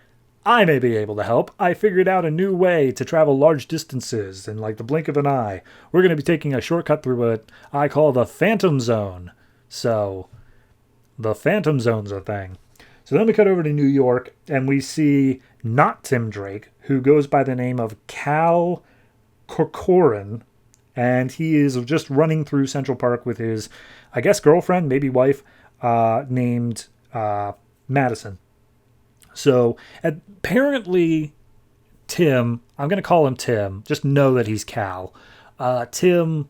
I may be able to help. I figured out a new way to travel large distances in, like, the blink of an eye. We're going to be taking a shortcut through what I call the Phantom Zone. So, the Phantom Zone's a thing. So then we cut over to New York, and we see not Tim Drake, who goes by the name of Cal Corcoran, and he is just running through Central Park with his, I guess, girlfriend, maybe wife, named Madison. So apparently Tim, I'm going to call him Tim, just know that he's Cal. Tim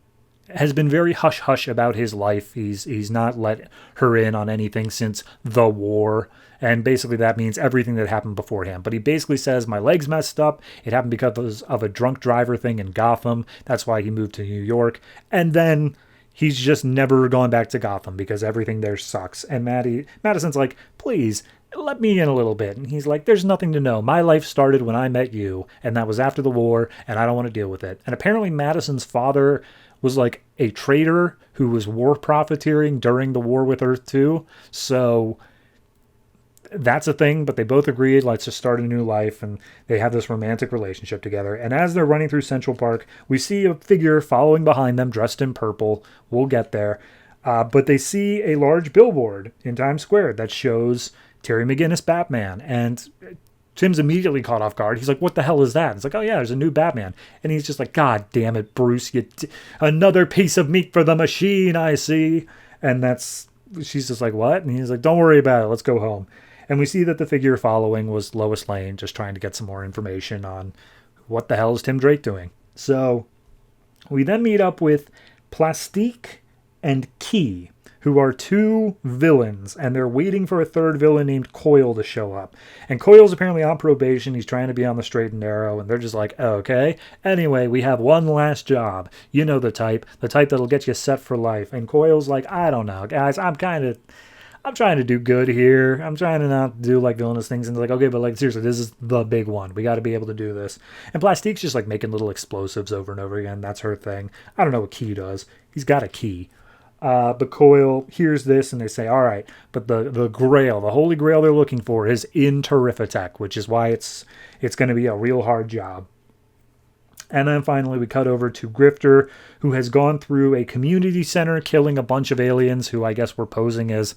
has been very hush-hush about his life. He's not let her in on anything since the war. And basically that means everything that happened beforehand. But he basically says, my leg's messed up. It happened because of a drunk driver thing in Gotham. That's why he moved to New York. And then he's just never gone back to Gotham because everything there sucks. And Madison's like, please, let me in a little bit. And he's like, there's nothing to know. My life started when I met you. And that was after the war. And I don't want to deal with it. And apparently Madison's father was like a traitor who was war profiteering during the war with Earth 2. So that's a thing, but they both agreed, let's just start a new life, and they have this romantic relationship together. And as they're running through Central Park, we see a figure following behind them dressed in purple. We'll get there. But they see a large billboard in Times Square that shows Terry McGinnis Batman. And Tim's immediately caught off guard. He's like, what the hell is that? It's like, oh yeah, there's a new Batman. And he's just like, God damn it, Bruce, another piece of meat for the machine, I see. And she's just like, what? And he's like, don't worry about it, let's go home. And we see that the figure following was Lois Lane, just trying to get some more information on what the hell is Tim Drake doing. So we then meet up with Plastique and Key, who are two villains, and they're waiting for a third villain named Coil to show up. And Coil's apparently on probation. He's trying to be on the straight and narrow, and they're just like, okay. Anyway, we have one last job. You know the type that'll get you set for life. And Coil's like, I don't know, guys, I'm trying to do good here. I'm trying to not do like villainous things. And they're like, okay, but like seriously, this is the big one. We got to be able to do this. And Plastique's just like making little explosives over and over again. That's her thing. I don't know what Key does. He's got a key. But Coil hears this and they say, all right, but the grail, the holy grail they're looking for is in Terrifitech, which is why it's going to be a real hard job. And then finally we cut over to Grifter, who has gone through a community center killing a bunch of aliens who I guess were posing as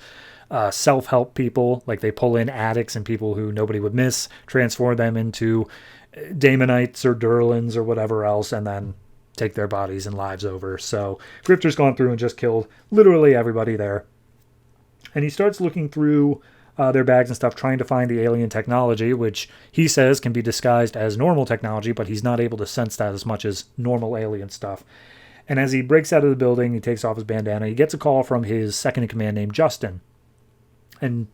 self-help people. Like they pull in addicts and people who nobody would miss, transform them into Damonites or Durlins or whatever else, and then take their bodies and lives over. So Grifter's gone through and just killed literally everybody there. And he starts looking through their bags and stuff, trying to find the alien technology, which he says can be disguised as normal technology, but he's not able to sense that as much as normal alien stuff. And as he breaks out of the building, he takes off his bandana. He gets a call from his second-in-command named Justin. And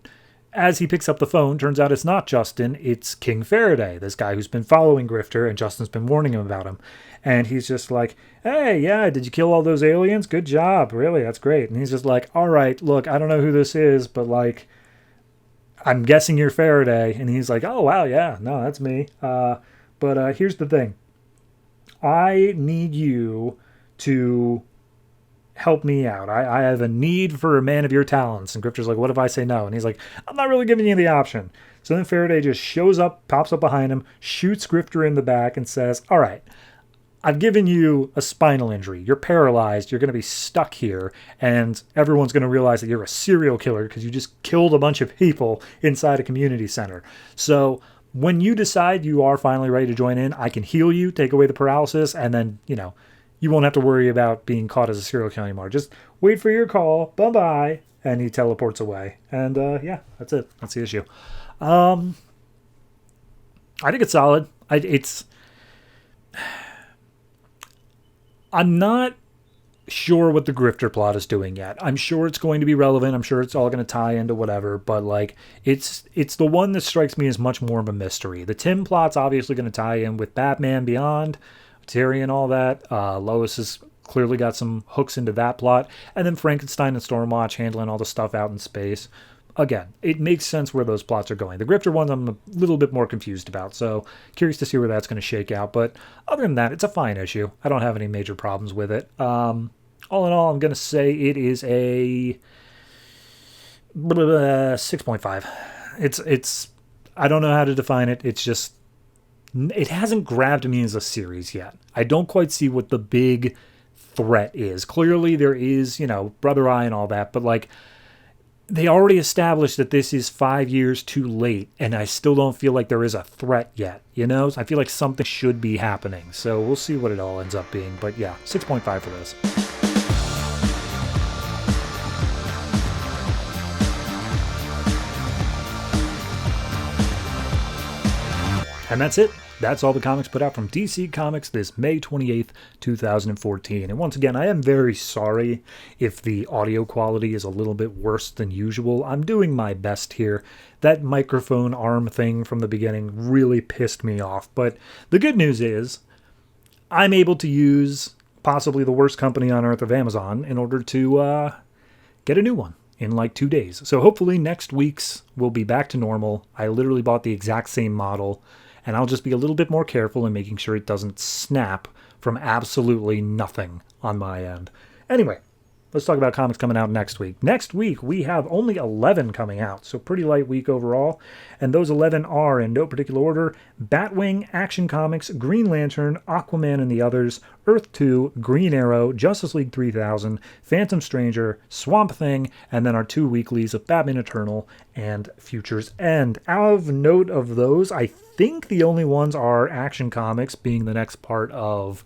as he picks up the phone, turns out it's not Justin, it's King Faraday, this guy who's been following Grifter, and Justin's been warning him about him. And he's just like, hey, yeah, did you kill all those aliens? Good job, really, that's great. And he's just like, all right, look, I don't know who this is, but like, I'm guessing you're Faraday. And he's like, oh, wow, yeah, no, that's me. But here's the thing. I need you to help me out. I have a need for a man of your talents. And Grifter's like, what if I say no? And he's like, I'm not really giving you the option. So then Faraday just shows up, pops up behind him, shoots Grifter in the back and says, all right, I've given you a spinal injury. You're paralyzed. You're going to be stuck here. And everyone's going to realize that you're a serial killer because you just killed a bunch of people inside a community center. So when you decide you are finally ready to join in, I can heal you, take away the paralysis, and then, you won't have to worry about being caught as a serial killer anymore. Just wait for your call. Bye-bye. And he teleports away. And, yeah, that's it. That's the issue. I think it's solid. I'm not sure what the Grifter plot is doing yet. I'm sure it's going to be relevant. I'm sure it's all going to tie into whatever. But, like, it's the one that strikes me as much more of a mystery. The Tim plot's obviously going to tie in with Batman Beyond, Terry and all that. Lois has clearly got some hooks into that plot. And then Frankenstein and Stormwatch handling all the stuff out in space. Again, it makes sense where those plots are going. The Grifter one I'm a little bit more confused about, so curious to see where that's going to shake out. But other than that, it's a fine issue. I don't have any major problems with it. All in all, I'm going to say it is a 6.5. It's I don't know how to define it. It's just, it hasn't grabbed me as a series yet. I don't quite see what the big threat is. Clearly there is, Brother Eye and all that, but like, they already established that this is 5 years too late, and I still don't feel like there is a threat yet, I feel like something should be happening, so we'll see what it all ends up being, but yeah, 6.5 for this. And that's it. That's all the comics put out from DC Comics this May 28th, 2014. And once again, I am very sorry if the audio quality is a little bit worse than usual. I'm doing my best here. That microphone arm thing from the beginning really pissed me off. But the good news is I'm able to use possibly the worst company on earth of Amazon in order to get a new one in like 2 days. So hopefully next week's will be back to normal. I literally bought the exact same model. And I'll just be a little bit more careful in making sure it doesn't snap from absolutely nothing on my end. Anyway, let's talk about comics coming out next week. Next week, we have only 11 coming out, so pretty light week overall. And those 11 are, in no particular order, Batwing, Action Comics, Green Lantern, Aquaman and the Others, Earth 2, Green Arrow, Justice League 3000, Phantom Stranger, Swamp Thing, and then our 2 weeklies of Batman Eternal and Future's End. Of note of those, I think the only ones are Action Comics being the next part of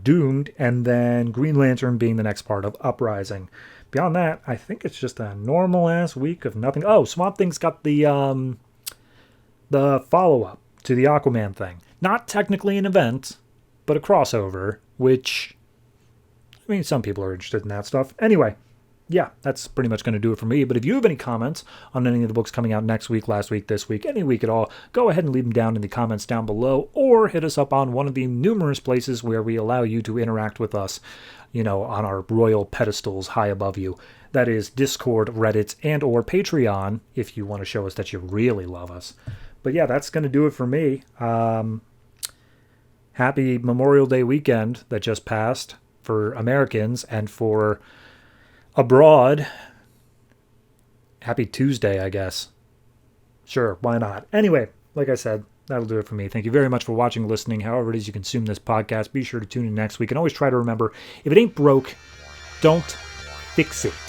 Doomed, and then Green Lantern being the next part of Uprising. Beyond that, I think it's just a normal-ass week of nothing. Oh, Swamp Thing's got the follow-up to the Aquaman thing. Not technically an event, but a crossover, which, I mean, some people are interested in that stuff. Anyway, yeah, that's pretty much going to do it for me. But if you have any comments on any of the books coming out next week, last week, this week, any week at all, go ahead and leave them down in the comments down below, or hit us up on one of the numerous places where we allow you to interact with us, you know, on our royal pedestals high above you. That is Discord, Reddit, and or Patreon, if you want to show us that you really love us. But yeah, that's going to do it for me. Happy Memorial Day weekend that just passed for Americans, and for abroad, happy Tuesday, I guess. Sure, why not? Anyway, like I said, that'll do it for me. Thank you very much for watching, listening, however it is you consume this podcast. Be sure to tune in next week, and always try to remember, if it ain't broke, don't fix it.